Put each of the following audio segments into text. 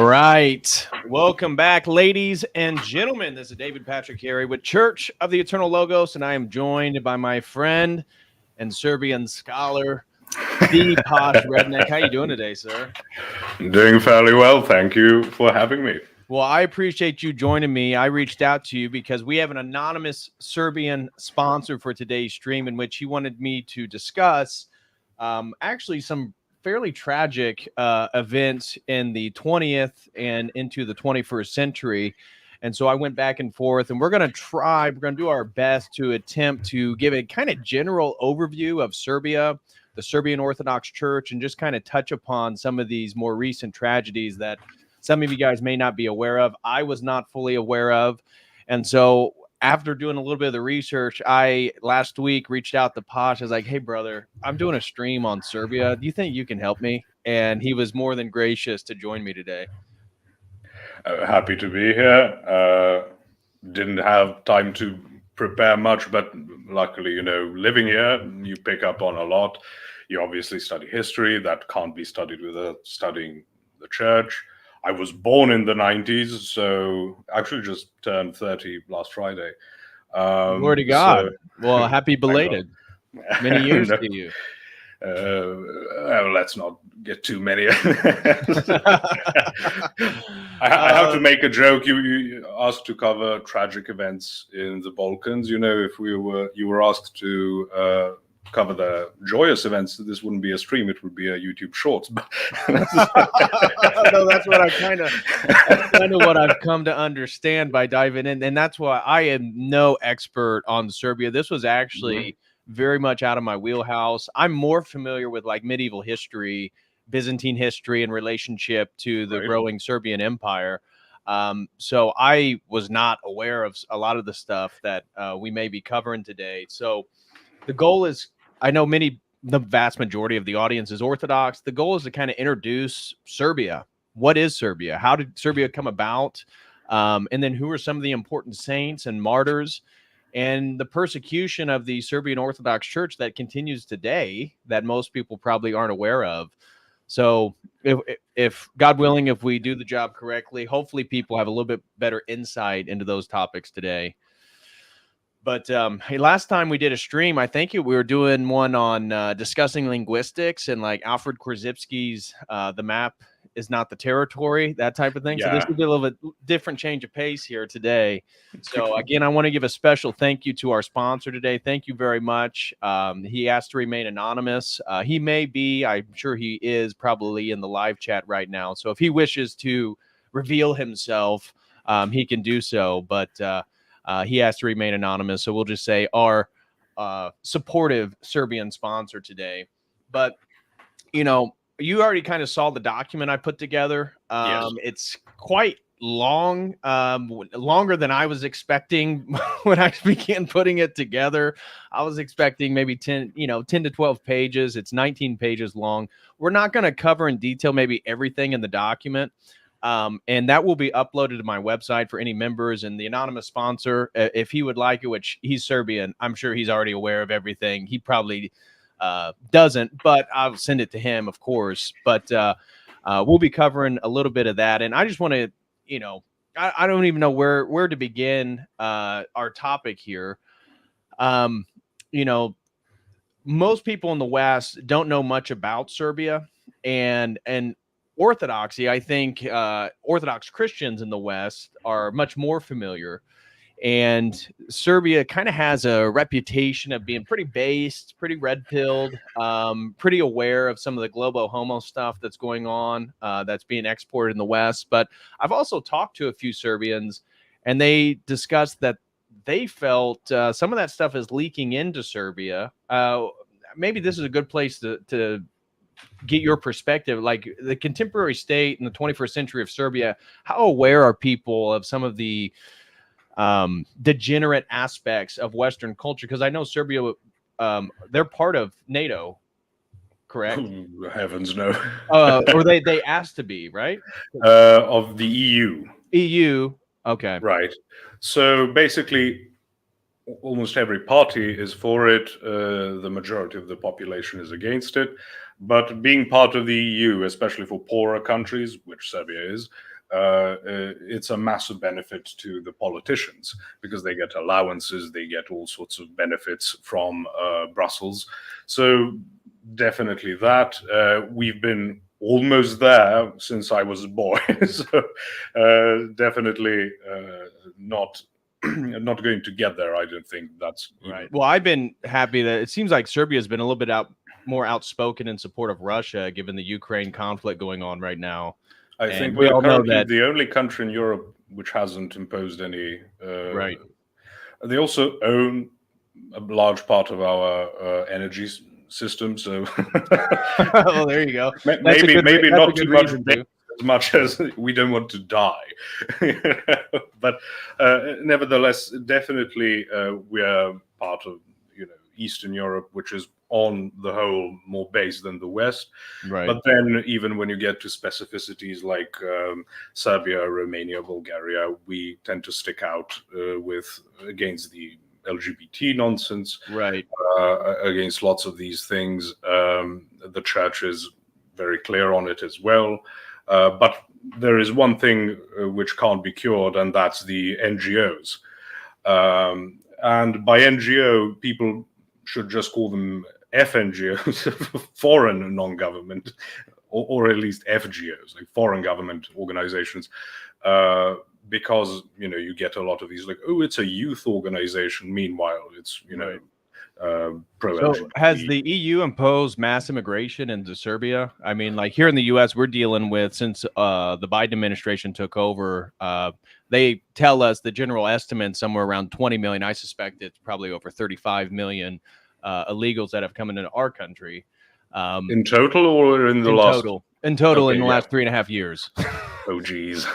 right. Welcome back, ladies and gentlemen. This is David Patrick Carey with Church of the Eternal Logos, and I am joined by my friend and Serbian scholar, the Posh Redneck. How you doing today, sir? I'm doing fairly well. Thank you for having me. Well, I appreciate you joining me. I reached out to you because we have an anonymous Serbian sponsor for today's stream in which he wanted me to discuss actually some fairly tragic events in the 20th and into the 21st century. And so I went back and forth, and we're going to do our best to attempt to give a kind of general overview of Serbia, the Serbian Orthodox Church, and just kind of touch upon some of these more recent tragedies that some of you guys may not be aware of. I was not fully aware of. And so after doing a little bit of the research, I last week reached out to Posh. I was like, hey, brother, I'm doing a stream on Serbia. Do you think you can help me? And he was more than gracious to join me today. Happy to be here. Didn't have time to prepare much, but luckily, living here, you pick up on a lot. You obviously study history. That can't be studied without studying the church. I was born in the 90s, so actually just turned 30 last Friday. Glory to God. Well, happy belated. Many years to you. Let's not get too many. I have to make a joke. You asked to cover tragic events in the Balkans. If you were asked to cover the joyous events, this wouldn't be a stream, it would be a YouTube Shorts. No, that's kind of what I've come to understand by diving in, and that's why I am no expert on Serbia. This was actually very much out of my wheelhouse. I'm more familiar with like medieval history, Byzantine history, and relationship to the growing Serbian Empire. So I was not aware of a lot of the stuff that we may be covering today. So the goal is, I know the vast majority of the audience is Orthodox. The goal is to kind of introduce Serbia. What is Serbia? How did Serbia come about? And then who are some of the important saints and martyrs? And the persecution of the Serbian Orthodox Church that continues today that most people probably aren't aware of. So if God willing, if we do the job correctly, hopefully people have a little bit better insight into those topics today. But hey, last time we did a stream, I think we were doing one on discussing linguistics and like Alfred Korzybski's The Map is Not the Territory, that type of thing. Yeah. So this will be a little bit different change of pace here today. So again, I want to give a special thank you to our sponsor today. Thank you very much. He asked to remain anonymous. He may be, I'm sure he is probably in the live chat right now. So if he wishes to reveal himself, he can do so. But he has to remain anonymous, so we'll just say our supportive Serbian sponsor today. But, you already kind of saw the document I put together. Yes. It's quite long, longer than I was expecting when I began putting it together. I was expecting maybe 10 to 12 pages. It's 19 pages long. We're not going to cover in detail maybe everything in the document. And that will be uploaded to my website for any members, and the anonymous sponsor, if he would like it, which he's Serbian, I'm sure he's already aware of everything. He probably doesn't, but I'll send it to him, of course. But we'll be covering a little bit of that. And I just want to, I don't even know where to begin our topic here. Most people in the West don't know much about Serbia, and Orthodoxy, I think Orthodox Christians in the West are much more familiar. And Serbia kind of has a reputation of being pretty based, pretty red-pilled, pretty aware of some of the globo homo stuff that's going on, that's being exported in the West. But I've also talked to a few Serbians, and they discussed that they felt some of that stuff is leaking into Serbia. Maybe this is a good place to get your perspective, like the contemporary state in the 21st century of Serbia. How aware are people of some of the degenerate aspects of Western culture? Because I know Serbia, they're part of NATO, correct? Oh, heavens no. Or they asked to be, right? Of the EU. EU, okay. Right. So basically, almost every party is for it. The majority of the population is against it. But being part of the EU, especially for poorer countries, which Serbia is, it's a massive benefit to the politicians because they get allowances, they get all sorts of benefits from Brussels. So definitely that. We've been almost there since I was a boy, so definitely not not going to get there. I don't think that's right. Well, I've been happy that it seems like Serbia has been a little bit more outspoken in support of Russia, given the Ukraine conflict going on right now. I think we are currently the only country in Europe which hasn't imposed any. Right. They also own a large part of our energy system, so. Well, there you go. Maybe not too much as much as we don't want to die, but nevertheless, definitely we are part of Eastern Europe, which is on the whole more based than the West. Right. But then even when you get to specificities like Serbia, Romania, Bulgaria, we tend to stick out against the LGBT nonsense, right? Against lots of these things. The church is very clear on it as well. But there is one thing which can't be cured, and that's the NGOs. And by NGO, people should just call them FNGOs, foreign non-government, or at least FGOs, like foreign government organizations, because you get a lot of these like, oh, it's a youth organization. Meanwhile, it's pro-LGBT. So has the EU imposed mass immigration into Serbia? I mean, like here in the U.S., we're dealing with, since the Biden administration took over, they tell us the general estimate somewhere around 20 million. I suspect it's probably over 35 million illegals that have come into our country. In total, or in the last? In total, in the last 3.5 years. Oh, geez.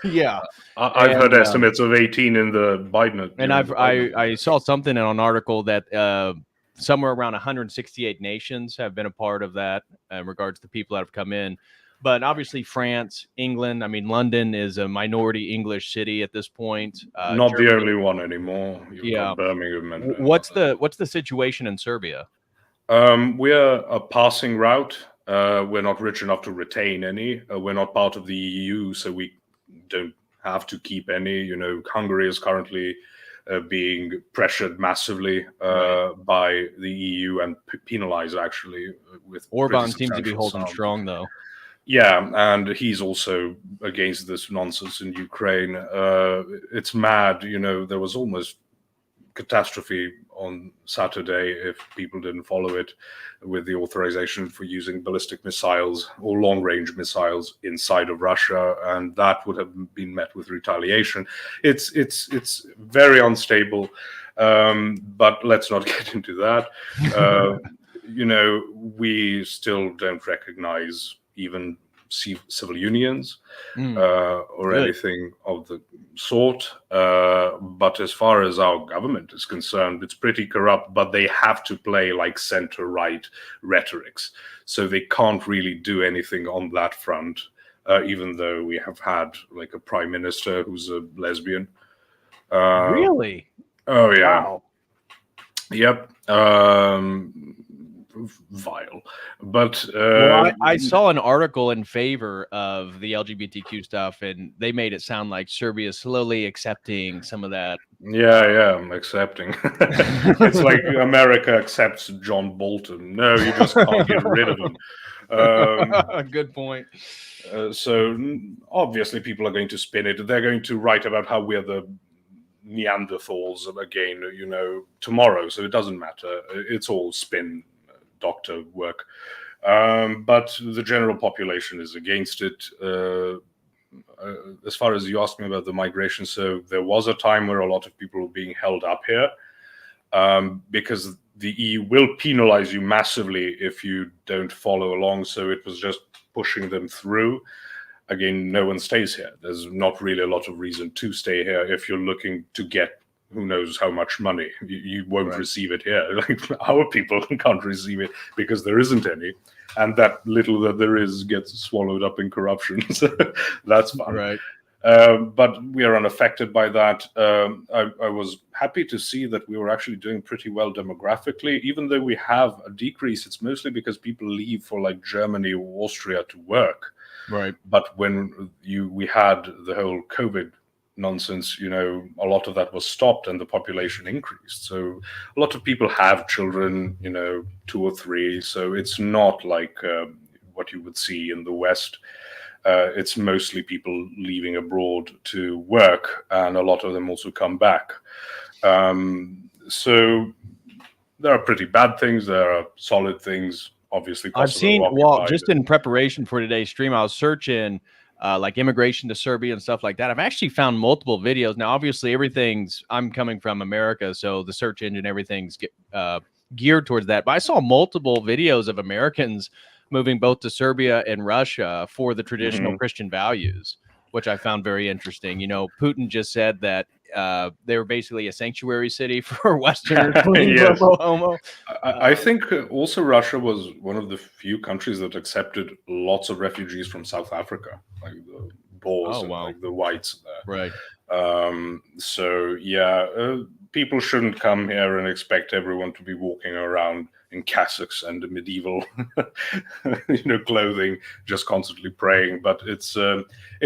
Yeah. I've heard estimates of 18 in the Biden. And I saw something in an article that somewhere around 168 nations have been a part of that in regards to people that have come in. But obviously France, England, I mean, London is a minority English city at this point. Not Germany. The only one anymore. You've got Birmingham. And what's the situation in Serbia? We're a passing route. We're not rich enough to retain any. We're not part of the EU, so we don't have to keep any. Hungary is currently being pressured massively by the EU and penalized, actually. With Orban seems to be holding strong, though. Yeah, and he's also against this nonsense in Ukraine. It's mad, there was almost catastrophe on Saturday if people didn't follow it, with the authorization for using ballistic missiles or long-range missiles inside of Russia, and that would have been met with retaliation. It's very unstable, but let's not get into that. We still don't recognize even civil unions or anything of the sort. But as far as our government is concerned, it's pretty corrupt, but they have to play like center-right rhetorics. So they can't really do anything on that front, even though we have had like a prime minister who's a lesbian. Really? Oh, yeah. Wow. Yep. Vile, but well, I saw an article in favor of the LGBTQ stuff, and they made it sound like Serbia is slowly accepting some of that. Yeah, I'm accepting. It's like America accepts John Bolton. No, you just can't get rid of him. Good point. So obviously people are going to spin it. They're going to write about how we're the Neanderthals again, tomorrow. So it doesn't matter. It's all spin doctor work, but the general population is against it. As far as you asked me about the migration, so there was a time where a lot of people were being held up here because the EU will penalize you massively if you don't follow along. So it was just pushing them through. Again, no one stays here. There's not really a lot of reason to stay here if you're looking to get who knows how much money. You won't receive it here. Like our people can't receive it because there isn't any, and that little that there is gets swallowed up in corruption. So that's fun. Right. But we are unaffected by that. I was happy to see that we were actually doing pretty well demographically, even though we have a decrease. It's mostly because people leave for like Germany or Austria to work. Right. But when we had the whole COVID nonsense, a lot of that was stopped and the population increased. So a lot of people have children, 2 or 3. So it's not like what you would see in the West. It's mostly people leaving abroad to work, and a lot of them also come back. So there are pretty bad things. There are solid things. Obviously, I've Kosovo seen, well, occupied. just in preparation for today's stream, I was searching like immigration to Serbia and stuff like that. I've actually found multiple videos. Now, obviously, I'm coming from America, so the search engine, everything's geared towards that. But I saw multiple videos of Americans moving both to Serbia and Russia for the traditional Christian values, which I found very interesting. Putin just said that they were basically a sanctuary city for Westerners. Yes. Homo. I think also Russia was one of the few countries that accepted lots of refugees from South Africa, like the Boers and like the whites there. Right. So yeah, people shouldn't come here and expect everyone to be walking around in cassocks and medieval, clothing, just constantly praying. But it's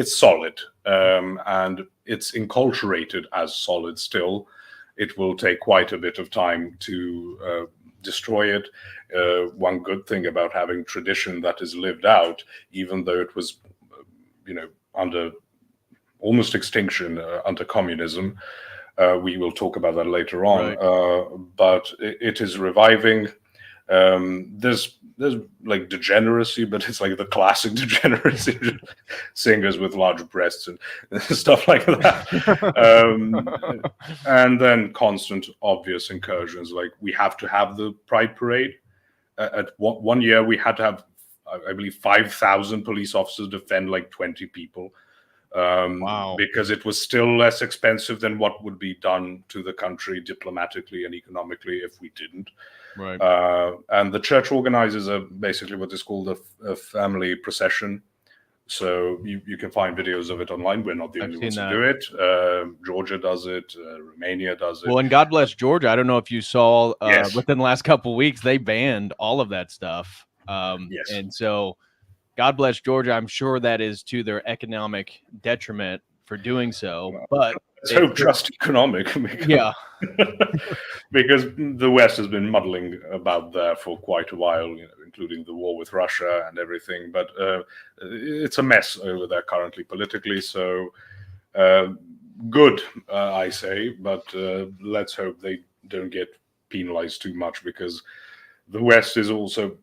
solid, and it's enculturated as solid still. It will take quite a bit of time to destroy it. One good thing about having tradition that is lived out, even though it was, under almost extinction under communism. We will talk about that later on. Right. But it is reviving. There's like degeneracy, but it's like the classic degeneracy, singers with large breasts and stuff like that. And then constant obvious incursions. Like we have to have the Pride Parade. At one year, we had to have, I believe, 5,000 police officers defend like 20 people. Because it was still less expensive than what would be done to the country diplomatically and economically if we didn't. Right. And the church organizes basically what is called a family procession. So you can find videos of it online. We're not the only ones to do it. Georgia does it. Romania does it. Well, and God bless Georgia. I don't know if you saw Yes. within the last couple of weeks, they banned all of that stuff. Yes. And so God bless Georgia. I'm sure that is to their economic detriment for doing so. But let's hope just economic. Yeah. Because the West has been muddling about there for quite a while, including the war with Russia and everything. But it's a mess over there currently politically. So good, I say. But let's hope they don't get penalized too much, because the West is also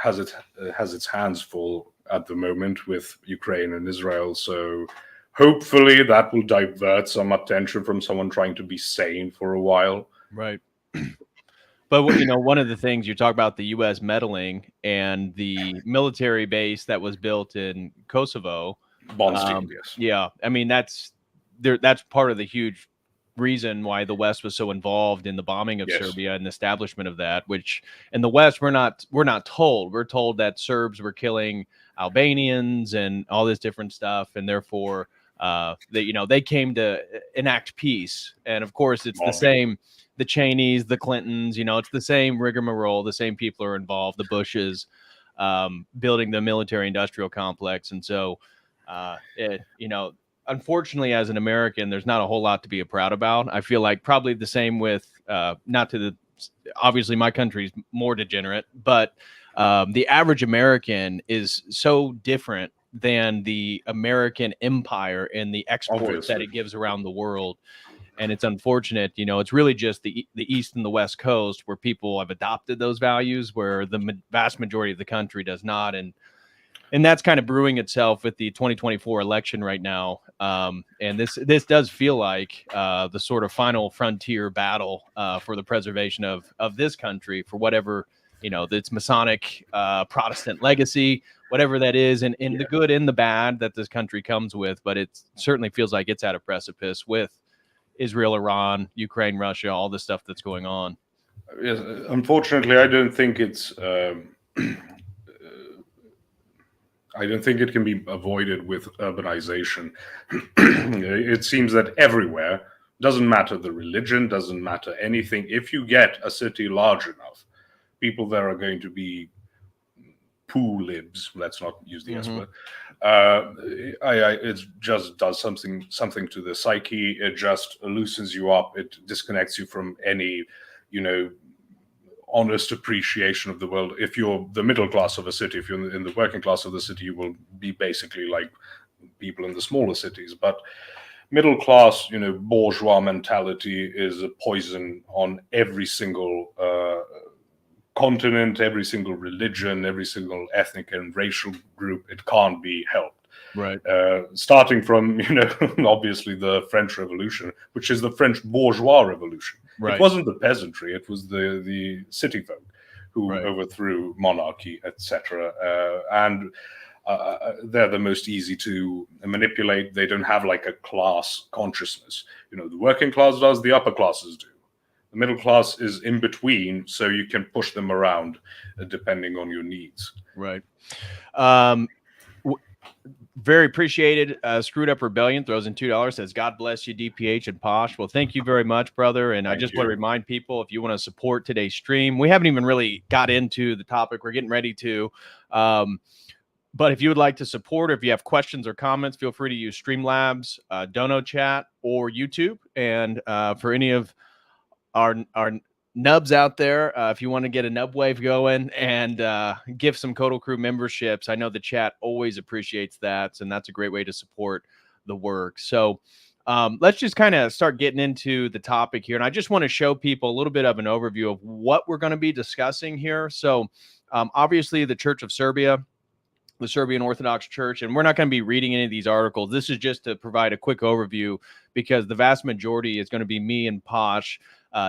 has its hands full at the moment with Ukraine and Israel. So hopefully that will divert some attention from someone trying to be sane for a while. Right. But one of the things you talk about, the U.S. meddling and the military base that was built in Kosovo. Yes. Yeah, I mean that's part of the huge reason why the West was so involved in the bombing of Serbia and the establishment of that. Which in the West we're not told. We're told that Serbs were killing Albanians and all this different stuff, and therefore they came to enact peace. And of course it's the same. The Cheneys, the Clintons, it's the same rigmarole. The same people are involved. The Bushes, building the military-industrial complex, and so unfortunately, as an American, there's not a whole lot to be proud about. I feel like probably the same with obviously my country's more degenerate, but the average American is so different than the American empire and the exports that it gives around the world. And it's unfortunate, it's really just the East and the West Coast where people have adopted those values, where the vast majority of the country does not. And that's kind of brewing itself with the 2024 election right now. And this does feel like the sort of final frontier battle for the preservation of this country, for whatever, its Masonic Protestant legacy, whatever that is, and the good and the bad that this country comes with. But it certainly feels like it's at a precipice with Israel, Iran, Ukraine, Russia, all the stuff that's going on. Yes, unfortunately, I don't think it's. I don't think it can be avoided with urbanization. It seems that everywhere, doesn't matter the religion, doesn't matter anything. If you get a city large enough, people there are going to be poo libs. Let's not use the S Mhm. word. It just does something to the psyche. It just loosens you up. It disconnects you from any, honest appreciation of the world. If you're the middle class of a city, if you're in the working class of the city, you will be basically like people in the smaller cities. But middle class, bourgeois mentality is a poison on every single continent, every single religion, every single ethnic and racial group. It can't be helped. Right. Starting from, obviously the French Revolution, which is the French bourgeois revolution. Right. It wasn't the peasantry, it was the city folk who Right. overthrew monarchy, etc. And they're the most easy to manipulate. They don't have like a class consciousness. The working class does, the upper classes do. The middle class is in between, so you can push them around depending on your needs. Right. Very appreciated. Screwed Up Rebellion throws in $2, says, God bless you, DPH and Posh. Well, thank you very much, brother. And I just want to remind people, if you want to support today's stream, we haven't even really got into the topic. We're getting ready to. But if you would like to support, or if you have questions or comments, feel free to use Streamlabs, Dono Chat, or YouTube. And for any of our nubs out there, if you want to get a nub wave going and give some COTEL Crew memberships, I know the chat always appreciates that, and that's a great way to support the work. So let's just kind of start getting into the topic here. And I just want to show people a little bit of an overview of what we're going to be discussing here. So obviously the Church of Serbia, the Serbian Orthodox Church, and we're not going to be reading any of these articles. This is just to provide a quick overview, because the vast majority is going to be me and Posh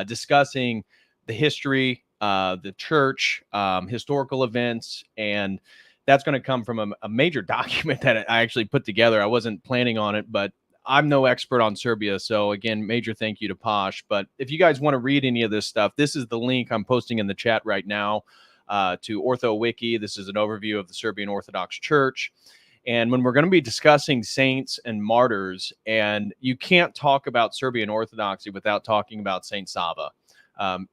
discussing the history, the church, historical events, and that's going to come from a major document that I actually put together. I wasn't planning on it, but I'm no expert on Serbia. So again, major thank you to Posh. But if you guys want to read any of this stuff, this is the link I'm posting in the chat right now to OrthoWiki. This is an overview of the Serbian Orthodox Church. And when we're going to be discussing saints and martyrs, and you can't talk about Serbian Orthodoxy without talking about Saint Sava.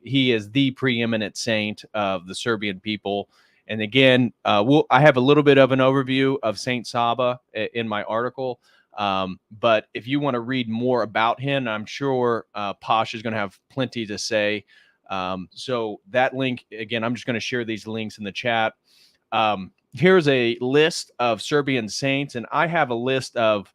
He is the preeminent saint of the Serbian people. And again, I have a little bit of an overview of Saint Sava in my article. But if you want to read more about him, I'm sure Posh is going to have plenty to say. So that link, again, I'm just going to share these links in the chat. Here's a list of Serbian saints, and I have a list of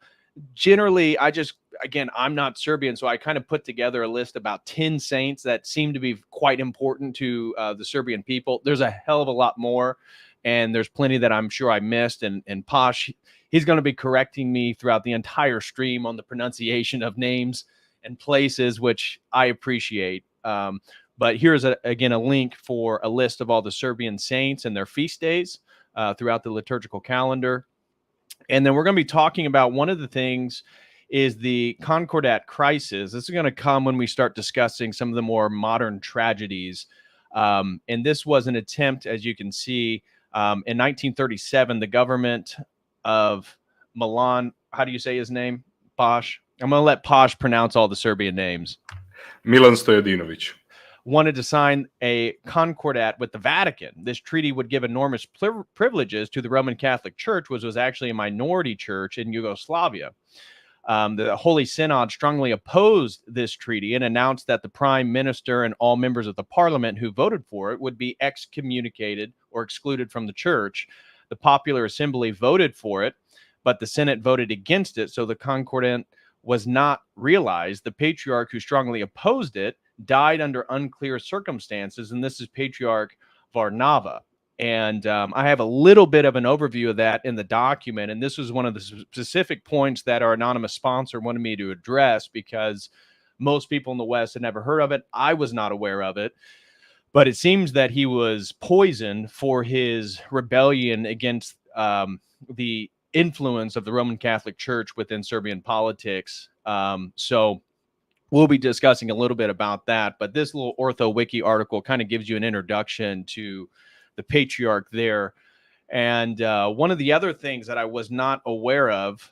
generally, I'm not Serbian, so I kind of put together a list about 10 saints that seem to be quite important to the Serbian people. There's a hell of a lot more, and there's plenty that I'm sure I missed. And Posh, he's going to be correcting me throughout the entire stream on the pronunciation of names and places, which I appreciate. But here's, again, a link for a list of all the Serbian saints and their feast days throughout the liturgical calendar. And then we're going to be talking about one of the things is the Concordat crisis. This is going to come when we start discussing some of the more modern tragedies. And this was an attempt, as you can see, in 1937, the government of Milan, how do you say his name, Posh? I'm going to let Posh pronounce all the Serbian names. Milan Stojadinovic wanted to sign a concordat with the Vatican. This treaty would give enormous privileges to the Roman Catholic Church, which was actually a minority church in Yugoslavia. The Holy Synod strongly opposed this treaty and announced that the prime minister and all members of the parliament who voted for it would be excommunicated or excluded from the church. The popular assembly voted for it, but the Senate voted against it, so the concordat was not realized. The patriarch who strongly opposed it died under unclear circumstances, and this is Patriarch Varnava. And I have a little bit of an overview of that in the document, and this was one of the specific points that our anonymous sponsor wanted me to address, because most people in the West had never heard of it. I was not aware of it, but it seems that he was poisoned for his rebellion against the influence of the Roman Catholic Church within Serbian politics. So we'll be discussing a little bit about that, but this little OrthoWiki article kind of gives you an introduction to the patriarch there. And one of the other things that I was not aware of,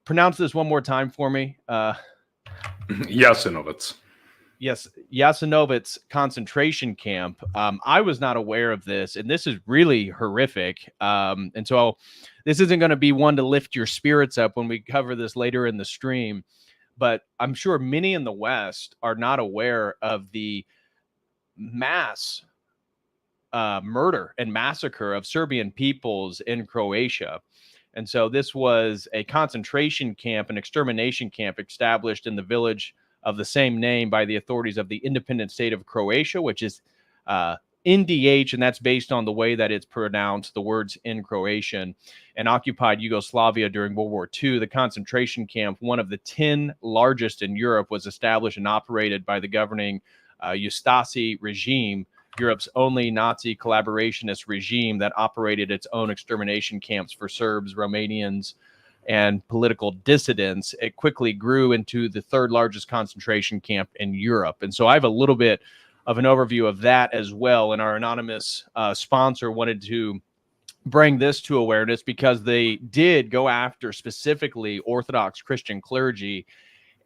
pronounce this one more time for me. Jasenovac. Yes, Jasenovic's concentration camp. I was not aware of this, and this is really horrific. And so this isn't going to be one to lift your spirits up when we cover this later in the stream. But I'm sure many in the West are not aware of the mass murder and massacre of Serbian peoples in Croatia. And so this was a concentration camp, an extermination camp established in the village of the same name by the authorities of the independent state of Croatia, which is NDH, and that's based on the way that it's pronounced, the words in Croatian, and occupied Yugoslavia during World War II. The concentration camp, one of the 10 largest in Europe, was established and operated by the governing Ustasi regime, Europe's only Nazi collaborationist regime that operated its own extermination camps for Serbs, Romanians, and political dissidents. It quickly grew into the third largest concentration camp in Europe. And so I have a little bit of an overview of that as well. And our anonymous sponsor wanted to bring this to awareness because they did go after specifically Orthodox Christian clergy.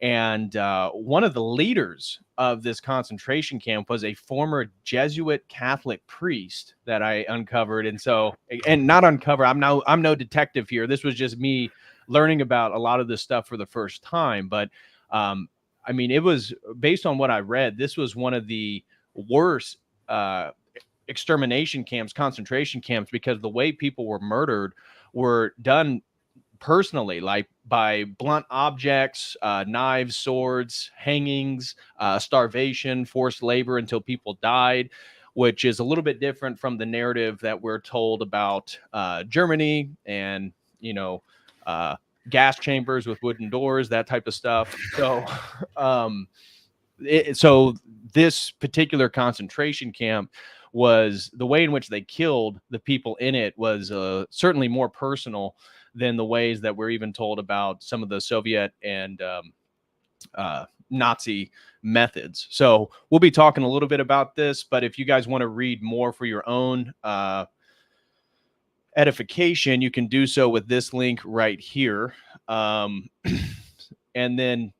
And one of the leaders of this concentration camp was a former Jesuit Catholic priest that I uncovered. And so, and not uncover, I'm no detective here. This was just me learning about a lot of this stuff for the first time. But I mean, it was based on what I read. This was one of the worst extermination camps, concentration camps, because the way people were murdered were done personally, like by blunt objects, knives, swords, hangings, starvation, forced labor until people died, which is a little bit different from the narrative that we're told about Germany and, you know, gas chambers with wooden doors, that type of stuff. So, so this particular concentration camp was the way in which they killed the people in it was certainly more personal than the ways that we're even told about some of the Soviet and Nazi methods. So we'll be talking a little bit about this, but if you guys want to read more for your own edification, you can do so with this link right here. And then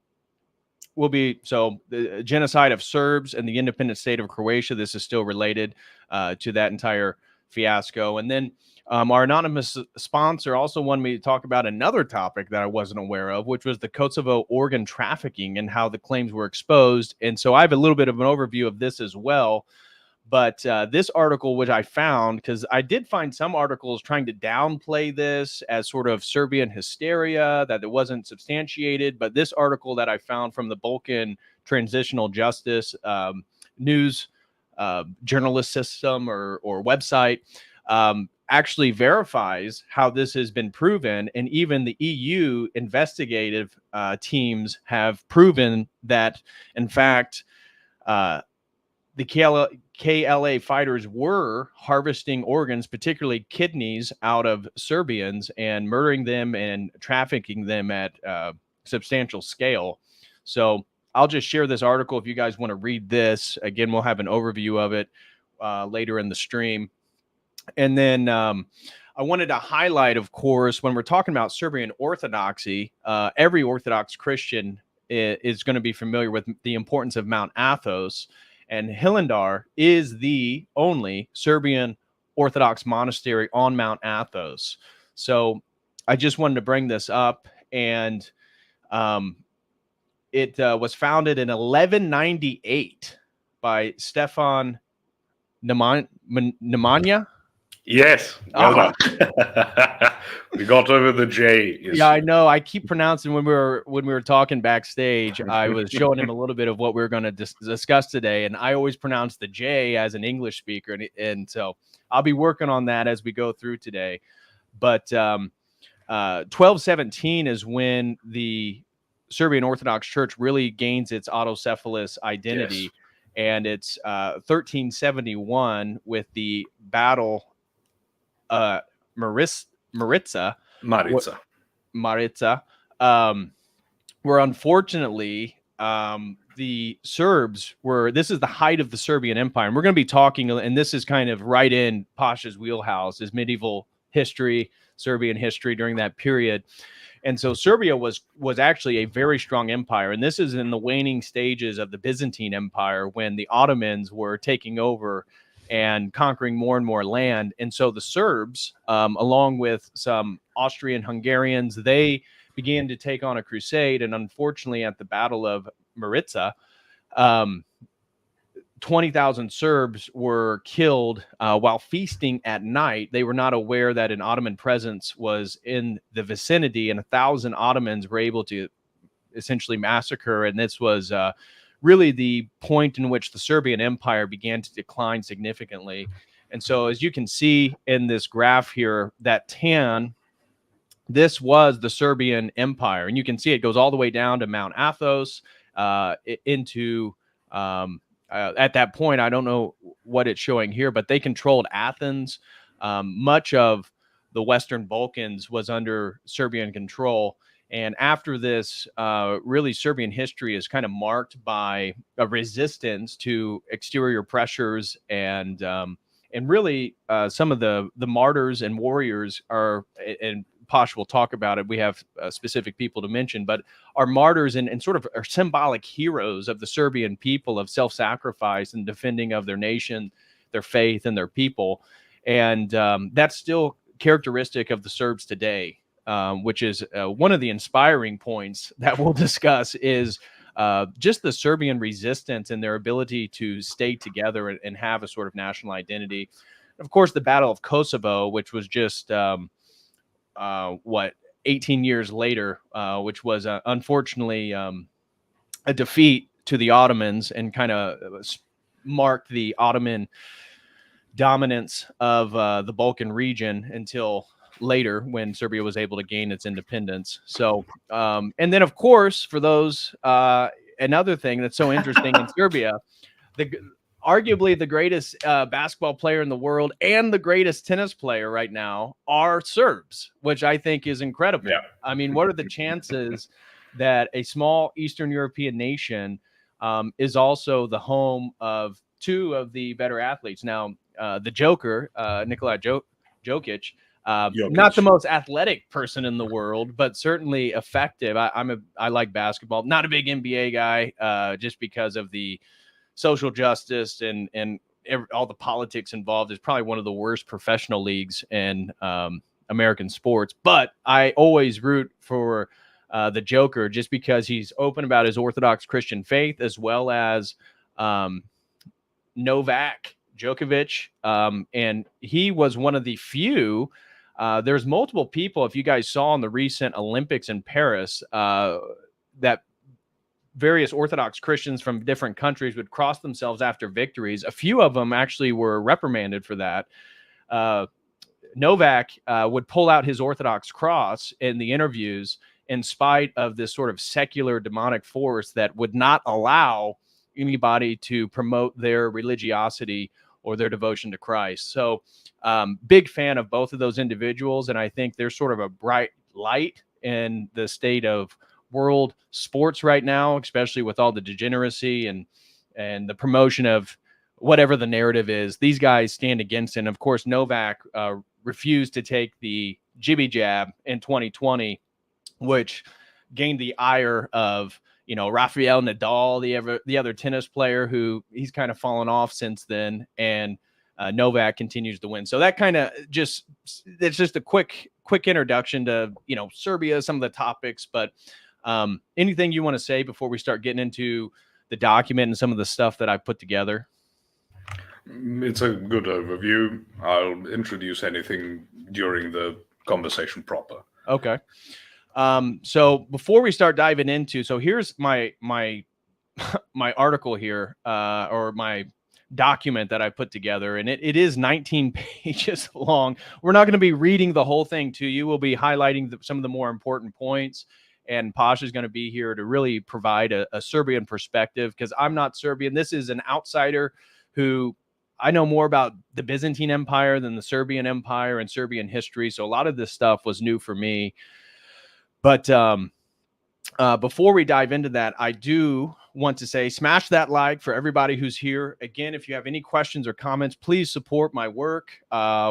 will be, so the genocide of Serbs and the independent state of Croatia. This is still related to that entire fiasco. And then our anonymous sponsor also wanted me to talk about another topic that I wasn't aware of, which was the Kosovo organ trafficking and how the claims were exposed. And so I have a little bit of an overview of this as well. But this article, which I found, because I did find some articles trying to downplay this as sort of Serbian hysteria, that it wasn't substantiated. But this article that I found from the Balkan Transitional Justice news journalist system or website actually verifies how this has been proven. And even the EU investigative teams have proven that, in fact, the KLA fighters were harvesting organs, particularly kidneys, out of Serbians and murdering them and trafficking them at substantial scale. So I'll just share this article if you guys want to read this. Again, we'll have an overview of it later in the stream. And then I wanted to highlight, of course, when we're talking about Serbian Orthodoxy, every Orthodox Christian is going to be familiar with the importance of Mount Athos. And Hilandar is the only Serbian Orthodox monastery on Mount Athos. So I just wanted to bring this up. And it was founded in 1198 by Stefan Nemanja. Yes. Well done. We got over the J. Yeah, I know. I keep pronouncing when we were talking backstage. I was showing him a little bit of what we were going to discuss today, and I always pronounce the J as an English speaker, and so I'll be working on that as we go through today. But 1217 is when the Serbian Orthodox Church really gains its autocephalous identity, yes. And it's 1371 with the battle. Maritza, where unfortunately the Serbs were, this is the height of the Serbian Empire. And we're going to be talking, and this is kind of right in Pasha's wheelhouse, is medieval history, Serbian history during that period. And so Serbia was actually a very strong empire. And this is in the waning stages of the Byzantine Empire, when the Ottomans were taking over and conquering more and more land. And so the Serbs, along with some Austrian Hungarians, they began to take on a crusade. And unfortunately, at the Battle of Maritza, 20,000 Serbs were killed while feasting at night. They were not aware that an Ottoman presence was in the vicinity, and 1,000 Ottomans were able to essentially massacre. And this was really the point in which the Serbian Empire began to decline significantly. And so, as you can see in this graph here, that tan, this was the Serbian Empire. And you can see it goes all the way down to Mount Athos into... at that point, I don't know what it's showing here, but they controlled Athens. Much of the Western Balkans was under Serbian control. And after this, really Serbian history is kind of marked by a resistance to exterior pressures, and really some of the martyrs and warriors are, and Posh will talk about it. We have specific people to mention, but are martyrs and sort of are symbolic heroes of the Serbian people, of self-sacrifice and defending of their nation, their faith, and their people. And that's still characteristic of the Serbs today, which is one of the inspiring points that we'll discuss, is just the Serbian resistance and their ability to stay together and have a sort of national identity. Of course, the Battle of Kosovo, which was just 18 years later, which was unfortunately a defeat to the Ottomans, and kind of marked the Ottoman dominance of the Balkan region until later, when Serbia was able to gain its independence. So, and then of course, for those, another thing that's so interesting in Serbia, arguably the greatest basketball player in the world and the greatest tennis player right now are Serbs, which I think is incredible. Yeah. I mean, what are the chances that a small Eastern European nation is also the home of two of the better athletes? Now, the Joker, Nikola Jokic, not the most athletic person in the world, but certainly effective. I like basketball. Not a big NBA guy, just because of the social justice and all the politics involved. Is probably one of the worst professional leagues in American sports. But I always root for the Joker, just because he's open about his Orthodox Christian faith, as well as Novak Djokovic. And he was one of the few. There's multiple people, if you guys saw in the recent Olympics in Paris, that various Orthodox Christians from different countries would cross themselves after victories. A few of them actually were reprimanded for that. Novak would pull out his Orthodox cross in the interviews, in spite of this sort of secular demonic force that would not allow anybody to promote their religiosity or their devotion to Christ. So big fan of both of those individuals. And I think they're sort of a bright light in the state of world sports right now, especially with all the degeneracy and the promotion of whatever the narrative is. These guys stand against it. And of course, Novak refused to take the jibby jab in 2020, which gained the ire of, Rafael Nadal, the other tennis player, who he's kind of fallen off since then. And Novak continues to win. So that kind of it's just a quick introduction to, Serbia, some of the topics. But anything you want to say before we start getting into the document and some of the stuff that I put together? It's a good overview. I'll introduce anything during the conversation proper. Okay. So before we start diving into, so here's my article here, or my document that I put together, and it is 19 pages long. We're not going to be reading the whole thing to you. We'll be highlighting some of the more important points, and Posh is going to be here to really provide a Serbian perspective, because I'm not Serbian. This is an outsider who I know more about the Byzantine Empire than the Serbian Empire and Serbian history. So a lot of this stuff was new for me. But before we dive into that, I do want to say, smash that like for everybody who's here. Again, if you have any questions or comments, please support my work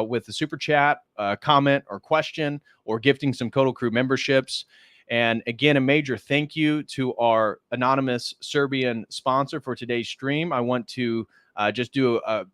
with the super chat, comment, or question, or gifting some COTEL Crew memberships. And again, a major thank you to our anonymous Serbian sponsor for today's stream. I want to just do a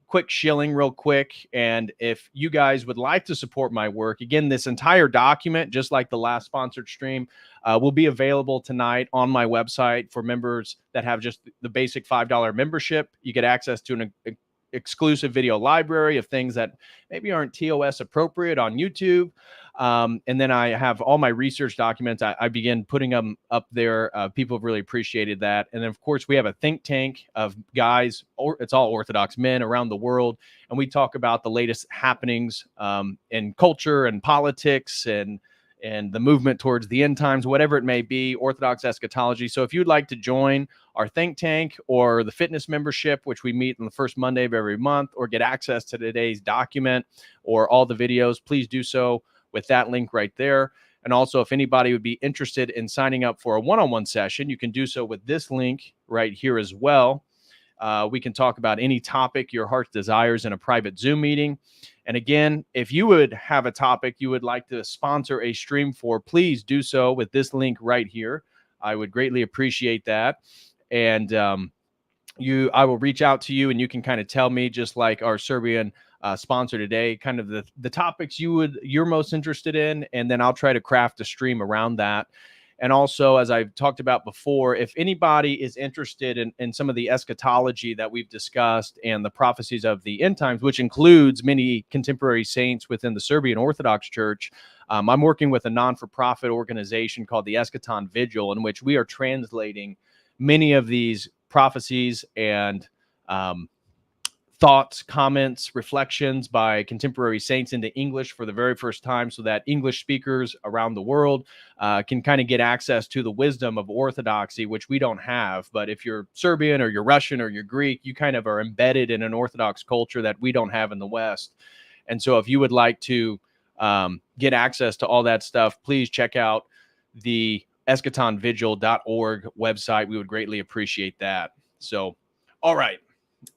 quick shilling real quick. And if you guys would like to support my work, again, this entire document, just like the last sponsored stream, will be available tonight on my website for members that have just the basic $5 membership. You get access to an exclusive video library of things that maybe aren't TOS appropriate on YouTube. And then I have all my research documents. I begin putting them up there. People have really appreciated that. And then, of course, we have a think tank of guys, it's all Orthodox men around the world. And we talk about the latest happenings in culture and politics and the movement towards the end times, whatever it may be, Orthodox eschatology. So if you'd like to join our think tank or the fitness membership, which we meet on the first Monday of every month, or get access to today's document or all the videos, please do so with that link right there. And also, if anybody would be interested in signing up for a one-on-one session, you can do so with this link right here as well. We can talk about any topic your heart desires in a private Zoom meeting. And again, if you would have a topic you would like to sponsor a stream for, please do so with this link right here. I would greatly appreciate that. And I will reach out to you, and you can kind of tell me, just like our Serbian sponsor today, kind of the topics you're most interested in, and then I'll try to craft a stream around that. And also, as I've talked about before, if anybody is interested in some of the eschatology that we've discussed and the prophecies of the end times, which includes many contemporary saints within the Serbian Orthodox Church, I'm working with a non-for-profit organization called the Eschaton Vigil, in which we are translating many of these prophecies and thoughts, comments, reflections by contemporary saints into English for the very first time, so that English speakers around the world can kind of get access to the wisdom of Orthodoxy, which we don't have. But if you're Serbian or you're Russian or you're Greek, you kind of are embedded in an Orthodox culture that we don't have in the West. And so if you would like to get access to all that stuff, please check out the eschatonvigil.org website. We would greatly appreciate that. So, all right.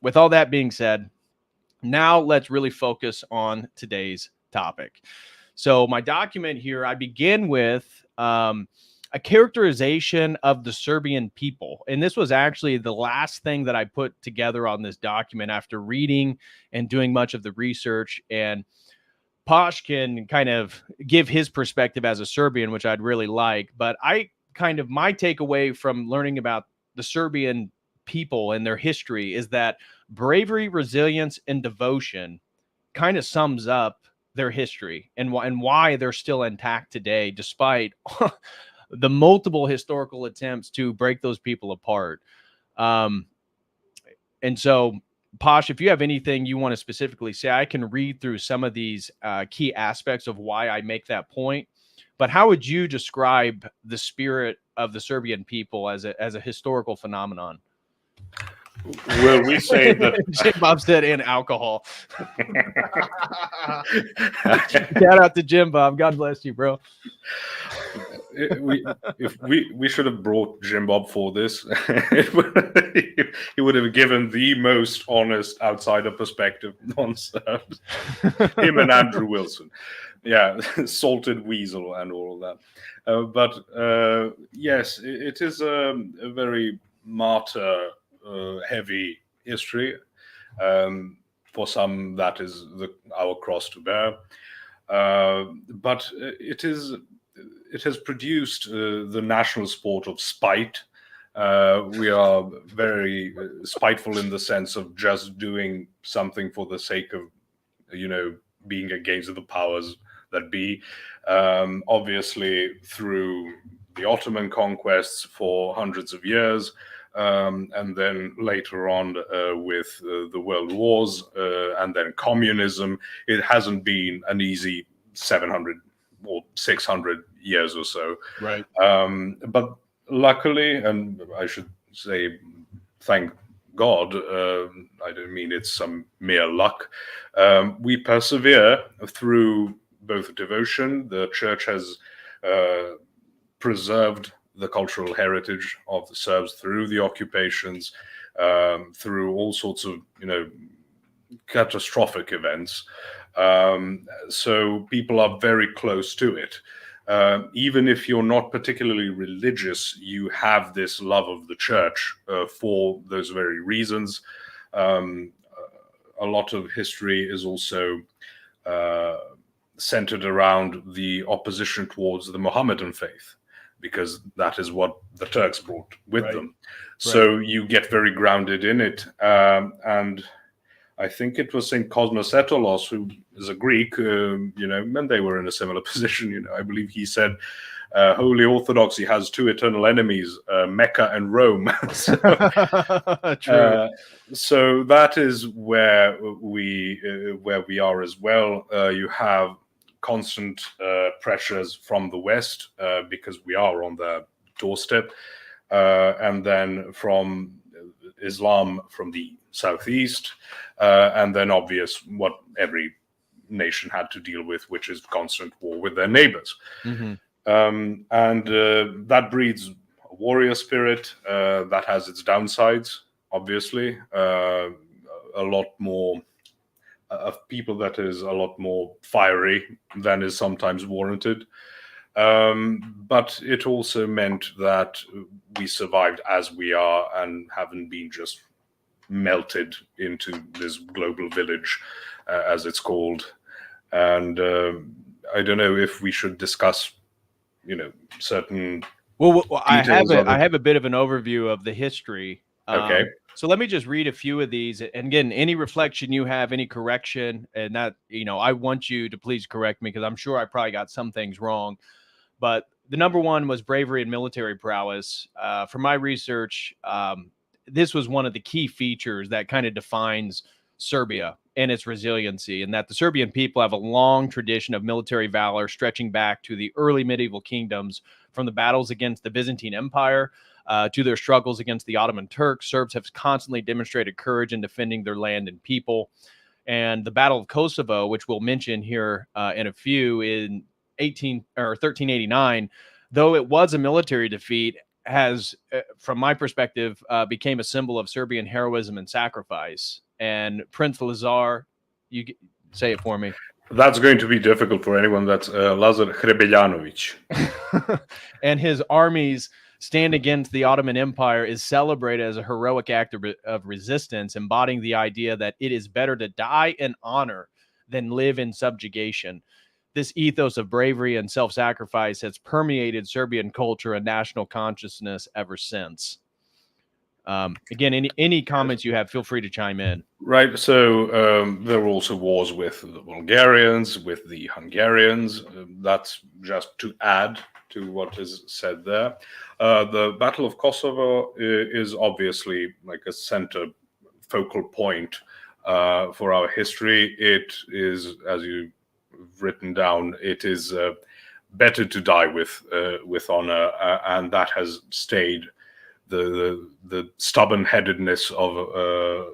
With all that being said, now let's really focus on today's topic. So my document here, I begin with a characterization of the Serbian people. And this was actually the last thing that I put together on this document after reading and doing much of the research. And Posh can kind of give his perspective as a Serbian, which I'd really like. But my takeaway from learning about the Serbian people and their history is that bravery, resilience, and devotion kind of sums up their history and why they're still intact today, despite the multiple historical attempts to break those people apart. And so, Posh, if you have anything you want to specifically say, I can read through some of these key aspects of why I make that point. But how would you describe the spirit of the Serbian people as a historical phenomenon? Will we say that Jim Bob said, and alcohol? Shout out to Jim Bob. God bless you, bro. We should have brought Jim Bob for this. He would have given the most honest outsider perspective on served. Him and Andrew Wilson. Yeah, salted weasel and all of that. But yes, it is a very martyr heavy history. For some, that is our cross to bear. But it has produced the national sport of spite. We are very spiteful in the sense of just doing something for the sake of, being against the powers that be. Obviously, through the Ottoman conquests for hundreds of years, and then later on with the world wars and then communism, it hasn't been an easy 700 or 600 years or so. Right. But luckily, and I should say thank God, I don't mean it's some mere luck, we persevere through both devotion. The church has preserved the cultural heritage of the Serbs through the occupations, through all sorts of, catastrophic events. So people are very close to it. Even if you're not particularly religious, you have this love of the church for those very reasons. A lot of history is also centered around the opposition towards the Mohammedan faith, because that is what the Turks brought with them. So you get very grounded in it. And I think it was St. Cosmas Etolos, who is a Greek, and they were in a similar position. I believe he said, Holy Orthodoxy has two eternal enemies, Mecca and Rome. True. So that is where we are as well. You have constant pressures from the West because we are on their doorstep, and then from Islam from the southeast, and then obvious what every nation had to deal with, which is constant war with their neighbors. Mm-hmm. And that breeds a warrior spirit that has its downsides, obviously. A lot more of people that is a lot more fiery than is sometimes warranted. But it also meant that we survived as we are and haven't been just melted into this global village, as it's called. And I don't know if we should discuss, certain. Well, I have a bit of an overview of the history. Okay. So let me just read a few of these. And again, any reflection you have, any correction, and that, I want you to please correct me, because I'm sure I probably got some things wrong. But the number one was bravery and military prowess. From my research, this was one of the key features that kind of defines Serbia and its resiliency, and that the Serbian people have a long tradition of military valor stretching back to the early medieval kingdoms, from the battles against the Byzantine Empire to their struggles against the Ottoman Turks. Serbs have constantly demonstrated courage in defending their land and people. And the Battle of Kosovo, which we'll mention here in a few, in 1389, though it was a military defeat, has, from my perspective, became a symbol of Serbian heroism and sacrifice. And Prince Lazar, you say it for me. That's going to be difficult for anyone. That's Lazar Hrebeljanović. And his armies stand against the Ottoman Empire is celebrated as a heroic act of resistance, embodying the idea that it is better to die in honor than live in subjugation. This ethos of bravery and self-sacrifice has permeated Serbian culture and national consciousness ever since. Again, any comments you have, feel free to chime in. Right. So there were also wars with the Bulgarians, with the Hungarians. That's just to add to what is said there. The Battle of Kosovo is obviously like a center focal point for our history. It is, as you've written down, it is better to die with honor, and that has stayed the stubborn-headedness of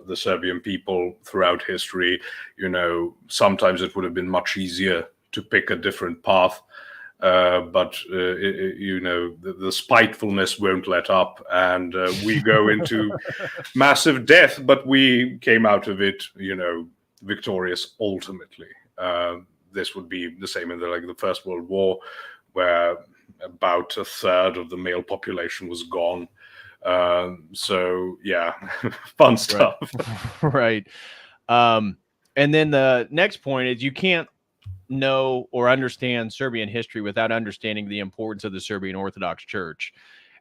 the Serbian people throughout history. Sometimes it would have been much easier to pick a different path, but the spitefulness won't let up, and we go into massive death, but we came out of it, victorious ultimately. This would be the same in the First World War, where about a third of the male population was gone. So yeah, fun stuff. Right. And then the next point is you can't know or understand Serbian history without understanding the importance of the Serbian Orthodox Church.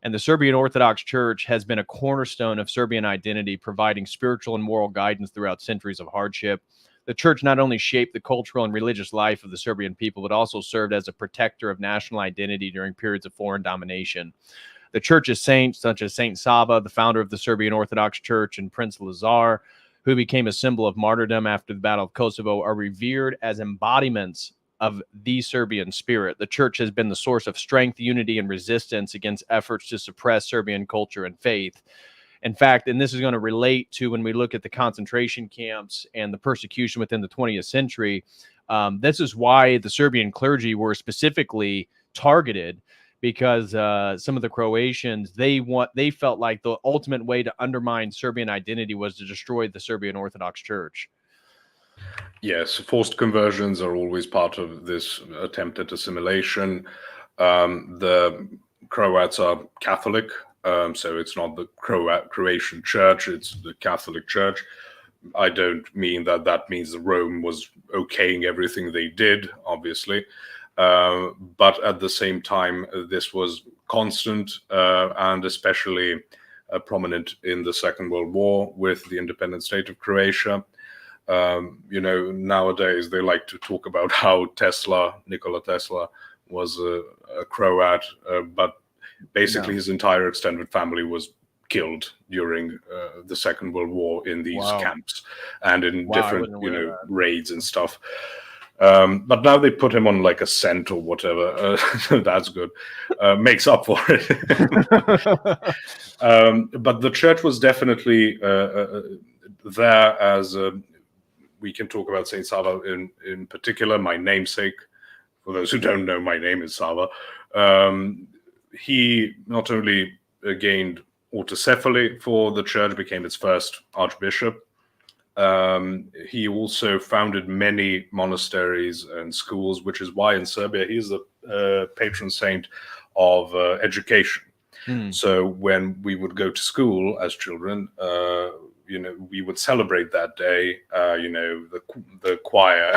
And the Serbian Orthodox Church has been a cornerstone of Serbian identity, providing spiritual and moral guidance throughout centuries of hardship. The church not only shaped the cultural and religious life of the Serbian people, but also served as a protector of national identity during periods of foreign domination. The church's saints, such as Saint Sava, the founder of the Serbian Orthodox Church, and Prince Lazar, who became a symbol of martyrdom after the Battle of Kosovo, are revered as embodiments of the Serbian spirit. The church has been the source of strength, unity, and resistance against efforts to suppress Serbian culture and faith. In fact, and this is going to relate to when we look at the concentration camps and the persecution within the 20th century, this is why the Serbian clergy were specifically targeted, because some of the Croatians, they felt like the ultimate way to undermine Serbian identity was to destroy the Serbian Orthodox Church. Yes, forced conversions are always part of this attempt at assimilation. The Croats are Catholic, so it's not the Croatian church, it's the Catholic Church. I don't mean that means Rome was okaying everything they did, obviously. But at the same time, this was constant and especially prominent in the Second World War with the independent state of Croatia. Nowadays they like to talk about how Nikola Tesla was a Croat, but basically his entire extended family was killed during the Second World War in these camps and in different raids and stuff. But now they put him on like a cent or whatever. That's good. Makes up for it. But the church was definitely there as we can talk about Saint Sava in particular, my namesake. For those who don't know, my name is Sava. He not only gained autocephaly for the church, became its first archbishop. He also founded many monasteries and schools, which is why in Serbia he's the patron saint of education. So when we would go to school as children, we would celebrate that day. The choir,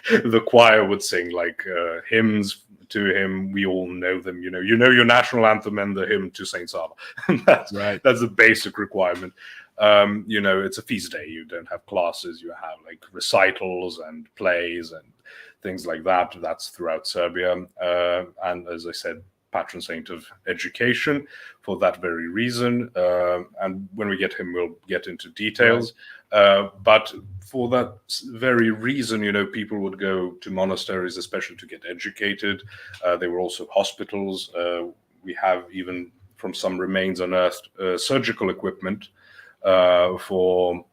the choir would sing like hymns to him. We all know them. You know your national anthem and the hymn to Saint Sava. That's right. That's a basic requirement. It's a feast day. You don't have classes. You have like recitals and plays and things like that. That's throughout Serbia. And as I said, patron saint of education for that very reason. And when we get him, we'll get into details. Right. But for that very reason, people would go to monasteries, especially to get educated. There were also hospitals. We have even from some remains unearthed surgical equipment for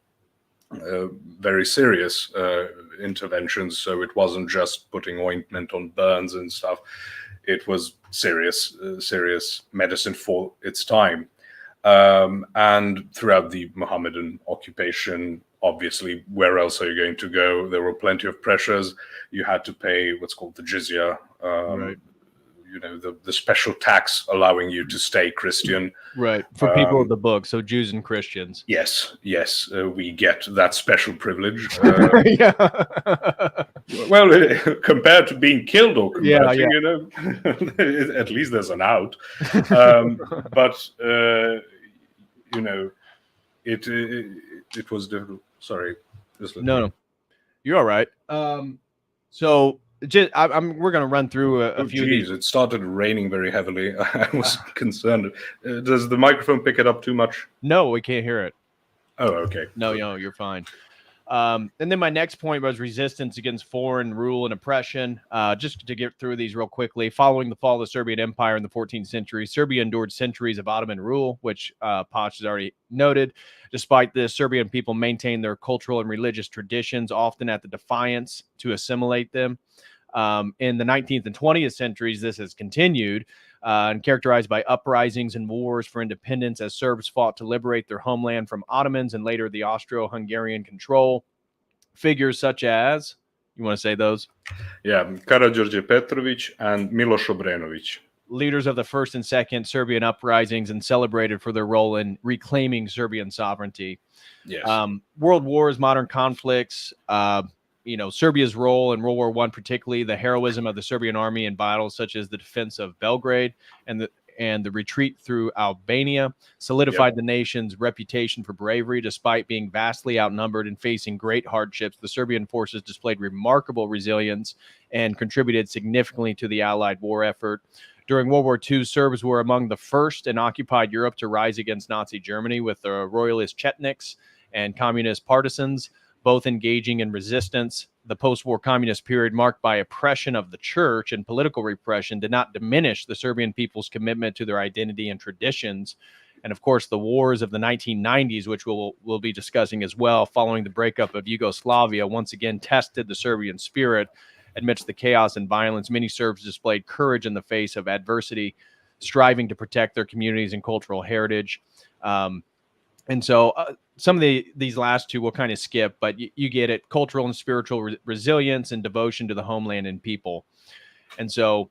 very serious interventions. So it wasn't just putting ointment on burns and stuff. It was serious medicine for its time. And throughout the Mohammedan occupation, obviously, where else are you going to go? There were plenty of pressures. You had to pay what's called the jizya, right. The special tax allowing you to stay Christian. Right, for people of the book, so Jews and Christians. Yes, we get that special privilege. Well, compared to being killed or converting, at least there's an out. But it was difficult. Sorry. No, you're all right. So we're going to run through a few of these. It started raining very heavily. I was concerned. Does the microphone pick it up too much? No, we can't hear it. Oh, okay. No, you're fine. And then my next point was resistance against foreign rule and oppression. Just to get through these real quickly, following the fall of the Serbian Empire in the 14th century, Serbia endured centuries of Ottoman rule, which Posh has already noted. Despite this, Serbian people maintained their cultural and religious traditions, often at the defiance to assimilate them. In the 19th and 20th centuries, this has continued and characterized by uprisings and wars for independence as Serbs fought to liberate their homeland from Ottomans and later the Austro-Hungarian control. Figures such as, you want to say those? Yeah, Karađorđe Petrović and Miloš Obrenović. Leaders of the first and second Serbian uprisings and celebrated for their role in reclaiming Serbian sovereignty. Yes. World wars, modern conflicts, Serbia's role in World War I, particularly the heroism of the Serbian army in battles such as the defense of Belgrade and the retreat through Albania, solidified the nation's reputation for bravery. Despite being vastly outnumbered and facing great hardships, the Serbian forces displayed remarkable resilience and contributed significantly to the Allied war effort. During World War II, Serbs were among the first in occupied Europe to rise against Nazi Germany, with the royalist Chetniks and communist partisans both engaging in resistance. The post-war communist period, marked by oppression of the church and political repression, did not diminish the Serbian people's commitment to their identity and traditions. And of course, the wars of the 1990s, which we'll be discussing as well, following the breakup of Yugoslavia, once again tested the Serbian spirit Amidst the chaos and violence, many Serbs displayed courage in the face of adversity, striving to protect their communities and cultural heritage. And so some of these last two we'll kind of skip, but you get it: cultural and spiritual resilience and devotion to the homeland and people. And so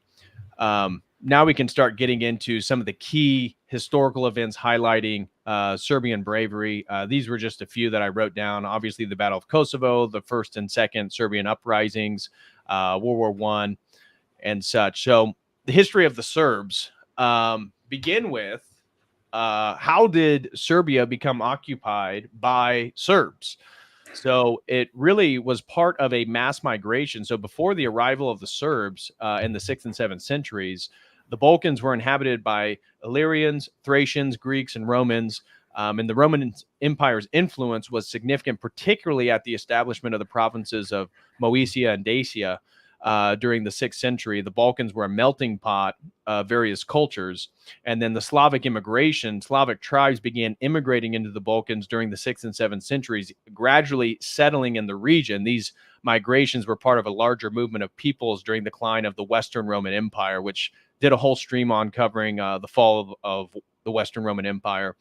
now we can start getting into some of the key historical events highlighting Serbian bravery. These were just a few that I wrote down. Obviously, the Battle of Kosovo, the first and second Serbian uprisings, World War I, and such. So the history of the Serbs begin with how did Serbia become occupied by Serbs? So it really was part of a mass migration. So before the arrival of the Serbs in the 6th and 7th centuries, the Balkans were inhabited by Illyrians, Thracians, Greeks, and Romans. And the Roman Empire's influence was significant, particularly at the establishment of the provinces of Moesia and Dacia during the 6th century. The Balkans were a melting pot of various cultures. And then the Slavic immigration, Slavic tribes began immigrating into the Balkans during the 6th and 7th centuries, gradually settling in the region. These migrations were part of a larger movement of peoples during the decline of the Western Roman Empire, which did a whole stream on covering the fall of the Western Roman Empire.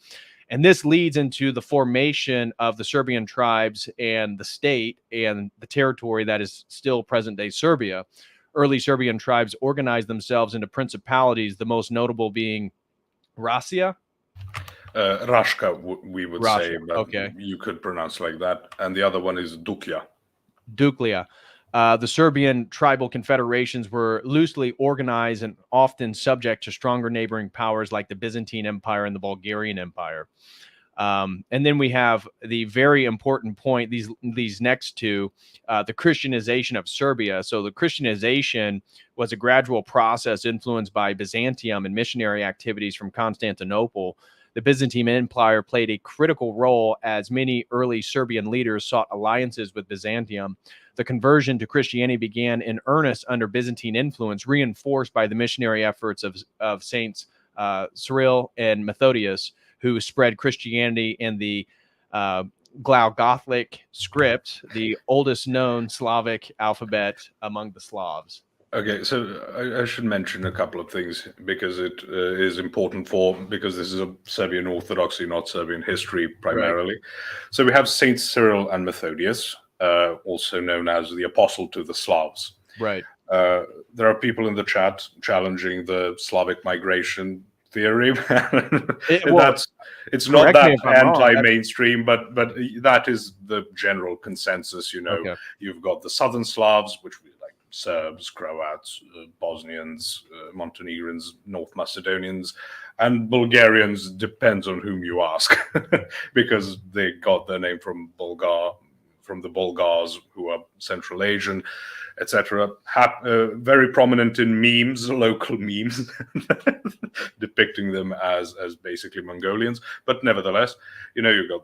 And this leads into the formation of the Serbian tribes and the state and the territory that is still present-day Serbia. Early Serbian tribes organized themselves into principalities, the most notable being Rasia. Rashka, we would Rasha, say, but okay. You could pronounce like that. And the other one is Duklja. Duklja. The Serbian tribal confederations were loosely organized and often subject to stronger neighboring powers like the Byzantine Empire and the Bulgarian Empire. And then we have the very important point, these next two, the Christianization of Serbia. So the Christianization was a gradual process influenced by Byzantium and missionary activities from Constantinople. The Byzantine Empire played a critical role as many early Serbian leaders sought alliances with Byzantium. The conversion to Christianity began in earnest under Byzantine influence, reinforced by the missionary efforts of Saints Cyril and Methodius, who spread Christianity in the Glagolic script, the oldest known Slavic alphabet among the Slavs. Okay, so I should mention a couple of things because it is important because this is a Serbian Orthodoxy, not Serbian history primarily. Right. So we have Saints Cyril and Methodius, also known as the Apostle to the Slavs. Right. There are people in the chat challenging the Slavic migration theory. It's not that anti-mainstream, but that is the general consensus. You know, okay. You've got the Southern Slavs, which we like Serbs, Croats, Bosnians, Montenegrins, North Macedonians, and Bulgarians. Depends on whom you ask, because they got their name from the Bulgars, who are Central Asian, etc. Very prominent in memes, local memes, depicting them as basically Mongolians. But nevertheless, you know, you've got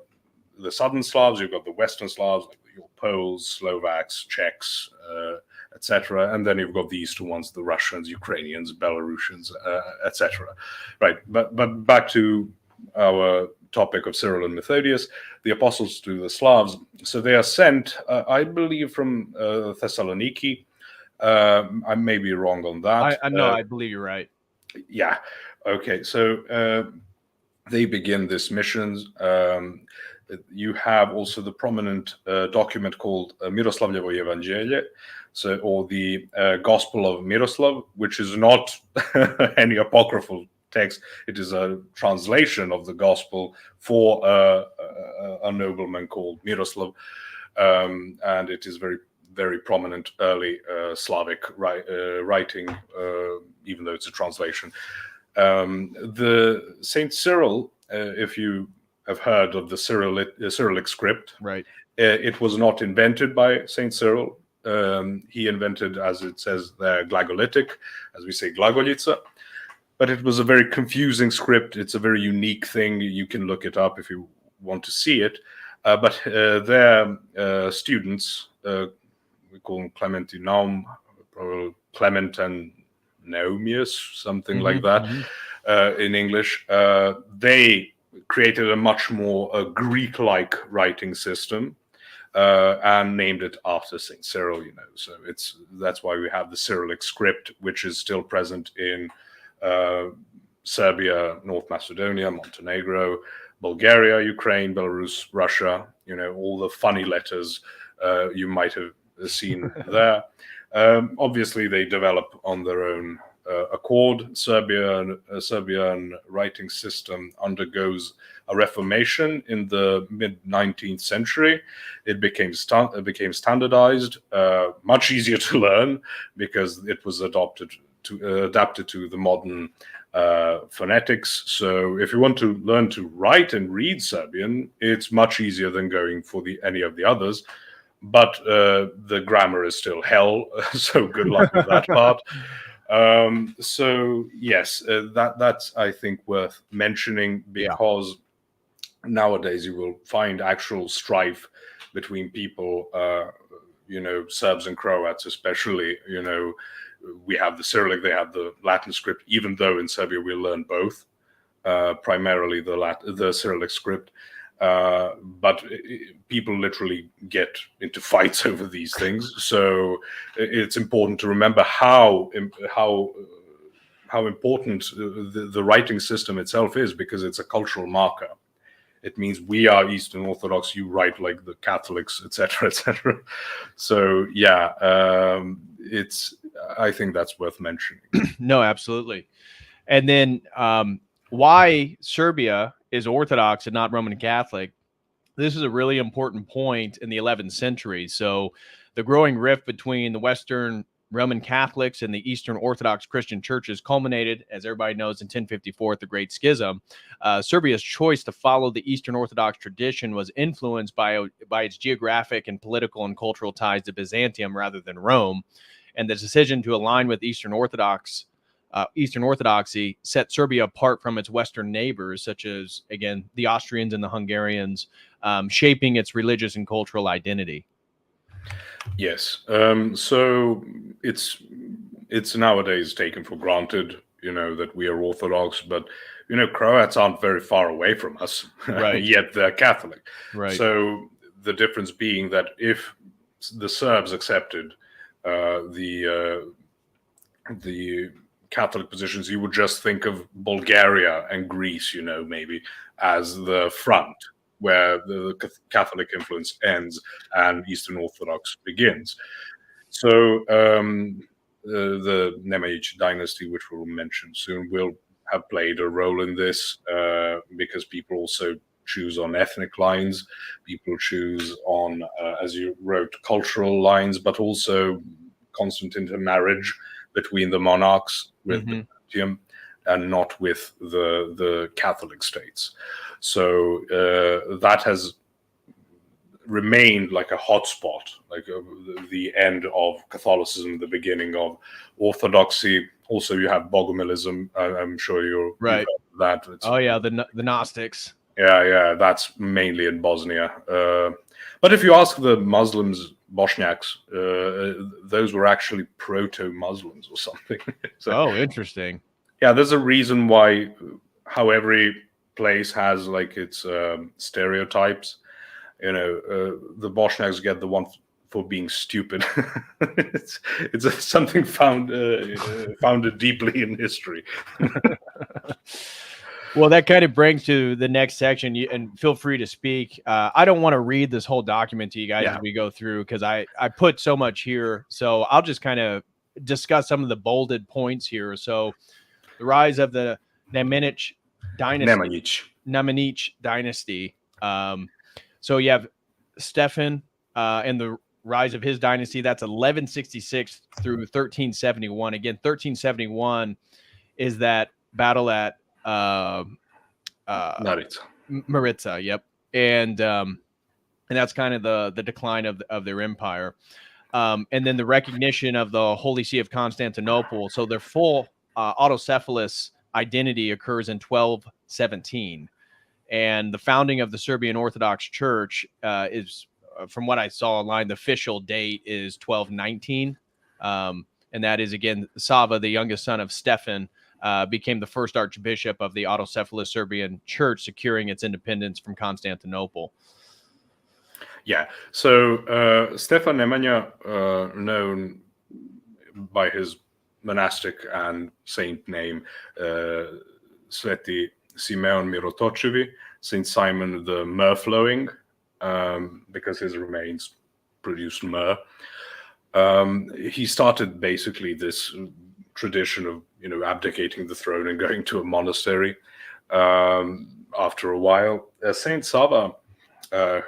the Southern Slavs, you've got the Western Slavs, like your Poles, Slovaks, Czechs, etc. And then you've got the Eastern ones, the Russians, Ukrainians, Belarusians, etc. Right, but back to our topic of Cyril and Methodius, the apostles to the Slavs. So they are sent, I believe, from Thessaloniki. I may be wrong on that. I believe you're right. Yeah. Okay. So they begin this mission. You have also the prominent document called Miroslavljevo Evangelje, or the Gospel of Miroslav, which is not any apocryphal text. It is a translation of the gospel for a nobleman called Miroslav, and it is very, very prominent early Slavic writing, even though it's a translation. The Saint Cyril, if you have heard of the Cyrillic script, right? It was not invented by Saint Cyril. He invented, as it says there, Glagolitic, as we say, Glagolica. But it was a very confusing script. It's a very unique thing. You can look it up if you want to see it. But their students, we call them Clement and Naum, probably Clement and Naumius, something like that in English. They created a much more Greek-like writing system. and named it after Saint Cyril. So that's why we have the Cyrillic script, which is still present in Serbia, North Macedonia, Montenegro, Bulgaria, Ukraine, Belarus, Russia. All the funny letters you might have seen there. Obviously, they develop on their own accord. Serbian writing system undergoes a reformation in the mid-19th century. It became standardized, much easier to learn because it was adapted to the modern phonetics. So if you want to learn to write and read Serbian, it's much easier than going for any of the others. But the grammar is still hell, so good luck with that part. So yes, that's I think worth mentioning, because nowadays you will find actual strife between people, Serbs and Croats especially. We have the Cyrillic, they have the Latin script, even though in Serbia we learn both, primarily the Cyrillic script. But people literally get into fights over these things. So it's important to remember how important the writing system itself is, because it's a cultural marker. It means we are Eastern Orthodox, you write like the Catholics, etc., etc. So I think that's worth mentioning. No, absolutely. And then why Serbia is Orthodox and not Roman Catholic. This is a really important point in the 11th century. So the growing rift between the Western Roman Catholics and the Eastern Orthodox Christian churches culminated, as everybody knows, in 1054 at the Great Schism. Serbia's choice to follow the Eastern Orthodox tradition was influenced by its geographic and political and cultural ties to Byzantium rather than Rome. And the decision to align with Eastern Orthodoxy set Serbia apart from its Western neighbors, such as, again, the Austrians and the Hungarians, shaping its religious and cultural identity. Yes. So it's nowadays taken for granted, that we are Orthodox, but, Croats aren't very far away from us, right? Yet they're Catholic. Right. So the difference being that if the Serbs accepted the Catholic positions, you would just think of Bulgaria and Greece, maybe as the front where the Catholic influence ends and Eastern Orthodox begins. So the Nemanjić dynasty, which we'll mention soon, will have played a role in this, because people also choose on ethnic lines, people choose on, as you wrote, cultural lines, but also constant intermarriage between the monarchs with Byzantium and not with the Catholic states. So that has remained like a hotspot, like the end of Catholicism, the beginning of Orthodoxy. Also, you have Bogomilism. I'm sure you're right. That. The Gnostics. Yeah, that's mainly in Bosnia. But if you ask the Muslims, Bosniaks, those were actually proto-Muslims or something. So, interesting. Yeah, there's a reason why, how every place has like its stereotypes. The Bosniaks get the one for being stupid. it's something founded deeply in history. Well, that kind of brings to the next section, and feel free to speak. I don't want to read this whole document to you guys as we go through, because I put so much here. So I'll just kind of discuss some of the bolded points here. So the rise of the Nemanjić dynasty. So you have Stefan and the rise of his dynasty. That's 1166 through 1371. Again, 1371 is that battle at Maritza. Yep. And that's kind of the decline of their empire. And then the recognition of the Holy See of Constantinople. So their full autocephalous identity occurs in 1217. And the founding of the Serbian Orthodox Church is, from what I saw online, the official date is 1219. And that is, again, Sava, the youngest son of Stefan, became the first archbishop of the autocephalous Serbian Church, securing its independence from Constantinople. Yeah. So Stefan Nemanja, known by his monastic and saint name, Sveti Simeon Mirotočevi, Saint Simon the myrrh-flowing, because his remains produced myrrh. He started basically this tradition of, abdicating the throne and going to a monastery. After a while, Saint Sava,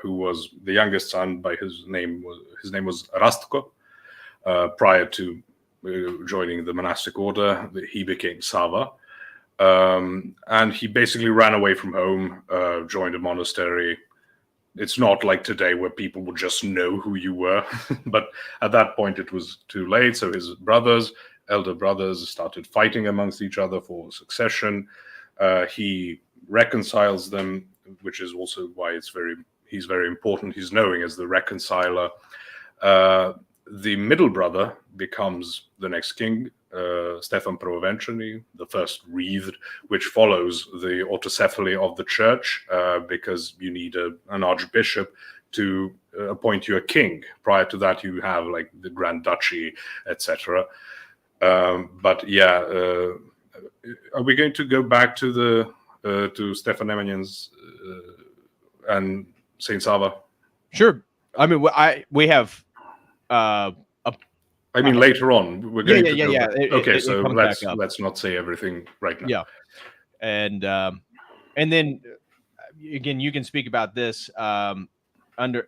who was the youngest son, by his name was Rastko. Prior to joining the monastic order, he became Sava, and he basically ran away from home, joined a monastery. It's not like today where people would just know who you were, but at that point it was too late. So his elder brothers, started fighting amongst each other for succession. He reconciles them, which is also why he's very important. He's known as the reconciler. The middle brother becomes the next king, Stefan Prvovenčani, the first wreathed, which follows the autocephaly of the church, because you need an archbishop to appoint you a king. Prior to that, you have like the Grand Duchy, etc. But yeah, are we going to go back to to Stefan Nemanjan's and Saint Sava? Sure. I mean, we have. I mean, later on we're going to. Yeah. Okay, so let's not say everything right now. Yeah, and then again, you can speak about this.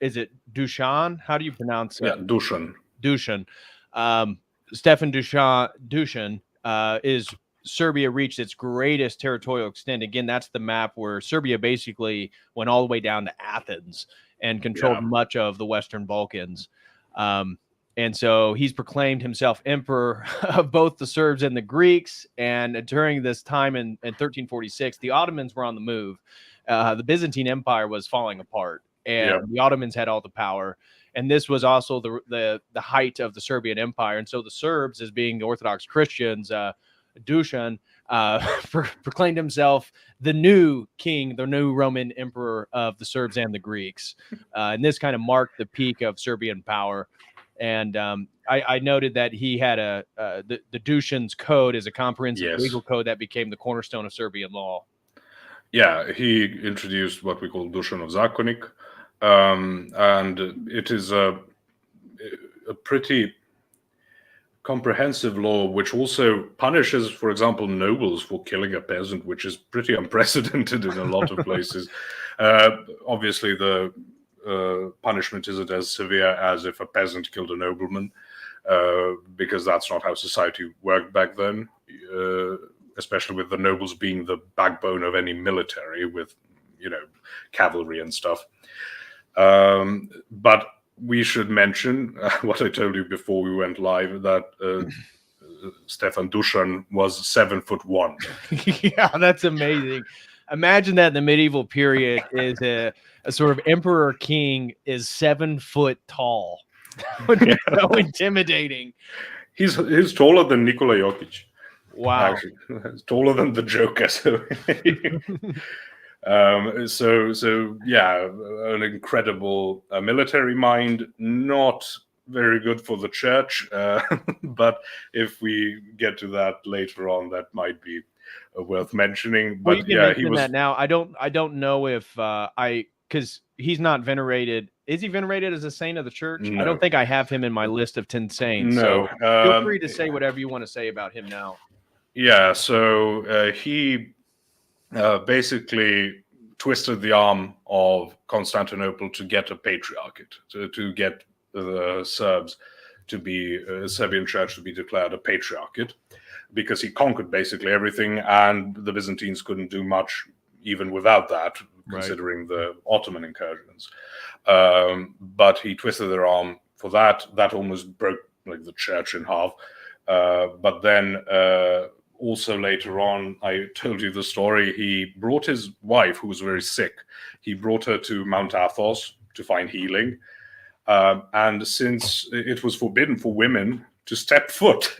Is it Dushan? How do you pronounce it? Yeah, Dushan. Dushan. Stefan Dushan is Serbia reached its greatest territorial extent. Again, that's the map where Serbia basically went all the way down to Athens and controlled much of the Western Balkans. And so he's proclaimed himself emperor of both the Serbs and the Greeks. And during this time in 1346, the Ottomans were on the move. The Byzantine Empire was falling apart, and the Ottomans had all the power. And this was also the height of the Serbian Empire. And so the Serbs, as being Orthodox Christians, Dusan proclaimed himself the new king, the new Roman emperor of the Serbs and the Greeks. And this kind of marked the peak of Serbian power. And I noted that he had the Dušan's Code is a comprehensive legal code that became the cornerstone of Serbian law. Yeah, he introduced what we call Dušanov Zakonik, and it is a pretty comprehensive law, which also punishes, for example, nobles for killing a peasant, which is pretty unprecedented in a lot of places. Obviously, the punishment isn't as severe as if a peasant killed a nobleman, because that's not how society worked back then, especially with the nobles being the backbone of any military with, cavalry and stuff. But we should mention what I told you before we went live, that Stefan Dušan was 7'1". Yeah, that's amazing. Imagine that in the medieval period is a sort of emperor king is 7 foot tall. Would be so intimidating. He's taller than Nikola Jokic. Wow. Actually, he's taller than the Joker. So yeah, an incredible military mind, not very good for the church, but if we get to that later on, that might be worth mentioning. But well, you can mention that now. I don't know if because he's not venerated. Is he venerated as a saint of the church? No. I don't think I have him in my list of 10 saints. No. So feel free to say whatever you want to say about him now. Yeah. So he basically twisted the arm of Constantinople to get a patriarchate, to get the Serbs to be Serbian church to be declared a patriarchate, because he conquered basically everything, and the Byzantines couldn't do much even without that, considering the Ottoman incursions. But he twisted their arm for that. That almost broke like the church in half. But then also later on, I told you the story, he brought his wife, who was very sick, he brought her to Mount Athos to find healing. And since it was forbidden for women to step foot,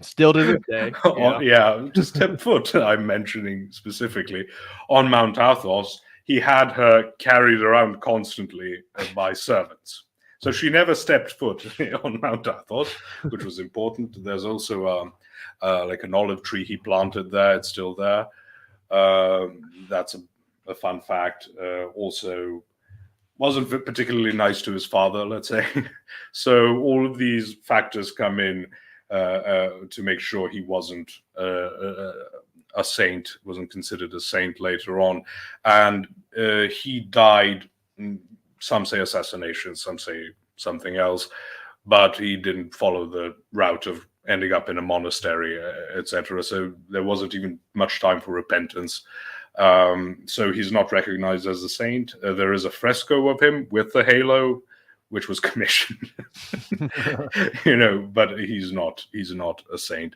still to this day, to step foot, I'm mentioning specifically, on Mount Athos, he had her carried around constantly by servants. So she never stepped foot on Mount Athos, which was important. There's also like an olive tree he planted there. It's still there. That's a fun fact. Also, wasn't particularly nice to his father, let's say. So all of these factors come in to make sure he wasn't a saint, wasn't considered a saint later on. And he died, some say assassination, some say something else, but he didn't follow the route of ending up in a monastery, etc. So there wasn't even much time for repentance. So he's not recognized as a saint. There is a fresco of him with the halo, which was commissioned, but he's not a saint.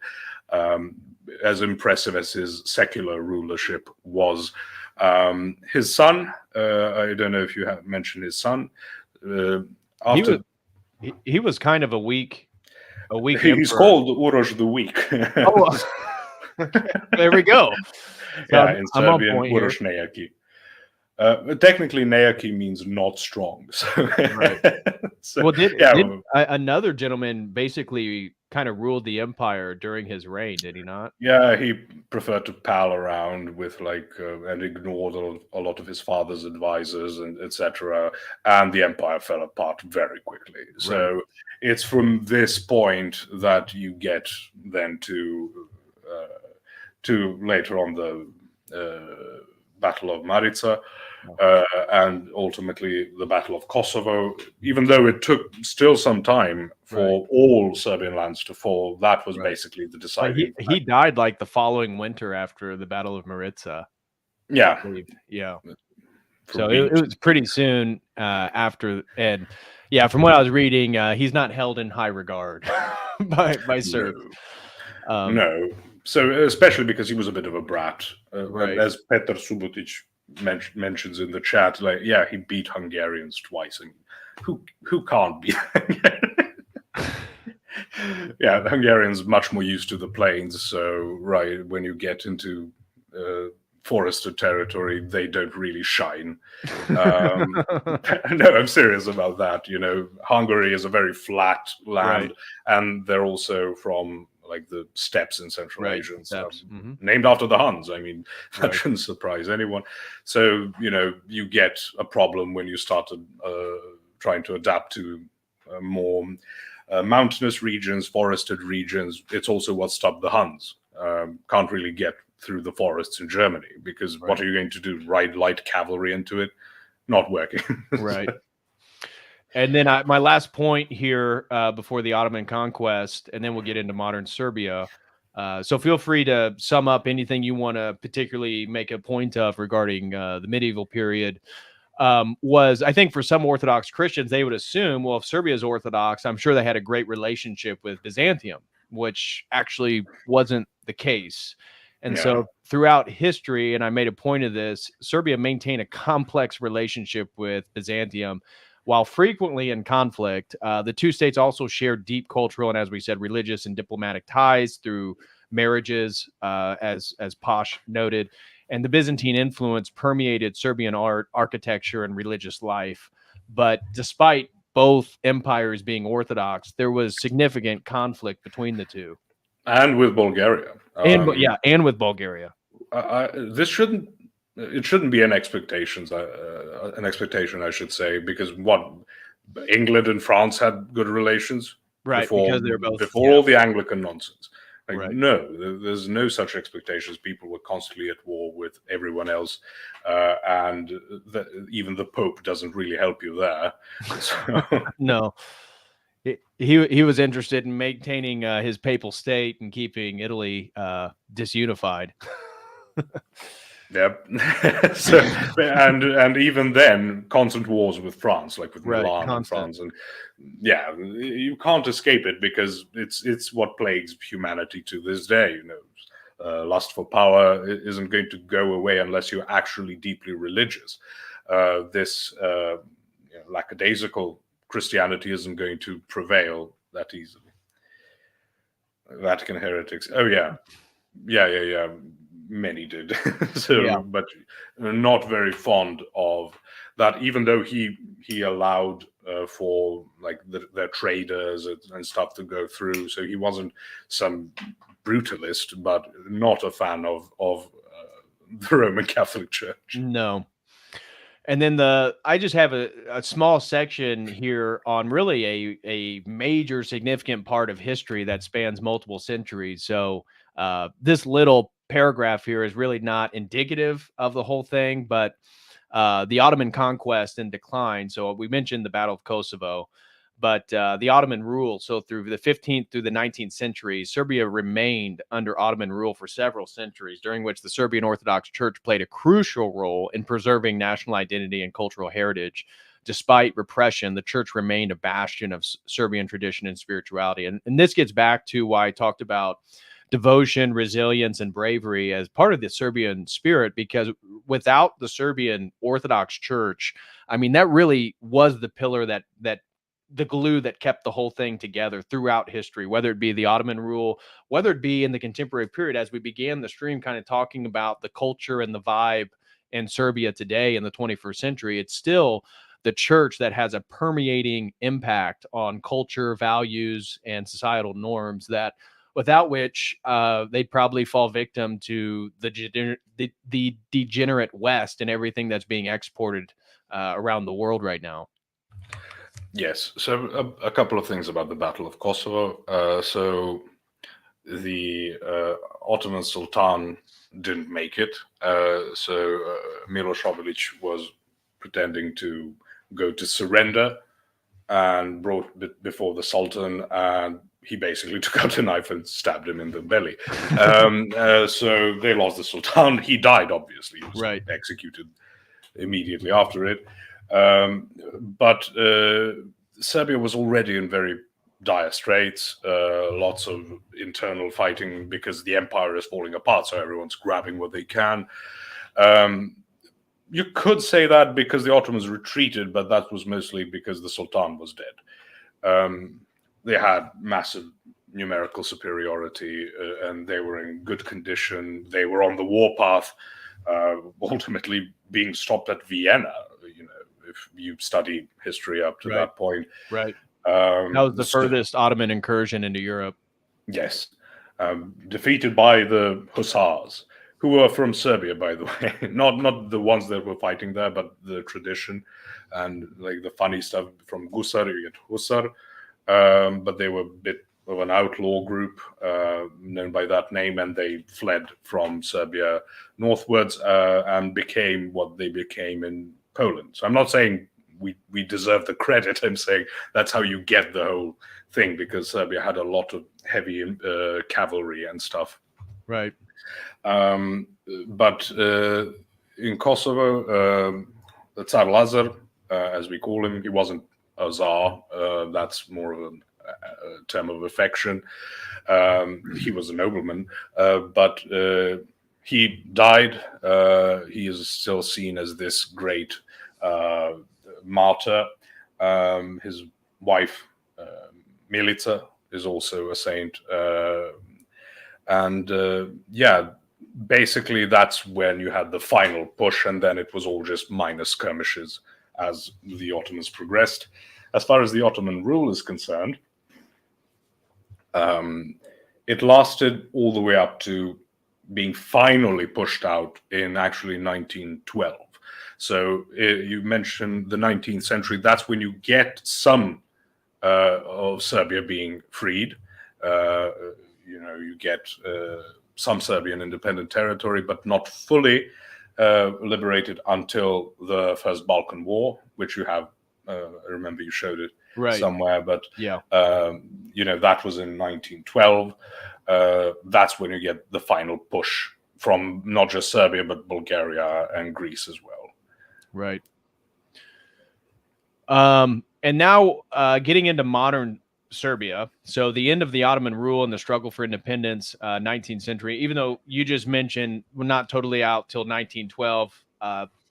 As impressive as his secular rulership was, his son, I don't know if you have mentioned his son. He was kind of a weak. He's called Uroš the Weak. Oh, there we go. Yeah, in Serbian, Uroš Nejaki. Technically, Nejaki means not strong. So, right. So, did another gentleman basically kind of ruled the empire during his reign? Did he not? Yeah, he preferred to pal around with and ignored a lot of his father's advisors and etc. And the empire fell apart very quickly. So it's from this point that you get then to later on the Battle of Marica, and ultimately the Battle of Kosovo. Even though it took still some time for all Serbian lands to fall, that was basically the deciding. He died like the following winter after the Battle of Marica. Yeah. Yeah. So it was pretty soon after. And yeah, from what I was reading, he's not held in high regard by Serbs. No. So especially because he was a bit of a brat, as Petar Subotic mentions in the chat. He beat Hungarians twice, and who can't beat Hungarians? Yeah, the Hungarians much more used to the plains. So when you get into forested territory, they don't really shine. No, I'm serious about that. Hungary is a very flat land, and they're also from the steppes in Central Asia and stuff, named after the Huns. I mean, that shouldn't surprise anyone. So, you get a problem when you started trying to adapt to more mountainous regions, forested regions. It's also what stopped the Huns. Can't really get through the forests in Germany because what are you going to do? Ride light cavalry into it? Not working. Right. And then my last point here before the Ottoman conquest, and then we'll get into modern Serbia. So feel free to sum up anything you want to particularly make a point of regarding the medieval period. I think for some Orthodox Christians, they would assume, well, if Serbia is Orthodox, I'm sure they had a great relationship with Byzantium, which actually wasn't the case. And so throughout history, and I made a point of this, Serbia maintained a complex relationship with Byzantium. While frequently in conflict, the two states also shared deep cultural and, as we said, religious and diplomatic ties through marriages, as Posh noted. And the Byzantine influence permeated Serbian art, architecture, and religious life. But despite both empires being Orthodox, there was significant conflict between the two. And with Bulgaria. And with Bulgaria. It shouldn't be an expectation, I should say, because England and France had good relations because they're both before all the Anglican nonsense. No, there's no such expectations. People were constantly at war with everyone else, and even the Pope doesn't really help you there. So. No. He was interested in maintaining his papal state and keeping Italy disunified. Yep. So, and even then, constant wars with France, like with Milan and France, and you can't escape it because it's what plagues humanity to this day. Lust for power isn't going to go away unless you're actually deeply religious. This lackadaisical Christianity isn't going to prevail that easily. Vatican heretics. Oh yeah. many did. So, but not very fond of that. Even though he allowed for like their traders and stuff to go through, so he wasn't some brutalist, but not a fan of the Roman Catholic Church. No. And then I just have a small section here on really a major significant part of history that spans multiple centuries. So this little paragraph here is really not indicative of the whole thing, but the Ottoman conquest and decline. So we mentioned the Battle of Kosovo, but the Ottoman rule. So through the 15th through the 19th centuries, Serbia remained under Ottoman rule for several centuries, during which the Serbian Orthodox Church played a crucial role in preserving national identity and cultural heritage. Despite repression, the church remained a bastion of Serbian tradition and spirituality. And this gets back to why I talked about devotion, resilience, and bravery as part of the Serbian spirit, because without the Serbian Orthodox Church, I mean, that really was the pillar that the glue that kept the whole thing together throughout history, whether it be the Ottoman rule, whether it be in the contemporary period, as we began the stream kind of talking about the culture and the vibe in Serbia today in the 21st century. It's still the church that has a permeating impact on culture, values, and societal norms that without which they'd probably fall victim to the degenerate West and everything that's being exported around the world right now. Yes. So a couple of things about the Battle of Kosovo. So the Ottoman Sultan didn't make it. So Milošević was pretending to go to surrender and brought before the Sultan, and he basically took out a knife and stabbed him in the belly. So they lost the Sultan. He died, obviously. He was executed immediately after it. But Serbia was already in very dire straits, lots of internal fighting because the empire is falling apart, so everyone's grabbing what they can. You could say that because the Ottomans retreated, but that was mostly because the Sultan was dead. They had massive numerical superiority, and they were in good condition. They were on the warpath, ultimately being stopped at Vienna. You know, if you study history up to that point, right? That was the furthest Ottoman incursion into Europe. Yes, defeated by the Hussars, who were from Serbia, by the way, not the ones that were fighting there, but the tradition and like the funny stuff from Gusar, you get Hussar, but they were a bit of an outlaw group known by that name, and they fled from Serbia northwards and became what they became in Poland. So I'm not saying we deserve the credit. I'm saying that's how you get the whole thing, because Serbia had a lot of heavy cavalry and stuff. Right. But in Kosovo, Tsar Lazar, as we call him, he wasn't a czar. That's more of a term of affection. He was a nobleman, but he died. He is still seen as this great martyr. His wife, Milica, is also a saint. Yeah, basically that's when you had the final push, and then it was all just minor skirmishes as the Ottomans progressed. As far as the Ottoman rule is concerned, it lasted all the way up to being finally pushed out in actually 1912. So you mentioned the 19th century. That's when you get some of Serbia being freed. You get some Serbian independent territory, but not fully liberated until the First Balkan War, which you have. I remember you showed it somewhere, but yeah, that was in 1912. That's when you get the final push from not just Serbia, but Bulgaria and Greece as well. Right. And now getting into modern Serbia. So the end of the Ottoman rule and the struggle for independence, 19th century, even though you just mentioned we're not totally out till 1912.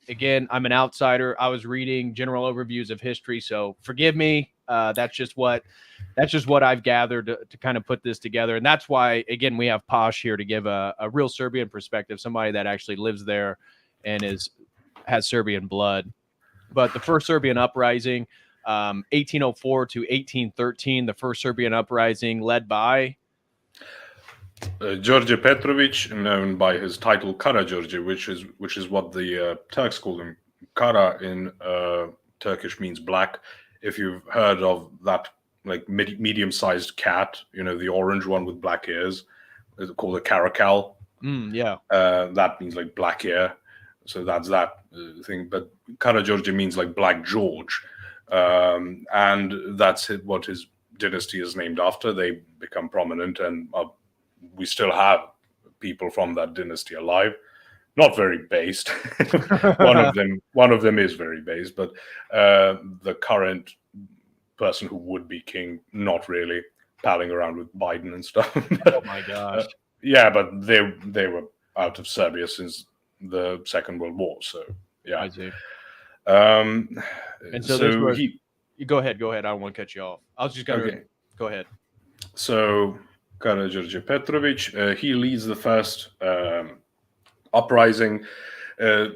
Again, I'm an outsider. I was reading general overviews of history, so forgive me That's just what I've gathered to kind of put this together. And that's why, again, we have Posh here to give a real Serbian perspective, somebody that actually lives there and has Serbian blood. But the first Serbian uprising, 1804 to 1813, the first Serbian uprising led by George Petrovic, known by his title Karageorge, which is what the Turks call him. Kara in Turkish means black. If you've heard of that, like medium-sized cat, the orange one with black ears, it's called a caracal. Yeah. That means like black ear. So that's that thing. But Karageorge means like Black George. And that's what his dynasty is named after. They become prominent, and we still have people from that dynasty alive. Not very based. one of them is very based, but the current person who would be king, not really, palling around with Biden and stuff. Oh my gosh. Yeah, but they were out of Serbia since the Second World War. So yeah. I see. And so go ahead. I don't want to cut you off. I was just going to go ahead. So Karageorge Petrovic, he leads the first uprising.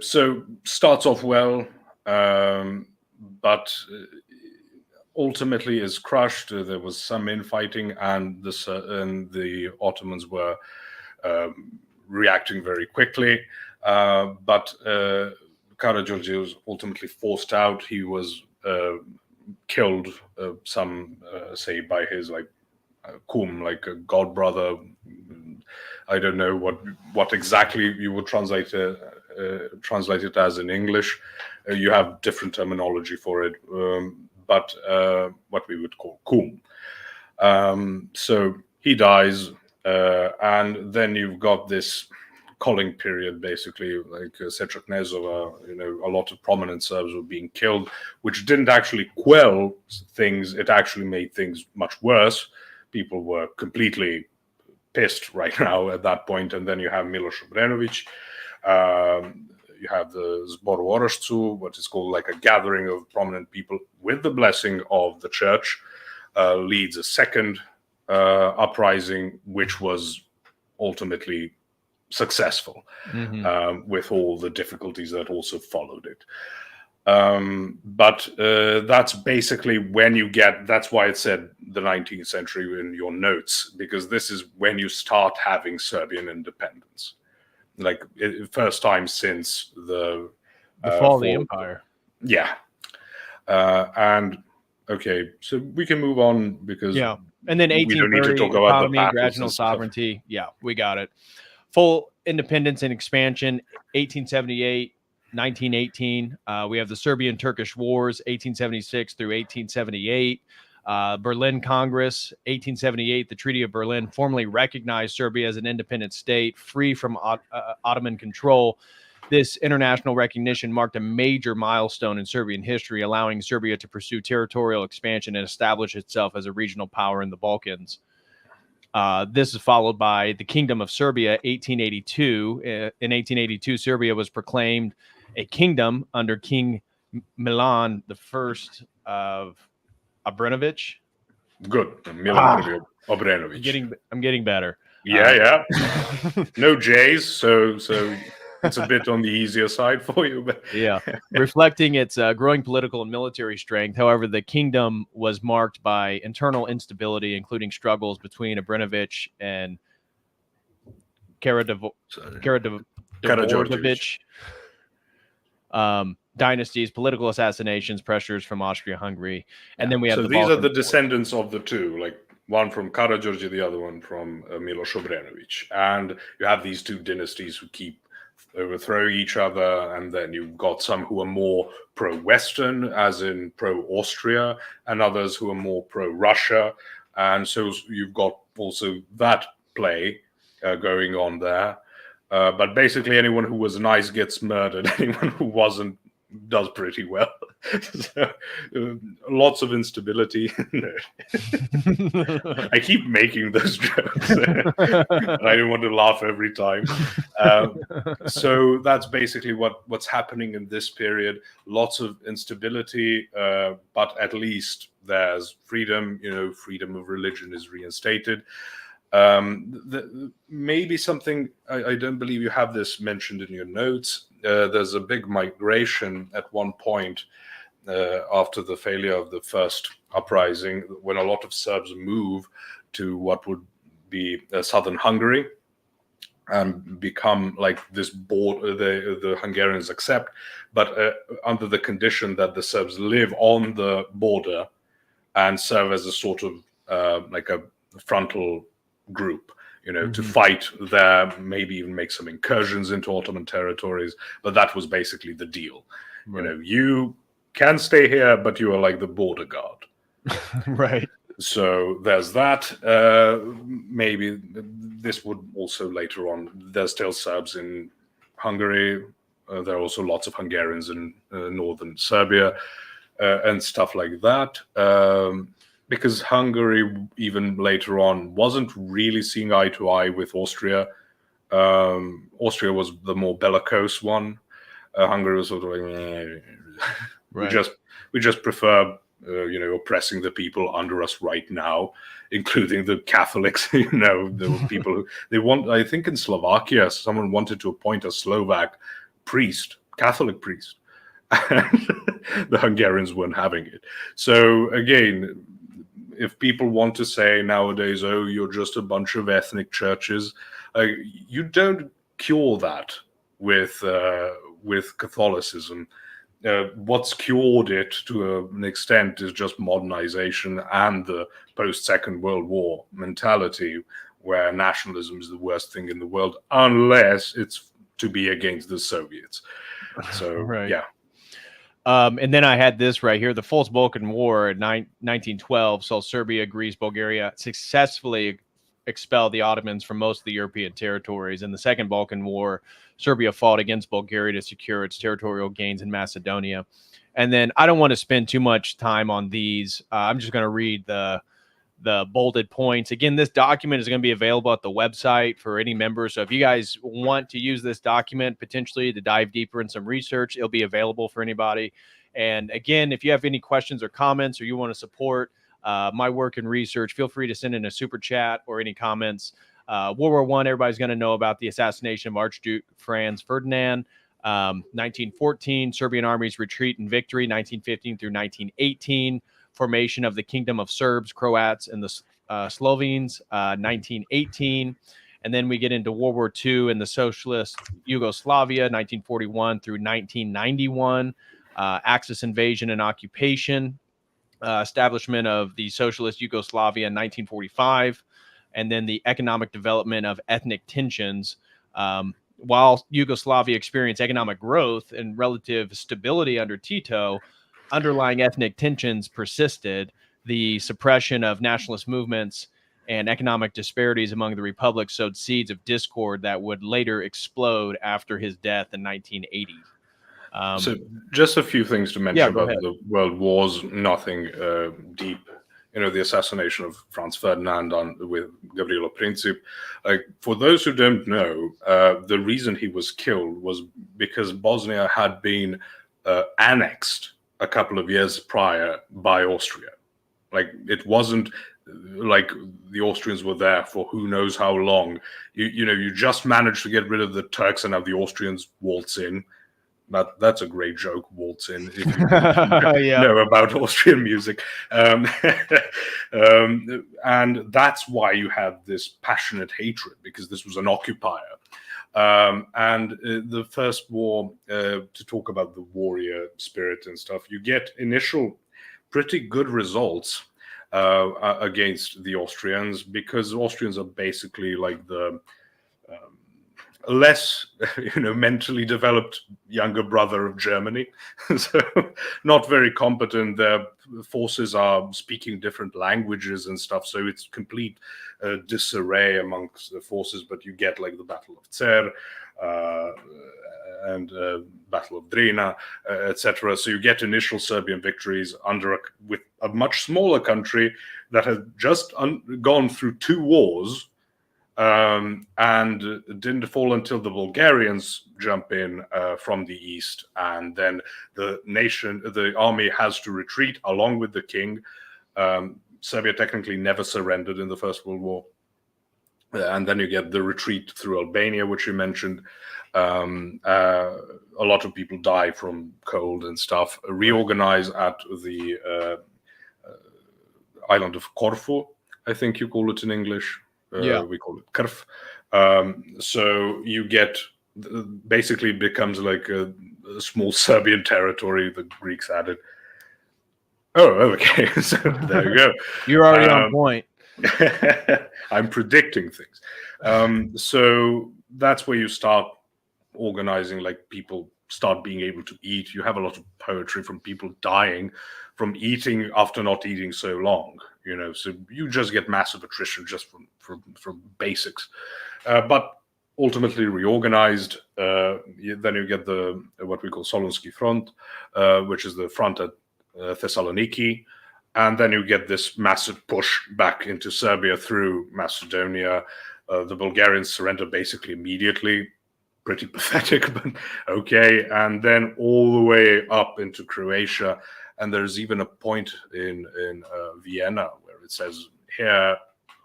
So starts off well, but ultimately is crushed. There was some infighting, and the Ottomans were reacting very quickly. But Karageorge was ultimately forced out. He was killed, some say by his kum, like a god brother. I don't know what exactly you would translate it as in English. You have different terminology for it, but what we would call kum. So he dies, and then you've got this culling period, basically, like Setraknezova, a lot of prominent Serbs were being killed, which didn't actually quell things. It actually made things much worse. People were completely pissed right now at that point. And then you have Miloš Obrenović. You have the Zbor u Orašcu, what is called like a gathering of prominent people with the blessing of the church, leads a second uprising, which was ultimately successful, with all the difficulties that also followed it. But that's basically when you get, that's why it said the 19th century in your notes, because this is when you start having Serbian independence. Like first time since the fall of the empire. Yeah. And okay, so we can move on because and then 1830, we don't need to talk about autonomy, gradual sovereignty. Yeah, we got it. Full independence and expansion, 1878, 1918. We have the Serbian-Turkish Wars, 1876 through 1878. Berlin Congress, 1878. The Treaty of Berlin formally recognized Serbia as an independent state, free from Ottoman control. This international recognition marked a major milestone in Serbian history, allowing Serbia to pursue territorial expansion and establish itself as a regional power in the Balkans. This is followed by the Kingdom of Serbia, 1882. In 1882, Serbia was proclaimed a kingdom under King Milan I of Obrenović. Good, Milan Obrenović. I'm getting better. Yeah. No J's, so it's a bit on the easier side for you. But yeah, reflecting its growing political and military strength. However, the kingdom was marked by internal instability, including struggles between Obrenović and Karađorđević dynasties, political assassinations, pressures from Austria-Hungary, and then we have these are the descendants of the two, like one from Karađorđe, the other one from Miloš Obrenović, and you have these two dynasties who keep overthrow each other, and then you've got some who are more pro-Western, as in pro-Austria, and others who are more pro-Russia, and so you've got also that play going on there. But basically, anyone who was nice gets murdered. Anyone who wasn't does pretty well. So, lots of instability. I keep making those jokes. And I don't want to laugh every time. So that's basically what's happening in this period. Lots of instability, but at least there's freedom, freedom of religion is reinstated. Maybe something, I don't believe you have this mentioned in your notes. There's a big migration at one point after the failure of the first uprising, when a lot of Serbs move to what would be southern Hungary and become like this border. The Hungarians accept, but under the condition that the Serbs live on the border and serve as a sort of like a frontal group, to fight there, maybe even make some incursions into Ottoman territories. But that was basically the deal. Right. You can stay here, but you are like the border guard. Right. So there's that. Maybe this would also later on. There's still Serbs in Hungary. There are also lots of Hungarians in northern Serbia and stuff like that. Because Hungary, even later on, wasn't really seeing eye to eye with Austria. Austria was the more bellicose one. Hungary was sort of like, right. we just prefer, oppressing the people under us right now, including the Catholics. There were people who they want. I think in Slovakia, someone wanted to appoint a Slovak priest, Catholic priest, and the Hungarians weren't having it. So again, if people want to say nowadays, oh, you're just a bunch of ethnic churches, you don't cure that with Catholicism. What's cured it to an extent is just modernization and the post-Second World War mentality, where nationalism is the worst thing in the world, unless it's to be against the Soviets. So, right. Yeah. And then I had this right here. The First Balkan War in 1912 saw Serbia, Greece, Bulgaria successfully expel the Ottomans from most of the European territories. In the Second Balkan War, Serbia fought against Bulgaria to secure its territorial gains in Macedonia. And then I don't want to spend too much time on these. I'm just going to read the bolded points. Again, this document is going to be available at the website for any members. So if you guys want to use this document potentially to dive deeper in some research, it'll be available for anybody. And again, if you have any questions or comments, or you want to support my work and research, feel free to send in a super chat or any comments. World War I, everybody's going to know about the assassination of Archduke Franz Ferdinand. 1914, Serbian armies retreat and victory, 1915 through 1918. Formation of the Kingdom of Serbs, Croats, and the Slovenes, 1918. And then we get into World War II and the socialist Yugoslavia, 1941 through 1991. Axis invasion and occupation, establishment of the socialist Yugoslavia in 1945. And then the economic development of ethnic tensions. While Yugoslavia experienced economic growth and relative stability under Tito, underlying ethnic tensions persisted. The suppression of nationalist movements and economic disparities among the republics sowed seeds of discord that would later explode after his death in 1980. So just a few things to mention about the world wars, nothing deep. The assassination of Franz Ferdinand with Gavrilo Princip. For those who don't know, the reason he was killed was because Bosnia had been annexed a couple of years prior by Austria. Like, it wasn't like the Austrians were there for who knows how long. You just managed to get rid of the Turks and have the Austrians waltz in. That's a great joke, waltz in, if you know about Austrian music. And that's why you had this passionate hatred, because this was an occupier. And the first war, to talk about the warrior spirit and stuff, you get initial pretty good results against the Austrians, because Austrians are basically like the less mentally developed younger brother of Germany. So not very competent. Their forces are speaking different languages and stuff, so it's complete disarray amongst the forces. But you get like the Battle of Cer and Battle of Drina, etc. So you get initial Serbian victories with a much smaller country that has just gone through 2 wars, and didn't fall until the Bulgarians jump in from the east, and then the army has to retreat along with the king. Serbia technically never surrendered in the First World War. And then you get the retreat through Albania, which you mentioned. A lot of people die from cold and stuff. Reorganize at the island of Corfu, I think you call it in English. We call it Krf. So you get, basically becomes like a small Serbian territory the Greeks added. Oh, okay. So there you go. You're already on point. I'm predicting things. So that's where you start organizing, like people start being able to eat. You have a lot of poetry from people dying from eating after not eating so long, you know, so you just get massive attrition just from basics. But ultimately reorganized, then you get the what we call Solunski Front, which is the front at Thessaloniki. And then you get this massive push back into Serbia through Macedonia. The Bulgarians surrender basically immediately. Pretty pathetic, but okay. And then all the way up into Croatia. And there's even a point in Vienna where it says here,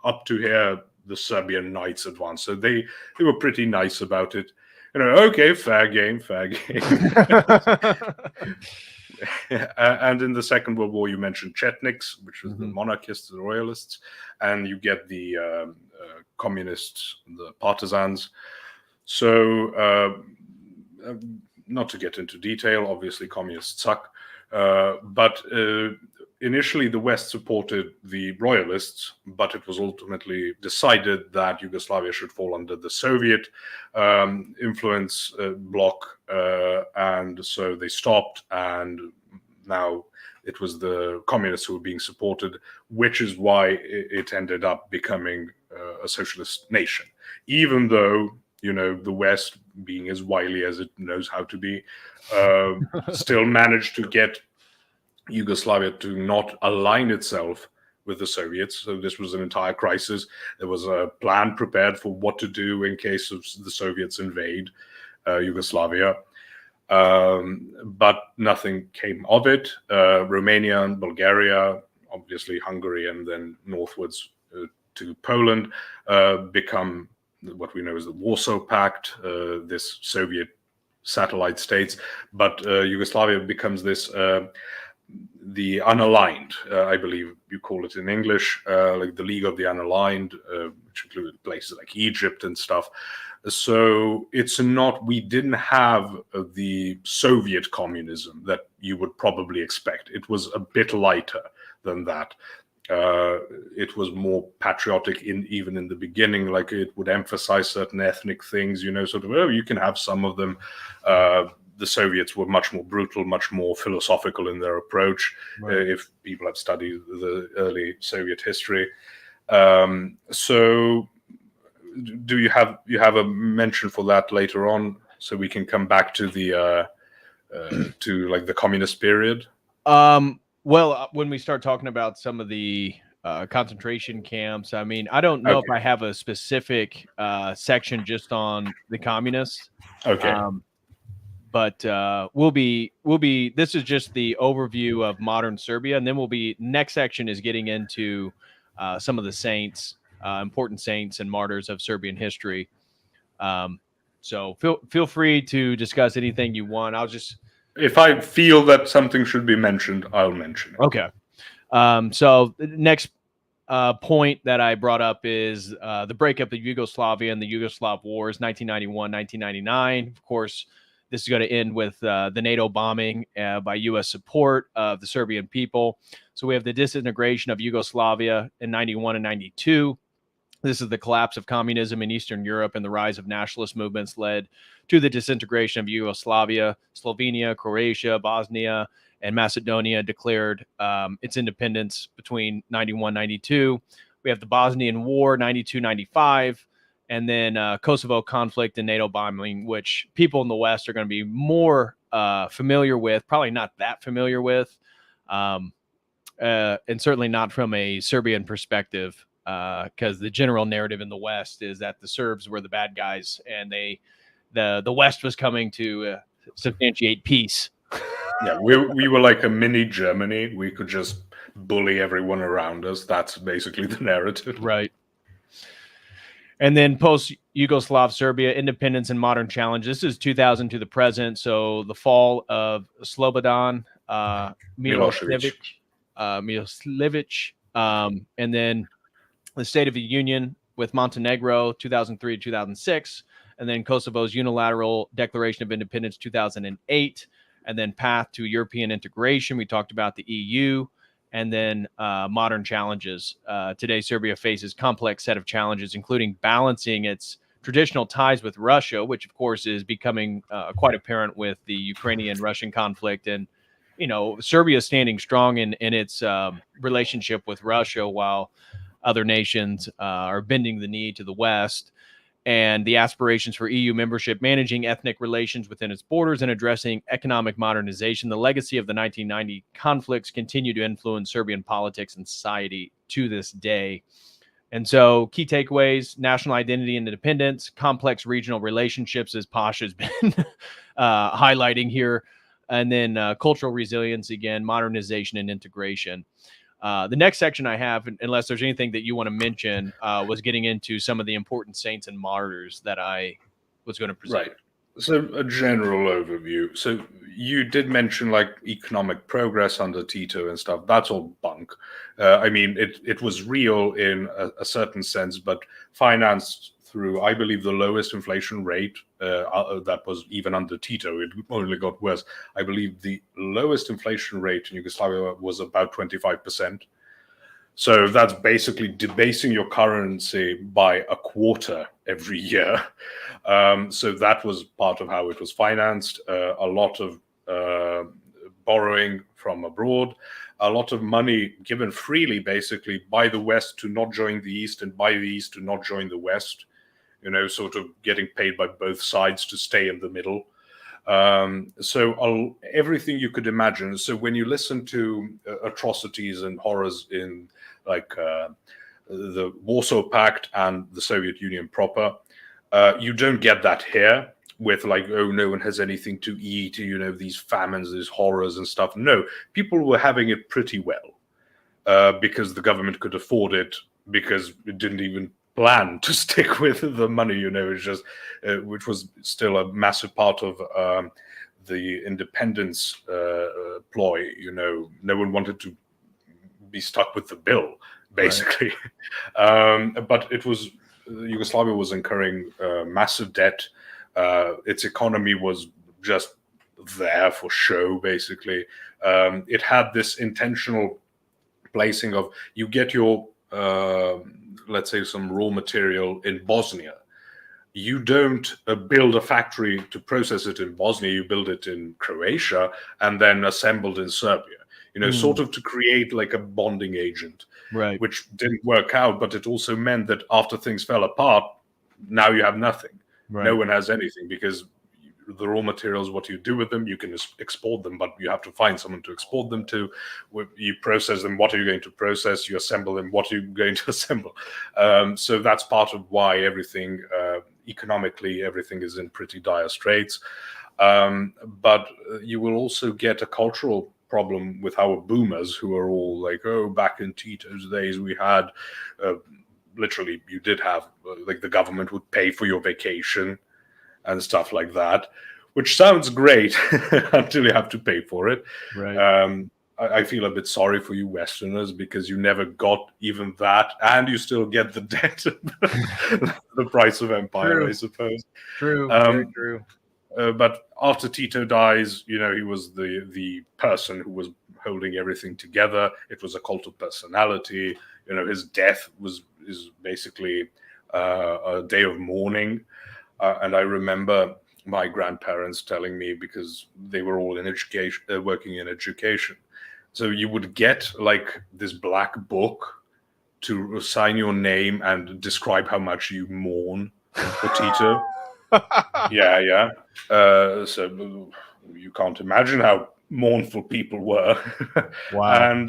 up to here, the Serbian knights advance. So they were pretty nice about it. You know, okay, fair game, fair game. And in the Second World War, you mentioned Chetniks, which was the monarchists, the royalists, and you get the communists, the partisans. So, not to get into detail, obviously communists suck, but initially the West supported the royalists, but it was ultimately decided that Yugoslavia should fall under the Soviet influence bloc, and so they stopped, and now it was the communists who were being supported, which is why it ended up becoming a socialist nation, even though, you know, the West, being as wily as it knows how to be, still managed to get Yugoslavia to not align itself with the Soviets. So this was an entire crisis. There was a plan prepared for what to do in case of the Soviets invade Yugoslavia. But nothing came of it. Romania and Bulgaria, obviously Hungary, and then northwards to Poland become what we know as the Warsaw Pact, this Soviet satellite states. But Yugoslavia becomes this the unaligned, I believe you call it in English, like the League of the Unaligned, which included places like Egypt and stuff. So it's not, we didn't have the Soviet communism that you would probably expect. It was a bit lighter than that. It was more patriotic even in the beginning, like it would emphasize certain ethnic things, you know, sort of, oh, you can have some of them. The Soviets were much more brutal, much more philosophical in their approach, right. If people have studied the early Soviet history. So do you have a mention for that later on, so we can come back to the to like the communist period? Well, when we start talking about some of the concentration camps, I mean, I don't know if I have a specific section just on the communists. Okay. But we'll be this is just the overview of modern Serbia, and then next section is getting into some of the saints, important saints and martyrs of Serbian history. So feel free to discuss anything you want. I'll just, if I feel that something should be mentioned, I'll mention it. Okay. So the next point that I brought up is the breakup of Yugoslavia and the Yugoslav Wars, 1991, 1999. Of course, this is going to end with the NATO bombing by U.S. support of the Serbian people. So we have the disintegration of Yugoslavia in 91 and 92. This is the collapse of communism in Eastern Europe, and the rise of nationalist movements led to the disintegration of Yugoslavia. Slovenia, Croatia, Bosnia, and Macedonia declared its independence between 91 92. We have the Bosnian War, 92 95. And then Kosovo conflict and NATO bombing, which people in the West are going to be more familiar with, probably not that familiar with, and certainly not from a Serbian perspective, because the general narrative in the West is that the Serbs were the bad guys, and the West was coming to substantiate peace. Yeah, we were like a mini Germany. We could just bully everyone around us. That's basically the narrative. Right. And then post-Yugoslav Serbia, independence and modern challenge. This is 2000 to the present. So the fall of Slobodan Milosevic. Milosevic, and then the State of the Union with Montenegro, 2003 to 2006, and then Kosovo's unilateral declaration of independence, 2008, and then path to European integration. We talked about the EU. And then modern challenges. Today, Serbia faces complex set of challenges, including balancing its traditional ties with Russia, which, of course, is becoming quite apparent with the Ukrainian-Russian conflict. And, Serbia is standing strong in its relationship with Russia, while other nations are bending the knee to the West. And the aspirations for EU membership, managing ethnic relations within its borders, and addressing economic modernization. The legacy of the 1990 conflicts continue to influence Serbian politics and society to this day. And so key takeaways: national identity and independence, complex regional relationships, as Posh has been highlighting here, and then cultural resilience, again, modernization and integration. The next section I have, unless there's anything that you want to mention, was getting into some of the important saints and martyrs that I was going to present. Right. So a general overview. So you did mention like economic progress under Tito and stuff. That's all bunk. I mean, it was real in a certain sense, but financed through, I believe, the lowest inflation rate that was even under Tito. It only got worse. I believe the lowest inflation rate in Yugoslavia was about 25%. So that's basically debasing your currency by a quarter every year. So that was part of how it was financed. A lot of borrowing from abroad, a lot of money given freely, basically, by the West to not join the East and by the East to not join the West. Sort of getting paid by both sides to stay in the middle. So everything you could imagine. So when you listen to atrocities and horrors in like the Warsaw Pact and the Soviet Union proper, you don't get that here with like, oh, no one has anything to eat, these famines, these horrors and stuff. No, people were having it pretty well because the government could afford it, because it didn't even plan to stick with the money, it's just which was still a massive part of the independence ploy. No one wanted to be stuck with the bill, basically. Right. But it was, Yugoslavia was incurring massive debt. Its economy was just there for show, basically. It had this intentional placing of, you get your let's say some raw material in Bosnia. You don't build a factory to process it in Bosnia. You build it in Croatia and then assembled in Serbia. Sort of to create like a bonding agent, right? Which didn't work out, but it also meant that after things fell apart, now you have nothing. Right. No one has anything, because the raw materials, what you do with them, you can export them, but you have to find someone to export them to. You process them, what are you going to process? You assemble them, what are you going to assemble? So that's part of why everything, economically, everything is in pretty dire straits. But you will also get a cultural problem with our boomers, who are all like, oh, back in Tito's days, we had, literally, you did have, like, the government would pay for your vacation and stuff like that, which sounds great until you have to pay for it. Right. I feel a bit sorry for you Westerners, because you never got even that, and you still get the debt, the price of empire. True. I suppose. True. Very true. But after Tito dies, he was the person who was holding everything together. It was a cult of personality. His death is basically a day of mourning. And I remember my grandparents telling me, because they were all in education, working in education. So you would get like this black book to sign your name and describe how much you mourn for Tito. Yeah. So you can't imagine how mournful people were. Wow.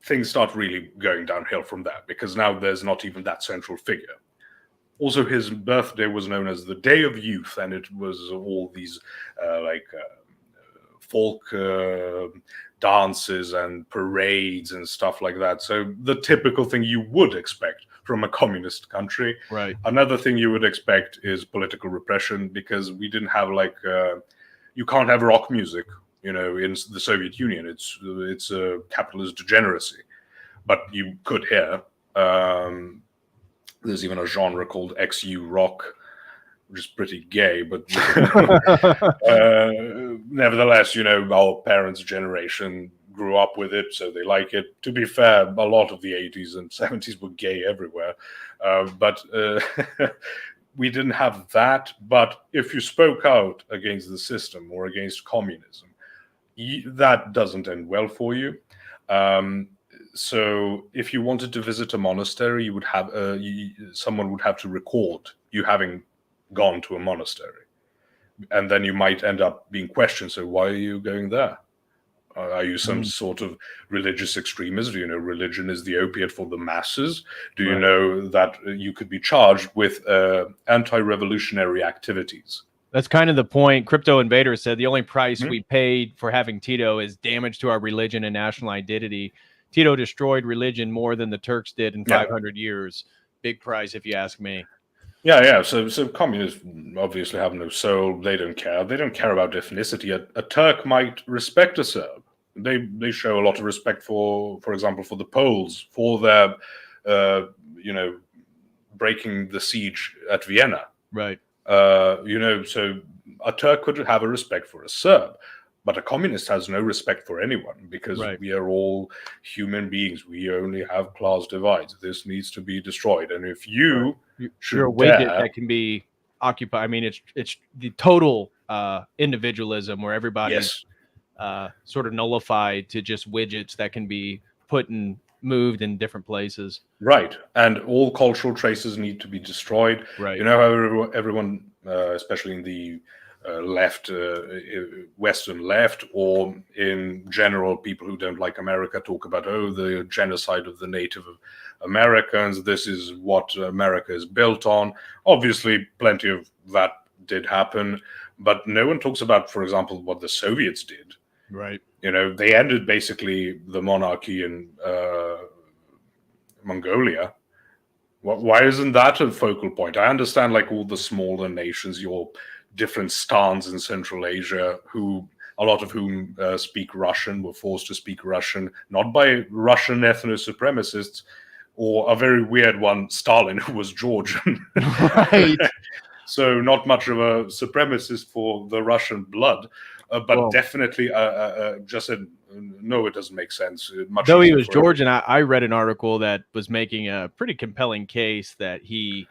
Things start really going downhill from that, because now there's not even that central figure. Also, his birthday was known as the Day of Youth, and it was all these folk dances and parades and stuff like that. So the typical thing you would expect from a communist country. Right. Another thing you would expect is political repression, because we didn't have you can't have rock music, in the Soviet Union. It's a capitalist degeneracy, but you could hear. There's even a genre called XU rock, which is pretty gay, but nevertheless, our parents' generation grew up with it, so they like it. To be fair, a lot of the 80s and 70s were gay everywhere, but we didn't have that. But if you spoke out against the system or against communism, that doesn't end well for you. So if you wanted to visit a monastery, you would have someone would have to record you having gone to a monastery, and then you might end up being questioned. So why are you going there? Are you some sort of religious extremist? Do you know religion is the opiate for the masses? Do you know that you could be charged with anti-revolutionary activities? That's kind of the point. Crypto Invader said the only price we paid for having Tito is damage to our religion and national identity. Tito destroyed religion more than the Turks did in 500 years. Big price, if you ask me. Yeah. So communists obviously have no soul. They don't care. They don't care about ethnicity. A Turk might respect a Serb. They show a lot of respect for example, for the Poles, for their breaking the siege at Vienna. Right. So a Turk could have a respect for a Serb, but a communist has no respect for anyone, because we are all human beings. We only have class divides. This needs to be destroyed. And if you're a widget that can be occupied, I mean, it's the total individualism where everybody's sort of nullified to just widgets that can be put and moved in different places. Right. And all cultural traces need to be destroyed. Right. How everyone, especially in the left, Western left, or in general, people who don't like America talk about, the genocide of the Native Americans. This is what America is built on. Obviously, plenty of that did happen, but no one talks about, for example, what the Soviets did. Right. They ended basically the monarchy in Mongolia. Why isn't that a focal point? I understand, all the smaller nations, your different stans in Central Asia, a lot of whom speak Russian, were forced to speak Russian, not by Russian ethno-supremacists, or a very weird one, Stalin, who was Georgian. Right. So not much of a supremacist for the Russian blood, but definitely just said, no, it doesn't make sense. Though he was Georgian, I read an article that was making a pretty compelling case that he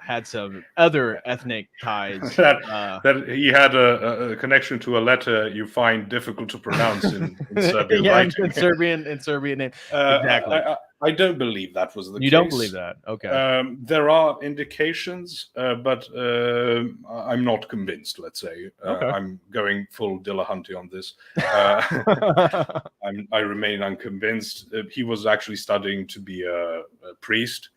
had some other ethnic ties. that he had a connection to a letter you find difficult to pronounce in Serbian writing. in Serbian name. Exactly. I don't believe that was the case. You don't believe that? Okay. There are indications, but I'm not convinced, let's say. Okay. I'm going full Dillahunty on this. I remain unconvinced. He was actually studying to be a priest.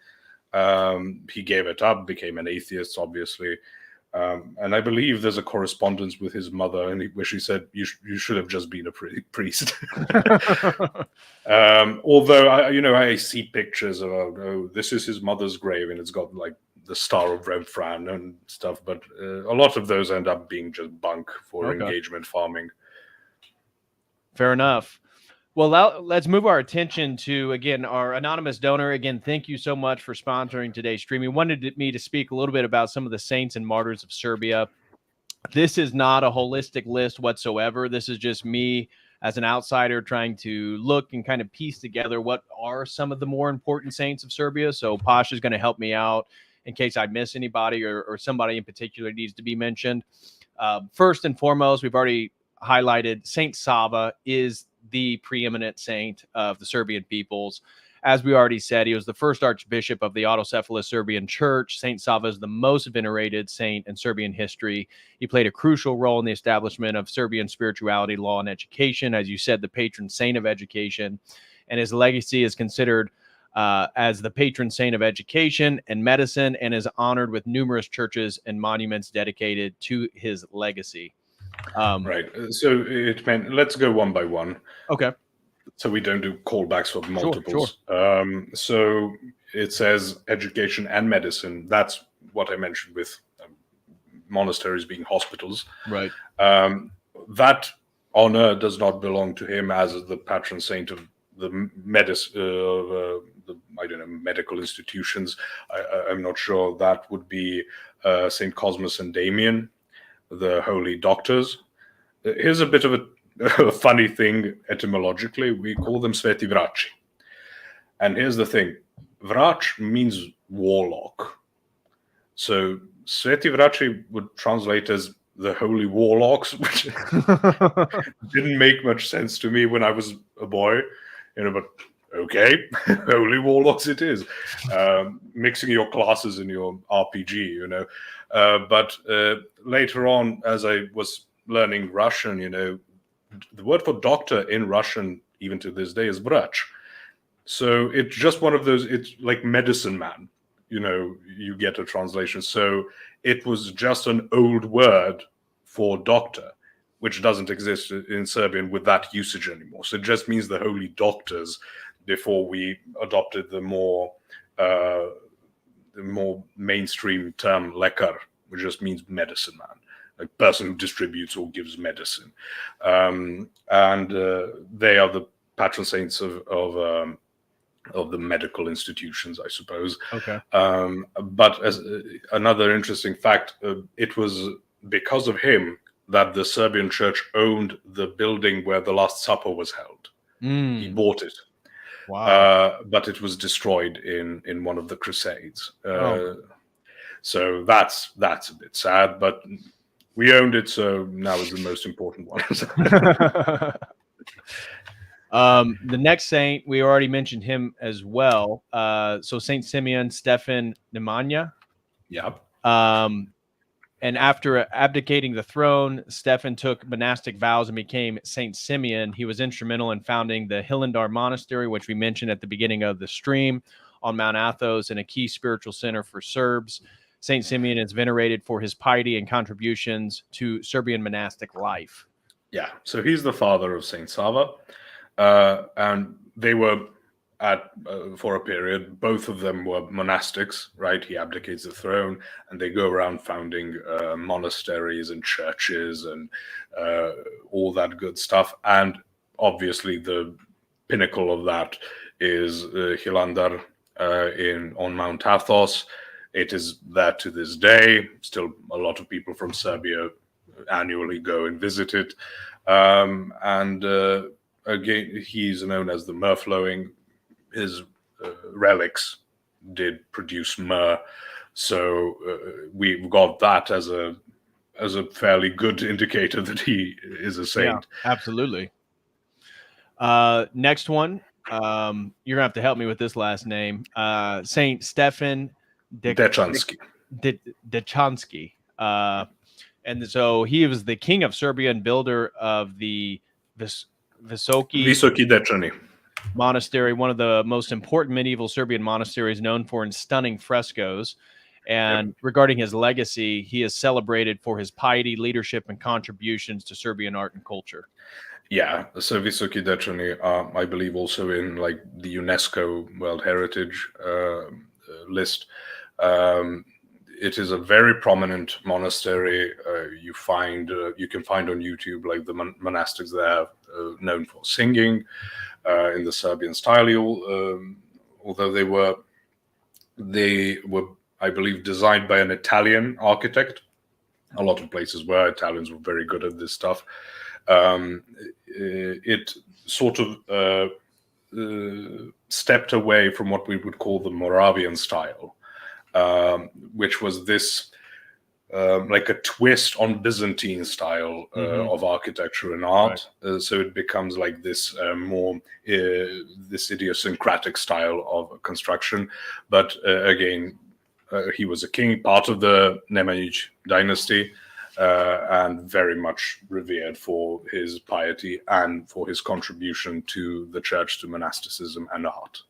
He gave it up, became an atheist, obviously. And I believe there's a correspondence with his mother, where she said, you should have just been a priest. Although, I see pictures of, this is his mother's grave, and it's got the Star of Remfran and stuff. But a lot of those end up being just bunk for engagement farming. Fair enough. Well, let's move our attention to, again, our anonymous donor. Again, thank you so much for sponsoring today's stream. He wanted me to speak a little bit about some of the saints and martyrs of Serbia. This is not a holistic list whatsoever. This is just me as an outsider trying to look and kind of piece together what are some of the more important saints of Serbia. So Posh is going to help me out in case I miss anybody or somebody in particular needs to be mentioned. First and foremost, we've already highlighted Saint Sava is the preeminent saint of the Serbian peoples. As we already said, he was the first archbishop of the autocephalous Serbian church. Saint Sava is the most venerated saint in Serbian history. He played a crucial role in the establishment of Serbian spirituality, law, and education. As you said, the patron saint of education. And his legacy is considered as the patron saint of education and medicine, and is honored with numerous churches and monuments dedicated to his legacy. Right. So it meant, let's go one by one. Okay. So we don't do callbacks for multiples. Sure. So it says education and medicine. That's what I mentioned with monasteries being hospitals. Right. That honor does not belong to him as the patron saint of the medical institutions. I'm not sure. That would be Saint Cosmas and Damian, the holy doctors. Here's a bit of a funny thing etymologically. We call them Sveti Vraci. And here's the thing. Vrach means warlock. So Sveti Vraci would translate as the holy warlocks, which didn't make much sense to me when I was a boy, but okay, holy warlocks it is. Mixing your classes in your RPG, but later on, as I was learning Russian, the word for doctor in Russian, even to this day, is vrach. So it's just one of those, it's like medicine man, you get a translation. So it was just an old word for doctor, which doesn't exist in Serbian with that usage anymore. So it just means the holy doctors before we adopted the more mainstream term lekar, which just means medicine man, a person who distributes or gives medicine. And they are the patron saints of the medical institutions, I suppose. Okay. But as another interesting fact, it was because of him that the Serbian church owned the building where the Last Supper was held. He bought it. Wow. But it was destroyed in one of the Crusades. Oh. So that's a bit sad, but we owned it, so now is the most important one. The next saint, we already mentioned him as well. So Saint Simeon Stephan Nemanja. Yeah. And after abdicating the throne, Stephan took monastic vows and became Saint Simeon. He was instrumental in founding the Hilandar Monastery, which we mentioned at the beginning of the stream, on Mount Athos, and a key spiritual center for Serbs. Saint Simeon is venerated for his piety and contributions to Serbian monastic life. Yeah, so he's the father of Saint Sava. And they were for a period, both of them were monastics, right? He abdicates the throne and they go around founding monasteries and churches and all that good stuff. And obviously the pinnacle of that is Hilandar on Mount Athos. It is there to this day. Still a lot of people from Serbia annually go and visit it. Again, he's known as the myrrh flowing. His relics did produce myrrh, so we've got that as a fairly good indicator that he is a saint. Yeah, absolutely. Next one, you're gonna have to help me with this last name. Saint Stephan Dechansky. Dechansky. And so he was the king of Serbia and builder of the Visoki Dečani Monastery, one of the most important medieval Serbian monasteries, known for its stunning frescoes. And regarding his legacy, he is celebrated for his piety, leadership, and contributions to Serbian art and culture. Yeah, so Visoki Dečani are, I believe, also in like the UNESCO World Heritage list. It is a very prominent monastery. You can find on YouTube like the monastics there, known for singing in the Serbian style. Although they were, I believe, designed by an Italian architect. A lot of places where Italians were very good at this stuff. It sort of stepped away from what we would call the Moravian style, which was this like a twist on Byzantine style of architecture and art. Right. So it becomes like this more this idiosyncratic style of construction. But again, he was a king, part of the Nemanjić dynasty, and very much revered for his piety and for his contribution to the church, to monasticism and art.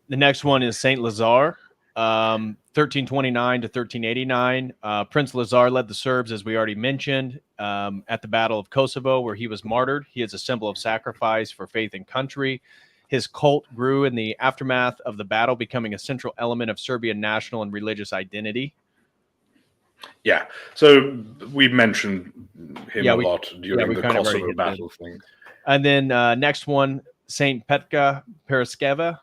The next one is Saint Lazar. 1329 to 1389. Prince Lazar led the Serbs, as we already mentioned, at the Battle of Kosovo, where he was martyred. He is a symbol of sacrifice for faith and country. His cult grew in the aftermath of the battle, becoming a central element of Serbian national and religious identity. Yeah, so we mentioned him a lot during the Kosovo battle thing. And then next one, Saint Petka Paraskeva.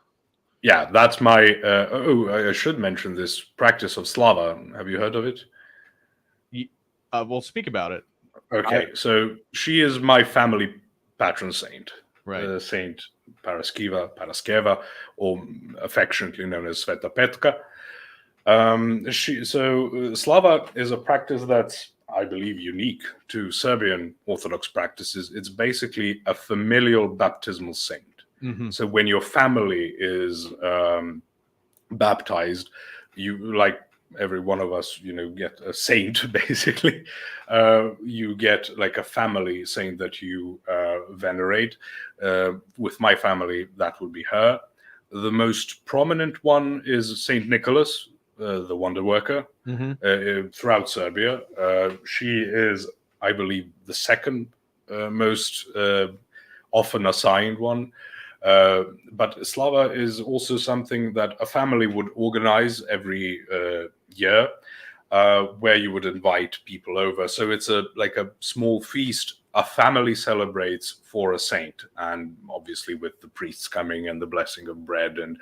Yeah, that's my. I should mention this practice of Slava. Have you heard of it? We'll speak about it. Okay, so she is my family patron saint, right? Saint Paraskeva, or affectionately known as Sveta Petka. Slava is a practice that's, I believe, unique to Serbian Orthodox practices. It's basically a familial baptismal saint. Mm-hmm. So when your family is baptized, you, like every one of us, get a saint, basically. You get like a family saint that you venerate. With my family, that would be her. The most prominent one is Saint Nicholas, the wonder worker, throughout Serbia. She is, I believe, the second most often assigned one. But Slava is also something that a family would organize every year, where you would invite people over. So it's like a small feast a family celebrates for a saint, and obviously with the priests coming and the blessing of bread and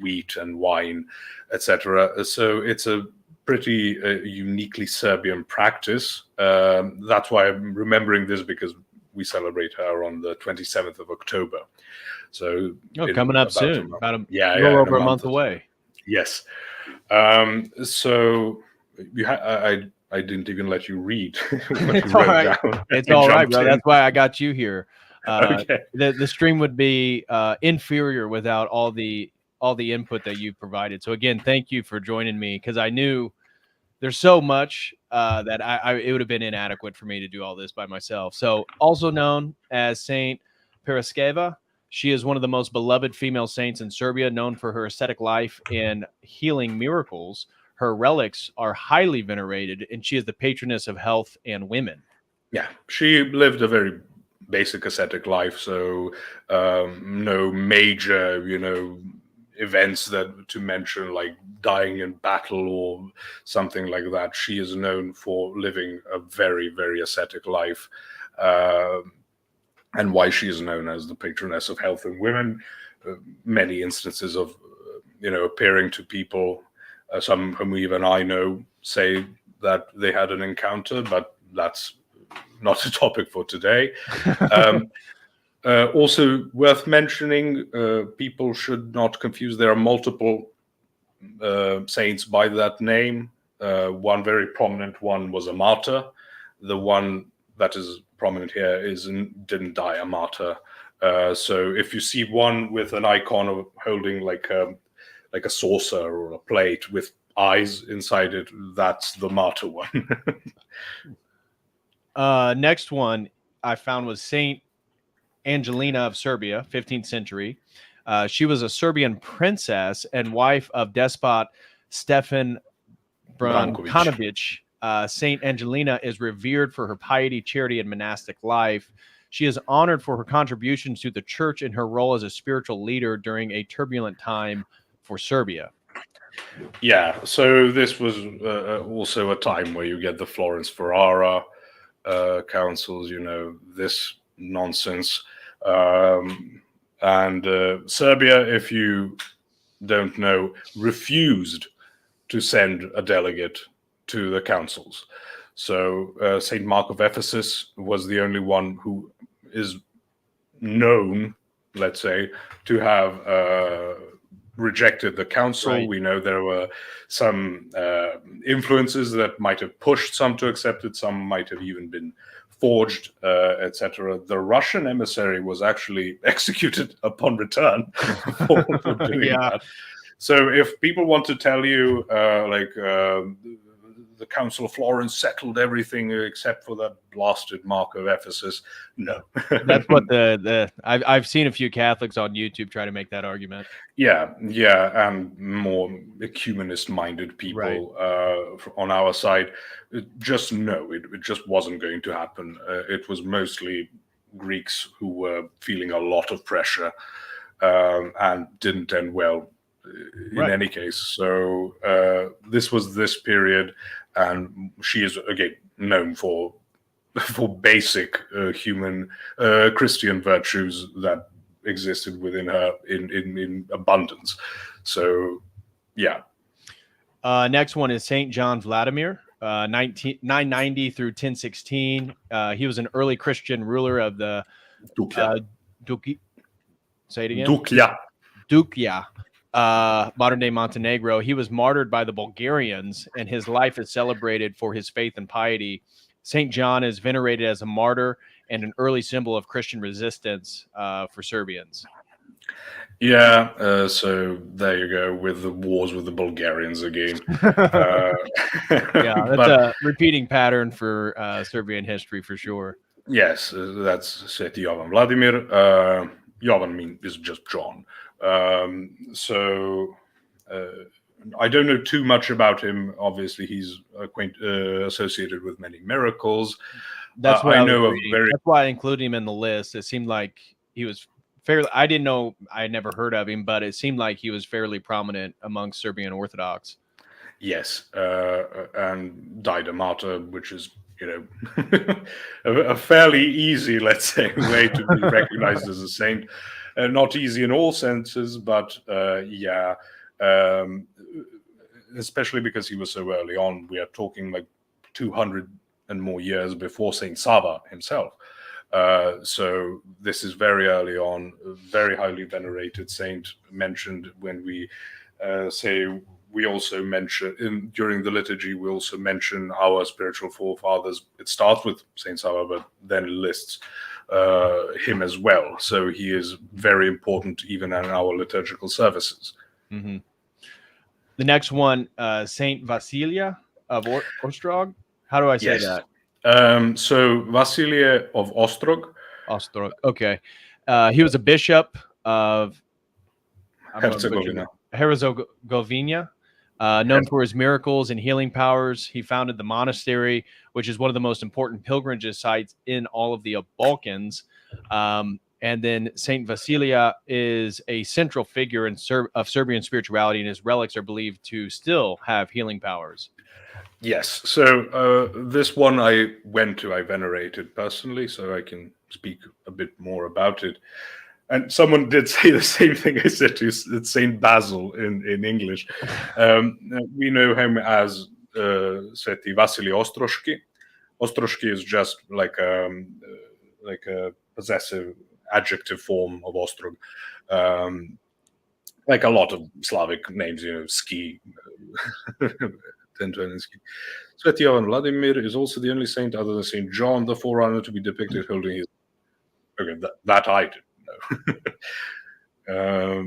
wheat and wine, etc. So it's a pretty uniquely Serbian practice. That's why I'm remembering this, because we celebrate her on the 27th of October. So coming up soon, about a little over a month away. Yes. So I didn't even let you read. It's all right. It's all right, bro. That's why I got you here. Okay. The stream would be inferior without all the input that you provided. So again, thank you for joining me, because I knew there's so much that it would have been inadequate for me to do all this by myself. So, also known as Saint Paraskeva, she is one of the most beloved female saints in Serbia, known for her ascetic life and healing miracles. Her relics are highly venerated, and she is the patroness of health and women. Yeah, she lived a very basic ascetic life, so no major, events that to mention, like dying in battle or something like that. She is known for living a very, very ascetic life, and why she is known as the patroness of health and women. Many instances of, appearing to people, some whom even I know, say that they had an encounter, but that's not a topic for today. Also worth mentioning, people should not confuse. There are multiple saints by that name. One very prominent one was a martyr. The one that is prominent here didn't die a martyr. So if you see one with an icon of holding like a saucer or a plate with eyes inside it, that's the martyr one. Next one I found was Saint Angelina of Serbia, 15th century. She was a Serbian princess and wife of despot Stefan Branković. Saint Angelina is revered for her piety, charity, and monastic life. She is honored for her contributions to the church and her role as a spiritual leader during a turbulent time for Serbia. Yeah, so this was also a time where you get the Florence Ferrara councils, this nonsense. And Serbia, if you don't know, refused to send a delegate to the councils. So St. Mark of Ephesus was the only one who is known, let's say, to have rejected the council. Right. We know there were some influences that might have pushed some to accept it. Some might have even been forged, etc. The Russian emissary was actually executed upon return for doing that. So if people want to tell you, the the Council of Florence settled everything except for that blasted Mark of Ephesus. No. That's what I've seen a few Catholics on YouTube try to make that argument. Yeah, and more ecumenist-minded people on our side it just wasn't going to happen. It was mostly Greeks who were feeling a lot of pressure and didn't end well in any case. So this was this period, and she is again known for basic human Christian virtues that existed within her in abundance. So yeah. Next one is Saint John Vladimir, 990 through 1016. He was an early Christian ruler of the say it again. Duklja, modern day Montenegro. He was martyred by the Bulgarians, and his life is celebrated for his faith and piety. Saint John is venerated as a martyr and an early symbol of Christian resistance for Serbians. Yeah, so there you go with the wars with the Bulgarians again. Yeah, that's a repeating pattern for Serbian history for sure. Yes, that's Sveti Jovan Vladimir. Jovan is just John. So I don't know too much about him. Obviously, he's associated with many miracles. That's what that's why I included him in the list. It seemed like he was fairly. I didn't know. I had never heard of him, but it seemed like he was fairly prominent among Serbian Orthodox. Yes, and died a martyr, which is a fairly easy, let's say, way to be recognized as a saint. Not easy in all senses, but especially because he was so early on. We are talking like 200 and more years before Saint Sava himself. So this is very early on, a very highly venerated saint, mentioned when we say. We also mention during the liturgy, we also mention our spiritual forefathers. It starts with Saint Sava, but then lists him as well. So he is very important even in our liturgical services. Mm-hmm. The next one, Saint Vasilia of Ostrog. How do I say that? So Vasilia of Ostrog. Ostrog. Okay. He was a bishop of Herzegovina. Known for his miracles and healing powers. He founded the monastery, which is one of the most important pilgrimage sites in all of the Balkans. And then Saint Vasilia is a central figure of Serbian spirituality, and his relics are believed to still have healing powers. Yes. So this one I venerated personally, so I can speak a bit more about it. And someone did say the same thing I said to Saint Basil in English. We know him as Sveti Vasily Ostroški. Ostroški is just like a possessive adjective form of Ostrog. Like a lot of Slavic names, ski. Sveti Jovan Vladimir is also the only saint other than Saint John the Forerunner to be depicted holding his. Okay, that I didn't know.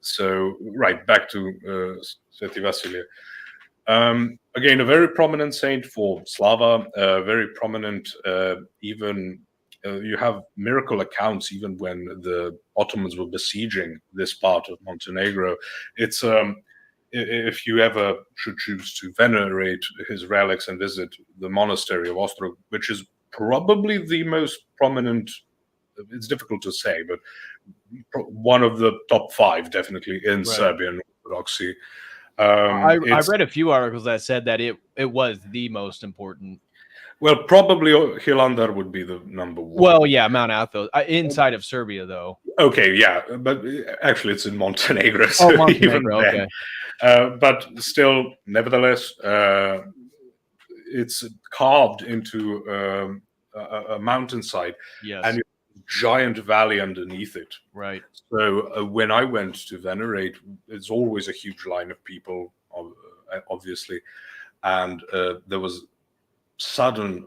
So right back to Sveti Vasilia. Again, a very prominent saint for Slava. Very prominent. Even you have miracle accounts even when the Ottomans were besieging this part of Montenegro. It's if you ever should choose to venerate his relics and visit the monastery of Ostrog, which is probably the most prominent. It's difficult to say, but one of the top 5 definitely in Serbian Orthodoxy. I read a few articles that said that it was the most important. Well, probably Hilandar would be the number 1. Well, yeah, Mount Athos inside of Serbia, though. Okay, yeah, but actually, it's in Montenegro. So Montenegro, even then. But still, nevertheless, it's carved into a mountainside, and you have a giant valley underneath it. Right. So when I went to venerate, it's always a huge line of people, obviously, and there was sudden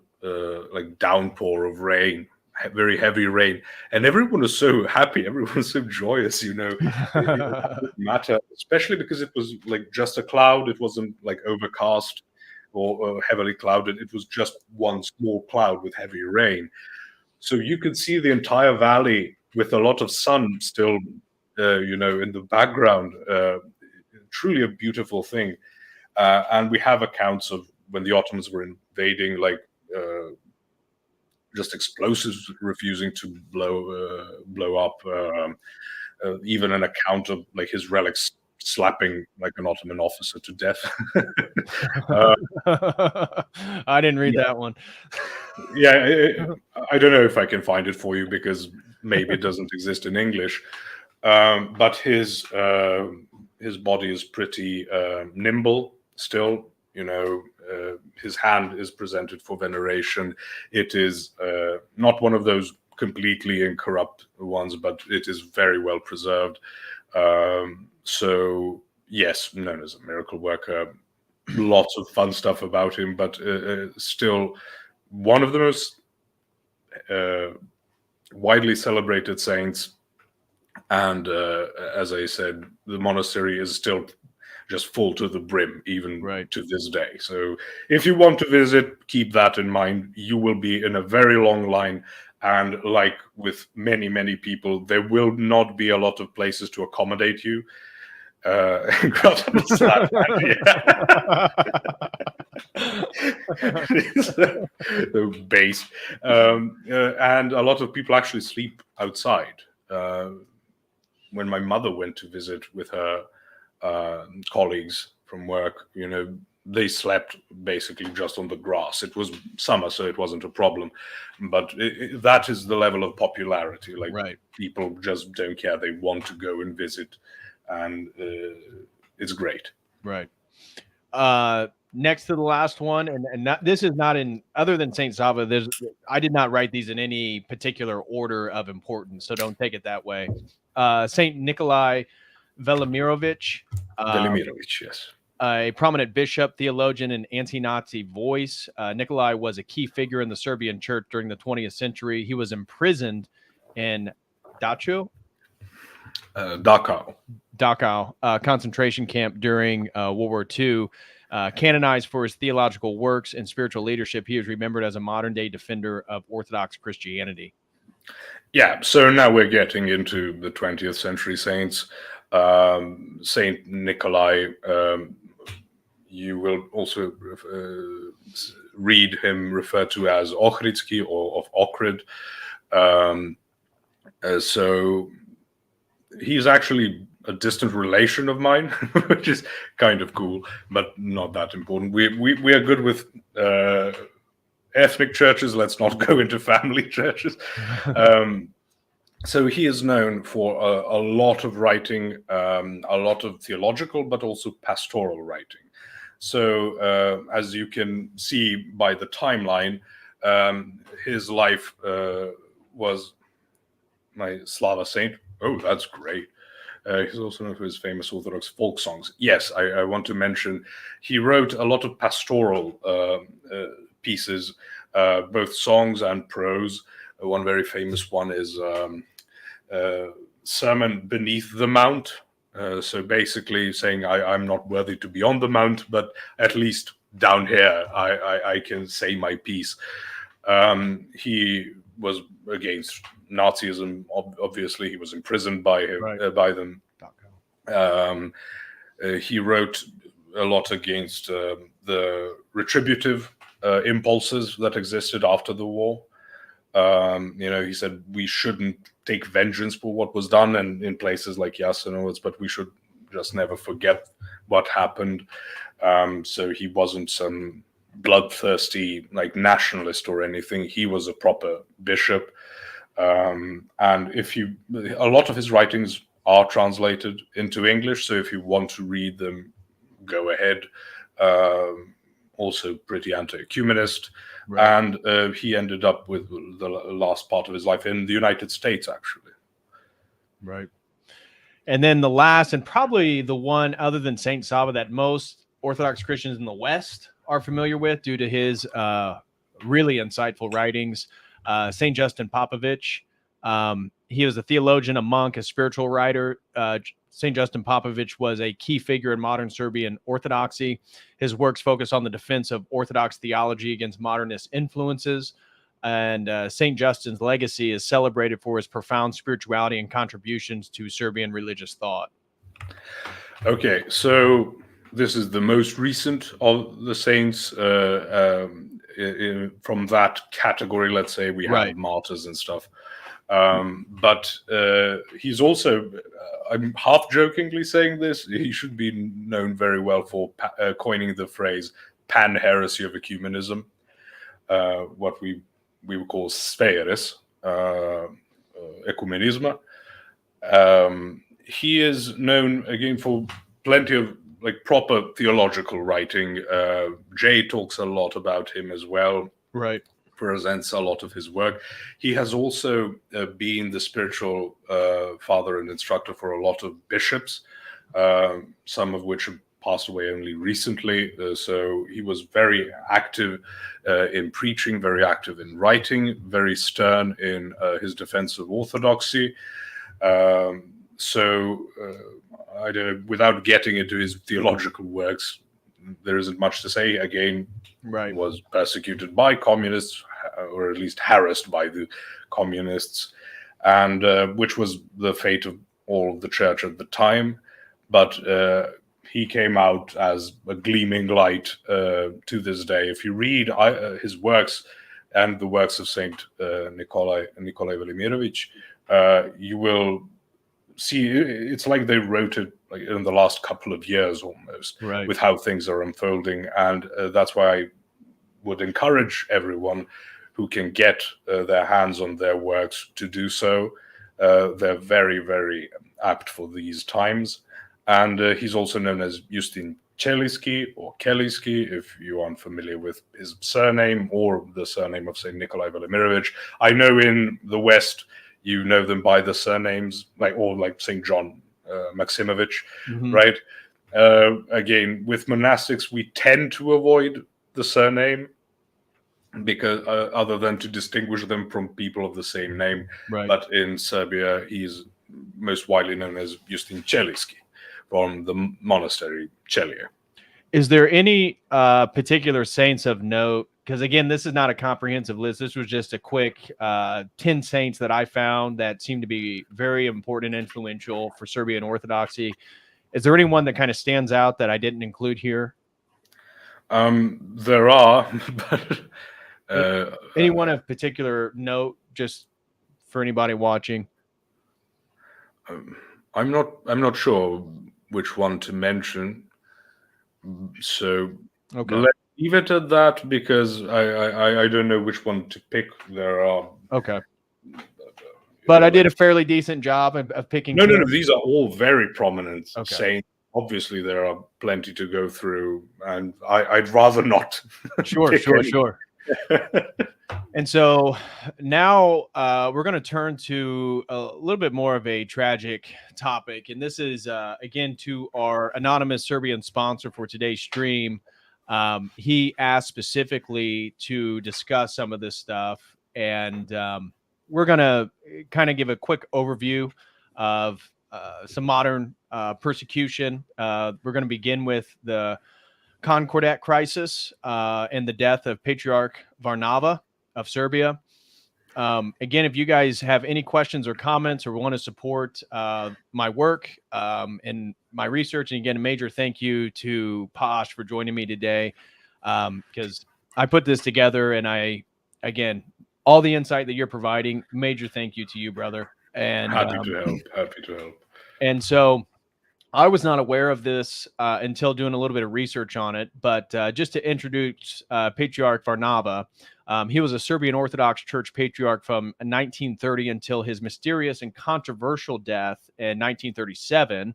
downpour of rain very heavy rain, and everyone was so happy, everyone was so joyous, it didn't matter, especially because it was like just a cloud. It wasn't like overcast or heavily clouded. It was just one small cloud with heavy rain, so you could see the entire valley with a lot of sun still in the background. Truly a beautiful thing. And we have accounts of when the Ottomans were invading, like just explosives refusing to blow up. Even an account of like his relics slapping like an Ottoman officer to death. I didn't read that one. Yeah, I don't know if I can find it for you because maybe it doesn't exist in English. But his body is pretty nimble still. His hand is presented for veneration. It is not one of those completely incorrupt ones, but it is very well preserved. So yes, known as a miracle worker. Lots of fun stuff about him, but still one of the most widely celebrated saints. And as I said, the monastery is still just full to the brim, even to this day. So if you want to visit, keep that in mind. You will be in a very long line. And like with many, many people, there will not be a lot of places to accommodate you. Base. And a lot of people actually sleep outside. When my mother went to visit with her colleagues from work, they slept basically just on the grass. It was summer, so it wasn't a problem. But that is the level of popularity. Like people just don't care. They want to go and visit, and it's great. Right. Next to the last one, and this is not in other than Saint Sava. I did not write these in any particular order of importance, so don't take it that way. Saint Nikolai Velimirovich. Velimirovich, yes. A prominent bishop, theologian, and anti-Nazi voice. Nikolai was a key figure in the Serbian church during the 20th century. He was imprisoned in Dachau concentration camp during World War II. Canonized for his theological works and spiritual leadership, he is remembered as a modern-day defender of Orthodox Christianity. Yeah, so now we're getting into the 20th century saints. Saint Nikolai, you will also read him referred to as Ohridsky or of Ohrid. So he's actually a distant relation of mine, which is kind of cool, but not that important. We are good with ethnic churches. Let's not go into family churches. So he is known for a lot of writing, a lot of theological, but also pastoral writing. So as you can see by the timeline, his life was my Slava saint. Oh, that's great. He's also known for his famous Orthodox folk songs. Yes, I want to mention he wrote a lot of pastoral pieces, both songs and prose. One very famous one is Sermon Beneath the Mount. So basically saying I'm not worthy to be on the mount, but at least down here I can say my piece. He was against Nazism. Obviously, he was imprisoned by them. He wrote a lot against the retributive impulses that existed after the war. He said we shouldn't take vengeance for what was done, and in places like Jasenovac, but we should just never forget what happened. So he wasn't some bloodthirsty like nationalist or anything. He was a proper bishop. And a lot of his writings are translated into English, so if you want to read them, go ahead. Also pretty anti-ecumenist. And he ended up with the last part of his life in the United States, actually. Right. And then the last, and probably the one other than Saint Sava that most Orthodox Christians in the West are familiar with due to his really insightful writings, Saint Justin Popovich. He was a theologian, a monk, a spiritual writer. St. Justin Popovich was a key figure in modern Serbian Orthodoxy. His works focus on the defense of Orthodox theology against modernist influences. And St. Justin's legacy is celebrated for his profound spirituality and contributions to Serbian religious thought. Okay, so this is the most recent of the saints. From that category, let's say, we have martyrs and stuff. But he's also, I'm half jokingly saying this, he should be known very well for coining the phrase pan-heresy of ecumenism, what we would call spheres, ecumenism. He is known, again, for plenty of proper theological writing. Jay talks a lot about him as well. Right. Presents a lot of his work. He has also been the spiritual father and instructor for a lot of bishops, some of which have passed away only recently. So he was very active in preaching, very active in writing, very stern in his defense of orthodoxy. I don't know, without getting into his theological works, there isn't much to say. Again, right, was persecuted by communists, or at least harassed by the communists, and which was the fate of all of the church at the time. But he came out as a gleaming light to this day. If you read his works and the works of Saint Nikolai Velimirovich, you will see it's like they wrote it in the last couple of years almost, right, with how things are unfolding. And that's why I would encourage everyone who can get their hands on their works to do so. They're very, very apt for these times. And he's also known as Justin Cheliski or Keliski, if you aren't familiar with his surname or the surname of Saint Nikolai Velimirovich. I know in the West, you know them by the surnames, like St. John Maximovich, right? Again, with monastics, we tend to avoid the surname because other than to distinguish them from people of the same name. Right. But in Serbia, he's most widely known as Justin Cheliski from the monastery Celje. Is there any particular saints of note? Because again, this is not a comprehensive list. This was just a quick 10 saints that I found that seem to be very important and influential for Serbian Orthodoxy. Is there anyone that kind of stands out that I didn't include here? There are, but anyone of particular note, just for anybody watching? I'm not sure which one to mention. So okay, let's leave it at that, because I don't know which one to pick. There are but I did a fairly decent job of picking. No, these are all very prominent saints. Obviously, there are plenty to go through, and I'd rather not. Sure. And so now we're going to turn to a little bit more of a tragic topic. And this is, again, to our anonymous Serbian sponsor for today's stream. He asked specifically to discuss some of this stuff. And we're going to kind of give a quick overview of some modern persecution. We're going to begin with the Concordat crisis and the death of Patriarch Varnava of Serbia. Again, if you guys have any questions or comments or want to support my work and my research, and again, a major thank you to Posh for joining me today, because I put this together, and again, all the insight that you're providing, major thank you to you, brother. And happy to help. And so I was not aware of this until doing a little bit of research on it, but just to introduce Patriarch Varnava, he was a Serbian Orthodox Church patriarch from 1930 until his mysterious and controversial death in 1937.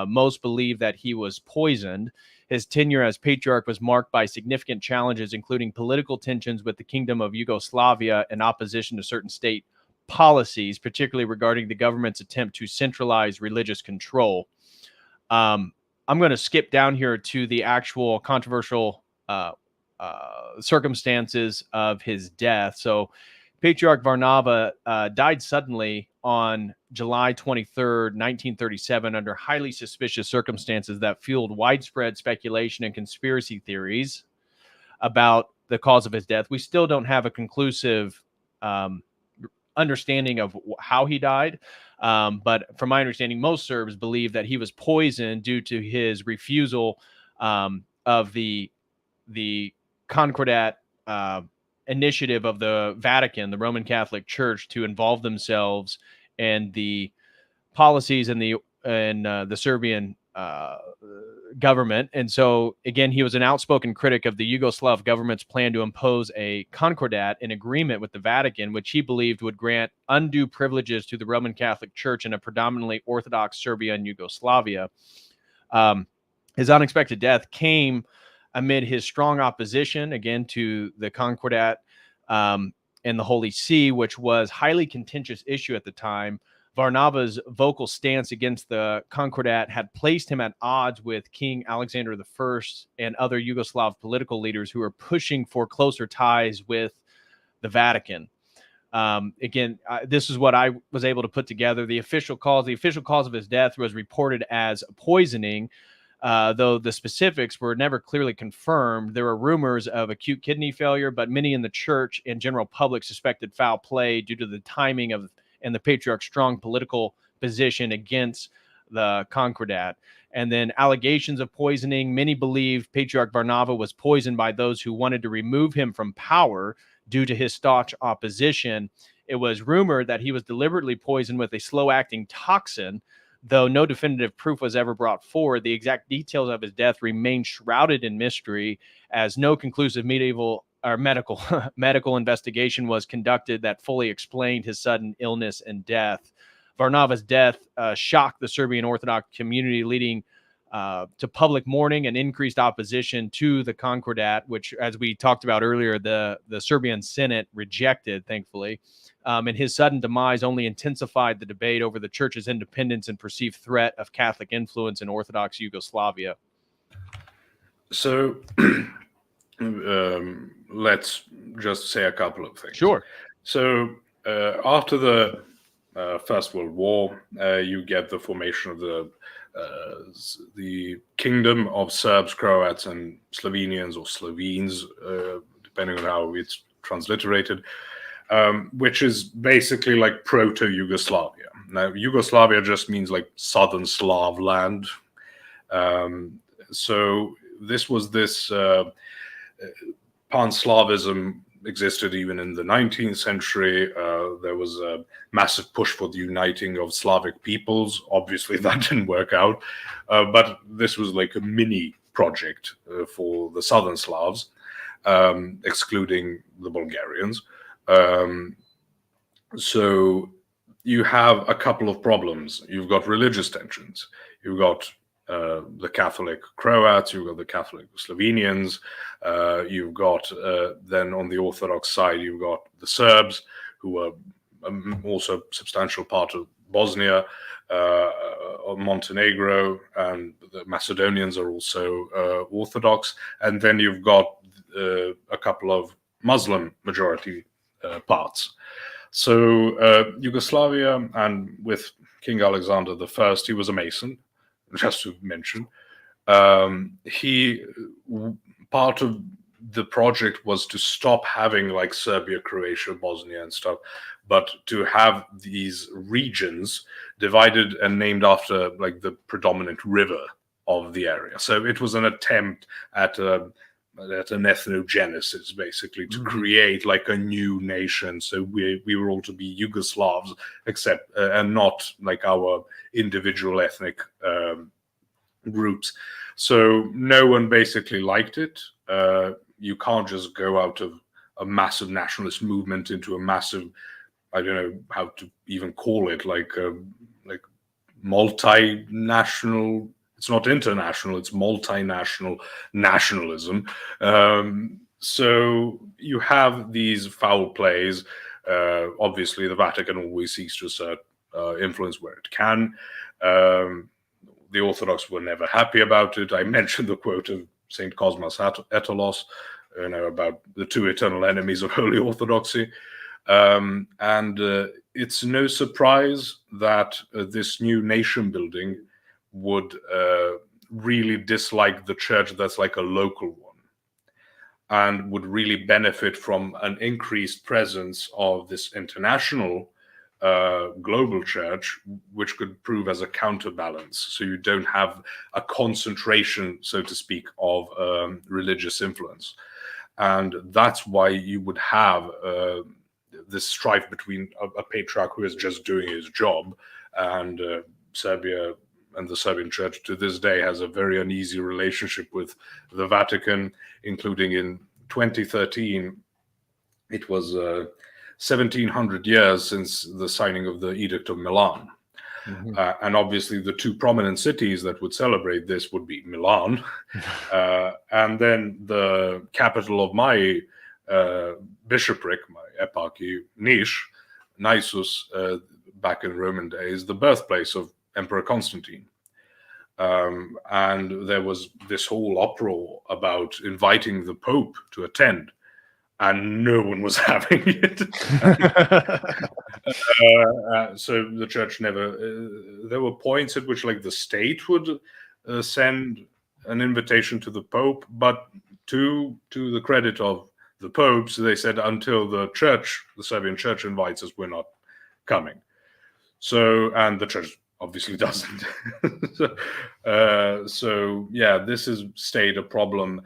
Most believe that he was poisoned. His tenure as patriarch was marked by significant challenges, including political tensions with the Kingdom of Yugoslavia and opposition to certain state policies, particularly regarding the government's attempt to centralize religious control. I'm going to skip down here to the actual controversial circumstances of his death. So Patriarch Varnava died suddenly on July 23rd, 1937, under highly suspicious circumstances that fueled widespread speculation and conspiracy theories about the cause of his death. We still don't have a conclusive understanding of how he died. But from my understanding, most Serbs believe that he was poisoned due to his refusal of the Concordat initiative of the Vatican, the Roman Catholic Church, to involve themselves in the policies in the Serbian government. And so, again, he was an outspoken critic of the Yugoslav government's plan to impose a concordat in agreement with the Vatican, which he believed would grant undue privileges to the Roman Catholic Church in a predominantly Orthodox Serbia and Yugoslavia. His unexpected death came amid his strong opposition, again, to the concordat and the Holy See, which was a highly contentious issue at the time. Varnava's vocal stance against the concordat had placed him at odds with King Alexander I and other Yugoslav political leaders who were pushing for closer ties with the Vatican. This is what I was able to put together. The official cause of his death was reported as poisoning, though the specifics were never clearly confirmed. There were rumors of acute kidney failure, but many in the church and general public suspected foul play due to the timing of and the patriarch's strong political position against the concordat. And then allegations of poisoning. Many believe Patriarch Varnava was poisoned by those who wanted to remove him from power due to his staunch opposition. It was rumored that he was deliberately poisoned with a slow-acting toxin, though no definitive proof was ever brought forward. The exact details of his death remain shrouded in mystery, as no conclusive medical investigation was conducted that fully explained his sudden illness and death. Varnava's death shocked the Serbian Orthodox community, leading to public mourning and increased opposition to the concordat, which, as we talked about earlier, the Serbian Senate rejected, thankfully. And his sudden demise only intensified the debate over the church's independence and perceived threat of Catholic influence in Orthodox Yugoslavia. So let's just say a couple of things. Sure. So after the First World War, you get the formation of the Kingdom of Serbs, Croats, and Slovenians, or Slovenes, depending on how it's transliterated, which is basically like proto-Yugoslavia. Now, Yugoslavia just means like southern Slav land. So this pan-Slavism existed even in the 19th century. There was a massive push for the uniting of Slavic peoples. Obviously, that didn't work out. But this was like a mini project for the southern Slavs, excluding the Bulgarians. So you have a couple of problems. You've got religious tensions. You've got the Catholic Croats, you've got the Catholic Slovenians, you've got then on the Orthodox side, you've got the Serbs, who are also a substantial part of Bosnia, Montenegro, and the Macedonians are also Orthodox. And then you've got a couple of Muslim majority parts. So Yugoslavia, and with King Alexander I, he was a Mason, just to mention. Part of the project was to stop having like Serbia, Croatia, Bosnia and stuff, but to have these regions divided and named after like the predominant river of the area. So it was an attempt at an ethnogenesis, basically, to create like a new nation. So we were all to be Yugoslavs, except and not like our individual ethnic groups. So no one basically liked it. You can't just go out of a massive nationalist movement into a massive, I don't know how to even call it, like multinational. It's not international, it's multinational nationalism. So you have these foul plays. Obviously, the Vatican always seeks to assert influence where it can. The Orthodox were never happy about it. I mentioned the quote of St. Cosmas Etelos, about the two eternal enemies of Holy Orthodoxy. It's no surprise that this new nation building would really dislike the church that's like a local one, and would really benefit from an increased presence of this international global church, which could prove as a counterbalance. So you don't have a concentration, so to speak, of religious influence. And that's why you would have this strife between a patriarch who is just doing his job, and Serbia and the Serbian church to this day has a very uneasy relationship with the Vatican, including in 2013. It was 1700 years since the signing of the Edict of Milan. Mm-hmm. And obviously the two prominent cities that would celebrate this would be Milan, and then the capital of my bishopric, my eparchy, Nisus, back in Roman days, the birthplace of Emperor Constantine. And there was this whole uproar about inviting the Pope to attend, and no one was having it. So the church never. There were points at which, like, the state would send an invitation to the Pope, but to the credit of the popes, they said until the church, the Serbian church, invites us, we're not coming. So, and the church obviously doesn't. So yeah, this has stayed a problem.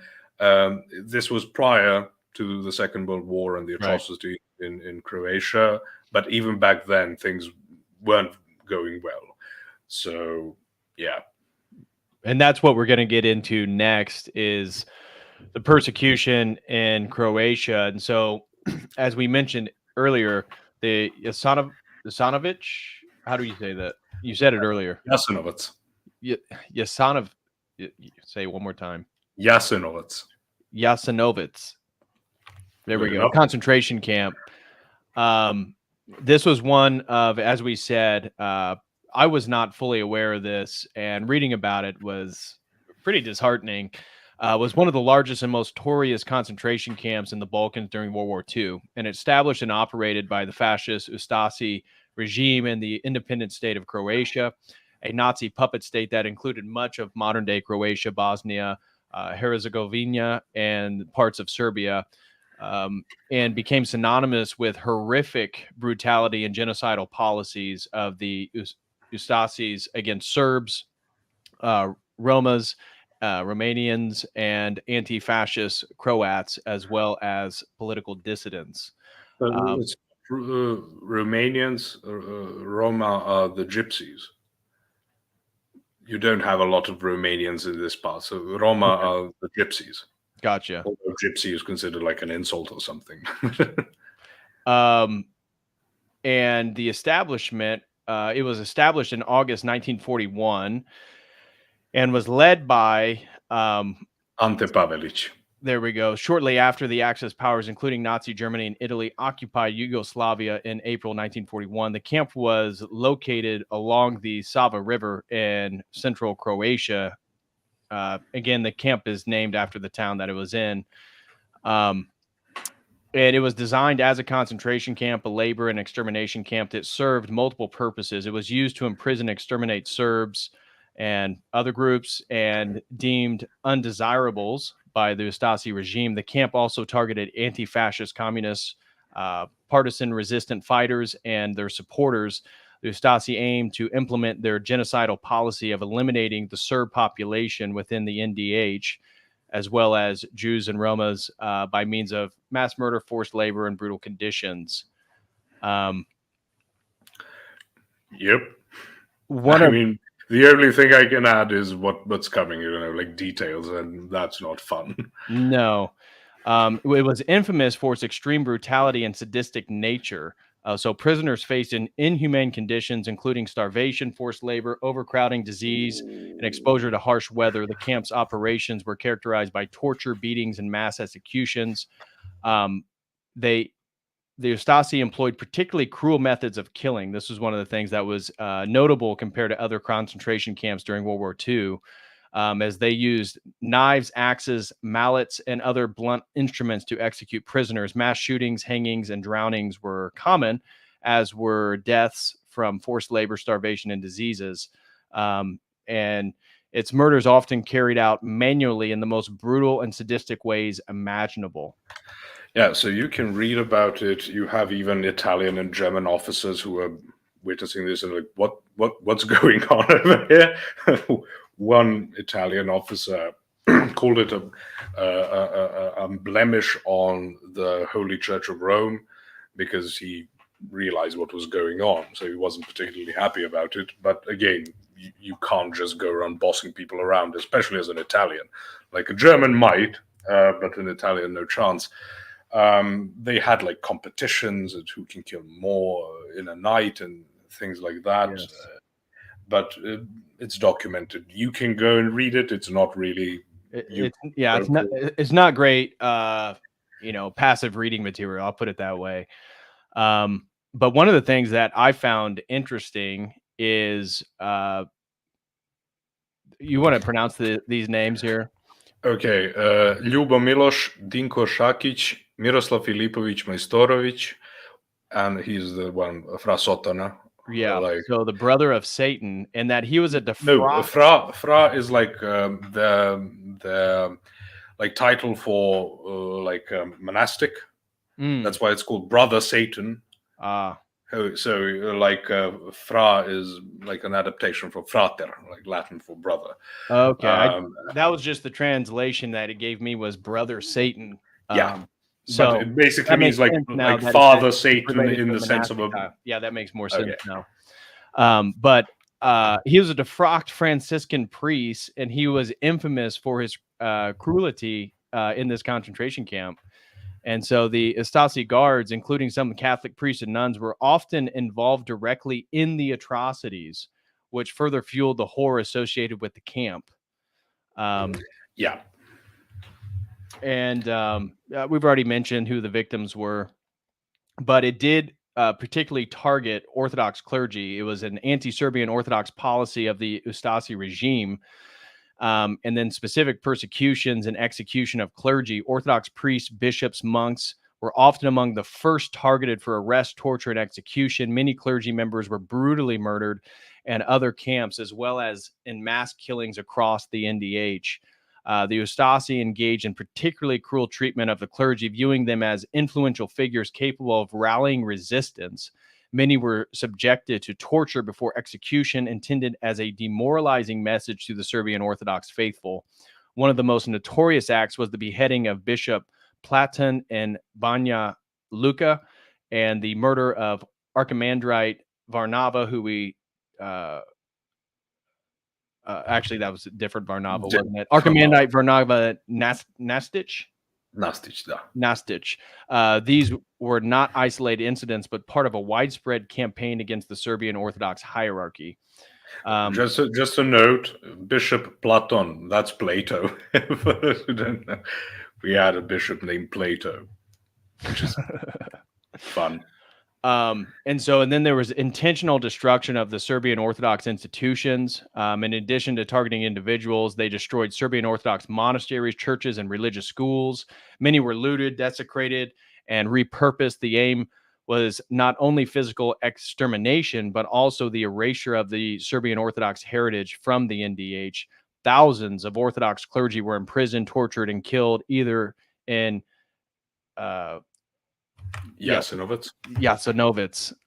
This was prior to the Second World War and the atrocity in Croatia, but even back then things weren't going well. So yeah. And that's what we're going to get into next, is the persecution in Croatia. And so, as we mentioned earlier, the Jasanovic, how do you say that? You said it earlier. Jasanovic. Say it one more time. Jasanovic. There we go. Concentration camp. This was one of, as we said, I was not fully aware of this, and reading about it was pretty disheartening. Was one of the largest and most notorious concentration camps in the Balkans during World War II, and established and operated by the fascist Ustasi regime in the independent state of Croatia, a Nazi puppet state that included much of modern-day Croatia, Bosnia, Herzegovina, and parts of Serbia, and became synonymous with horrific brutality and genocidal policies of the Ustasis against Serbs, Romas, Romanians, and anti-fascist Croats, as well as political dissidents. Romanians, Roma are the gypsies. You don't have a lot of Romanians in this part, so Roma are the gypsies. Gotcha. Although gypsy is considered like an insult or something. And the establishment, it was established in August 1941 and was led by Ante Pavelić. There we go. Shortly after the Axis powers, including Nazi Germany and Italy, occupied Yugoslavia in April 1941, the camp was located along the Sava River in central Croatia. Again, the camp is named after the town that it was in. And it was designed as a concentration camp, a labor and extermination camp that served multiple purposes. It was used to imprison, exterminate Serbs and other groups, and deemed undesirables by the Ustasi regime. The camp also targeted anti-fascist communists, partisan resistant fighters, and their supporters. The Ustasi aimed to implement their genocidal policy of eliminating the Serb population within the NDH, as well as Jews and Romas, by means of mass murder, forced labor, and brutal conditions. Yep. The only thing I can add is what's coming, like details, and that's not fun. No. It was infamous for its extreme brutality and sadistic nature. So prisoners faced in inhumane conditions, including starvation, forced labor, overcrowding, disease, and exposure to harsh weather. The camp's operations were characterized by torture, beatings, and mass executions. The Ustasi employed particularly cruel methods of killing. This was one of the things that was notable compared to other concentration camps during World War II. as they used knives, axes, mallets, and other blunt instruments to execute prisoners. Mass shootings, hangings, and drownings were common, as were deaths from forced labor, starvation, and diseases. And its murders often carried out manually in the most brutal and sadistic ways imaginable. Yeah, so you can read about it. You have even Italian and German officers who are witnessing this and like, what's going on over here? One Italian officer called it a blemish on the Holy Church of Rome because he realized what was going on. So he wasn't particularly happy about it. But again, you can't just go around bossing people around, especially as an Italian. Like a German might, but an Italian, no chance. They had like competitions at who can kill more in a night and things like that. Yes. But it's documented. You can go and read it. It's not really. It's not great. Passive reading material. I'll put it that way. But one of the things that I found interesting is you want to pronounce these names here? Okay. Ljubo Miloš, Dinko Šakić, Miroslav Filipović Majstorović, and he's the one, Fra Sotana. Yeah, so the brother of Satan, and that he was a Fra is like the like title for monastic. That's why it's called Brother Satan. So like Fra is like an adaptation for frater, like Latin for brother. Okay, that was just the translation that it gave me was Brother Satan. Yeah. So but it basically means like Father Satan in the sense of a. Yeah, that makes more sense now. But he was a defrocked Franciscan priest, and he was infamous for his cruelty in this concentration camp. And so the Stasi guards, including some Catholic priests and nuns, were often involved directly in the atrocities, which further fueled the horror associated with the camp. Yeah. And we've already mentioned who the victims were, but it did particularly target Orthodox clergy. It was an anti-Serbian Orthodox policy of the Ustasi regime. And then specific persecutions and execution of clergy. Orthodox priests, bishops, monks were often among the first targeted for arrest, torture, and execution. Many clergy members were brutally murdered in other camps, as well as in mass killings across the NDH. The Ustasi engaged in particularly cruel treatment of the clergy, viewing them as influential figures capable of rallying resistance. Many were subjected to torture before execution, intended as a demoralizing message to the Serbian Orthodox faithful. One of the most notorious acts was the beheading of Bishop Platon in Banja Luka and the murder of Archimandrite Varnava, who we actually, that was a different Varnava, wasn't it? Archimandrite Varnava Nastic. These were not isolated incidents, but part of a widespread campaign against the Serbian Orthodox hierarchy. Just a note, Bishop Platon, that's Plato. For those who don't know, we had a bishop named Plato, which is fun. And then there was intentional destruction of the Serbian Orthodox institutions. In addition to targeting individuals, they destroyed Serbian Orthodox monasteries, churches, and religious schools. Many were looted, desecrated, and repurposed. The aim was not only physical extermination, but also the erasure of the Serbian Orthodox heritage from the NDH. Thousands of Orthodox clergy were imprisoned, tortured, and killed either in Jasenovac.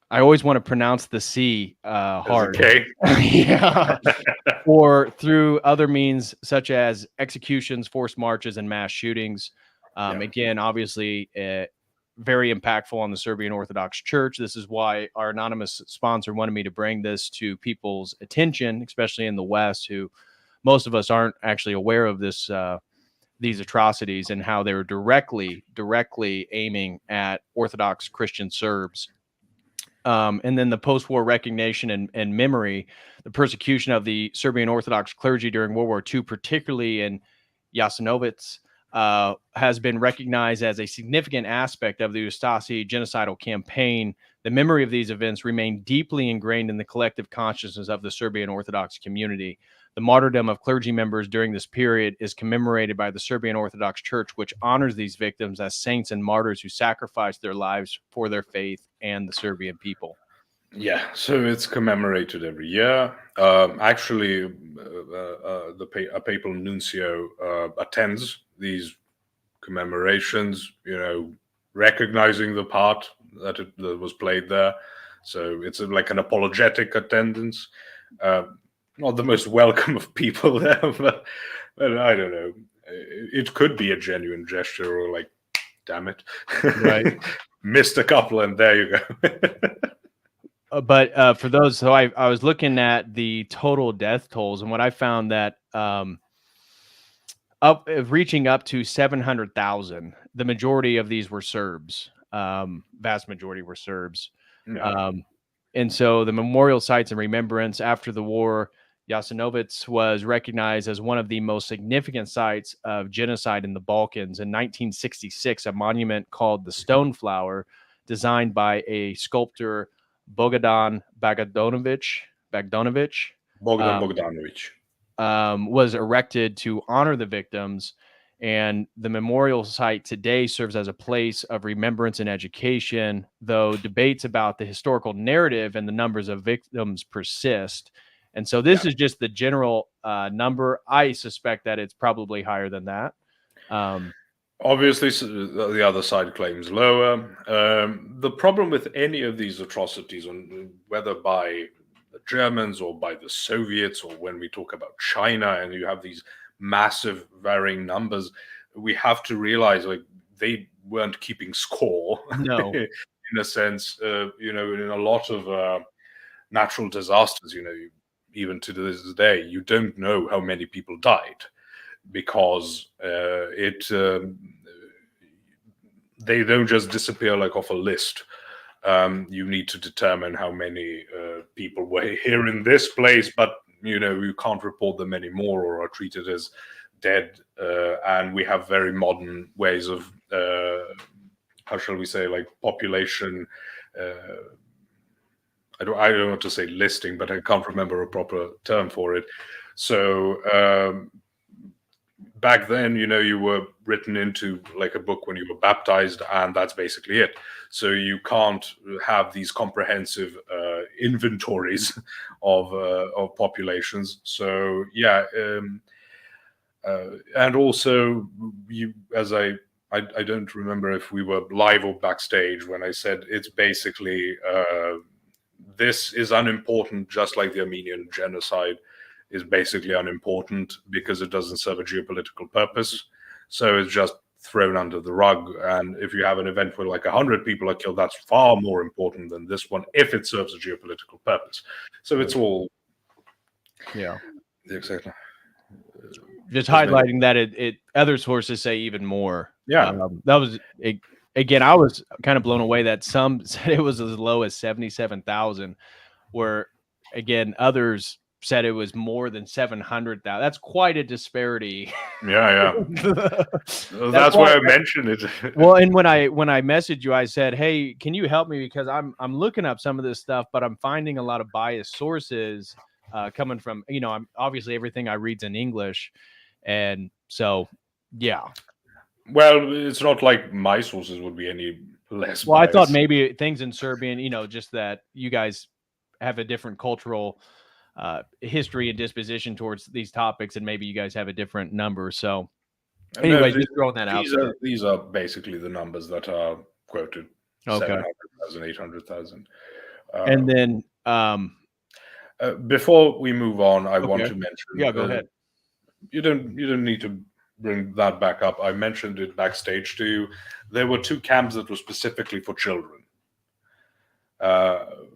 I always want to pronounce the C hard. Okay. Yeah. Or through other means such as executions, forced marches, and mass shootings. Again, obviously, very impactful on the Serbian Orthodox Church. This is why our anonymous sponsor wanted me to bring this to people's attention, especially in the West, who most of us aren't actually aware of this. These atrocities and how they were directly aiming at Orthodox Christian Serbs. And then the post-war recognition and memory, the persecution of the Serbian Orthodox clergy during World War II, particularly in Jasenovac, has been recognized as a significant aspect of the Ustasi genocidal campaign. The memory of these events remain deeply ingrained in the collective consciousness of the Serbian Orthodox community. The martyrdom of clergy members during this period is commemorated by the Serbian Orthodox Church, which honors these victims as saints and martyrs who sacrificed their lives for their faith and the Serbian people. Yeah, so it's commemorated every year. Actually, a papal nuncio attends these commemorations, recognizing the part that was played there. So it's like an apologetic attendance. Not the most welcome of people there, but I don't know. It could be a genuine gesture, or like, damn it, right? Missed a couple, and there you go. But for those, so I was looking at the total death tolls, and what I found that reaching up to 700,000. The majority of these were Serbs. Vast majority were Serbs. Yeah. And so the memorial sites and remembrance after the war, Jasenovac was recognized as one of the most significant sites of genocide in the Balkans. In 1966, a monument called the Stone Flower, designed by a sculptor, Bogdan Bogdanovic, was erected to honor the victims. And the memorial site today serves as a place of remembrance and education, though debates about the historical narrative and the numbers of victims persist. And so this is just the general number. I suspect that it's probably higher than that. Obviously, the other side claims lower. The problem with any of these atrocities, whether by the Germans or by the Soviets, or when we talk about China and you have these massive varying numbers, we have to realize, like, they weren't keeping score. No. In a sense, in a lot of natural disasters, even to this day, you don't know how many people died, because they don't just disappear like off a list. You need to determine how many people were here in this place, but you can't report them anymore or are treated as dead. And we have very modern ways of, how shall we say, like population. I don't want to say listing, but I can't remember a proper term for it. So back then, you were written into like a book when you were baptized, and that's basically it. So you can't have these comprehensive inventories of populations. So yeah, and also I don't remember if we were live or backstage when I said it's basically this is unimportant, just like the Armenian genocide is basically unimportant because it doesn't serve a geopolitical purpose. So it's just thrown under the rug. And if you have an event where like 100 people are killed, that's far more important than this one if it serves a geopolitical purpose. So it's all, exactly. Just highlighting that it other sources say even more. Yeah, that was again. I was kind of blown away that some said it was as low as 77,000, where again others said it was more than 700,000. That's quite a disparity. Yeah. That's why I mentioned it. Well, and when I messaged you, I said, "Hey, can you help me, because I'm looking up some of this stuff, but I'm finding a lot of biased sources coming from I'm obviously everything I read's in English, and so yeah." Well, it's not like my sources would be any less. Well, biased. I thought maybe things in Serbian, just that you guys have a different cultural history and disposition towards these topics, and maybe you guys have a different number. So anyway, just throwing that out there. These are basically the numbers that are quoted. Okay. 700,000, 800,000. And then before we move on, I want to mention. Yeah, go ahead. You don't need to bring that back up. I mentioned it backstage to you. There were 2 camps that were specifically for children.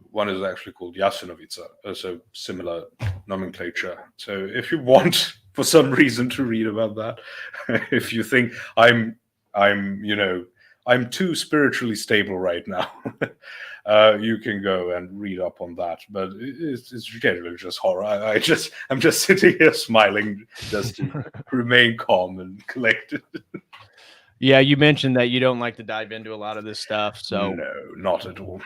One is actually called Jasenovica, so similar nomenclature. So if you want, for some reason, to read about that, if you think I'm too spiritually stable right now, you can go and read up on that. But it's generally just horror. I'm just sitting here smiling just to remain calm and collected. Yeah, you mentioned that you don't like to dive into a lot of this stuff. So no, not at all.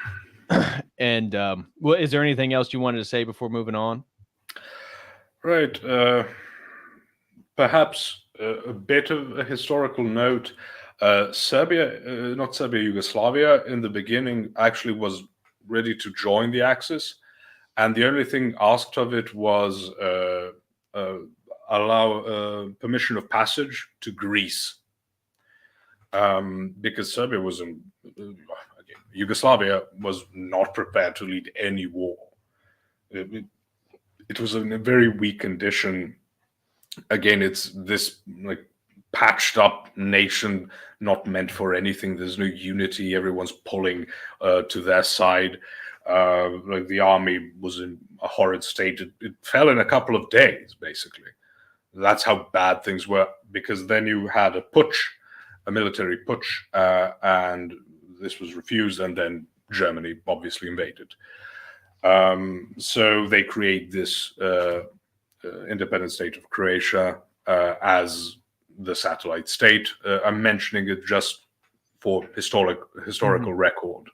And well, is there anything else you wanted to say before moving on? Right. Perhaps a bit of a historical note. Serbia, not Serbia, Yugoslavia, in the beginning actually was ready to join the Axis, and the only thing asked of it was allow permission of passage to Greece, because Serbia was in again, Yugoslavia was not prepared to lead any war. It was in a very weak condition. Again, it's this like patched up nation, not meant for anything. There's no unity. Everyone's pulling to their side. Like the army was in a horrid state. It fell in a couple of days, basically. That's how bad things were, because then you had a putsch, a military putsch, and this was refused, and then Germany obviously invaded. So they create this independent state of Croatia as the satellite state. I'm mentioning it just for historical record,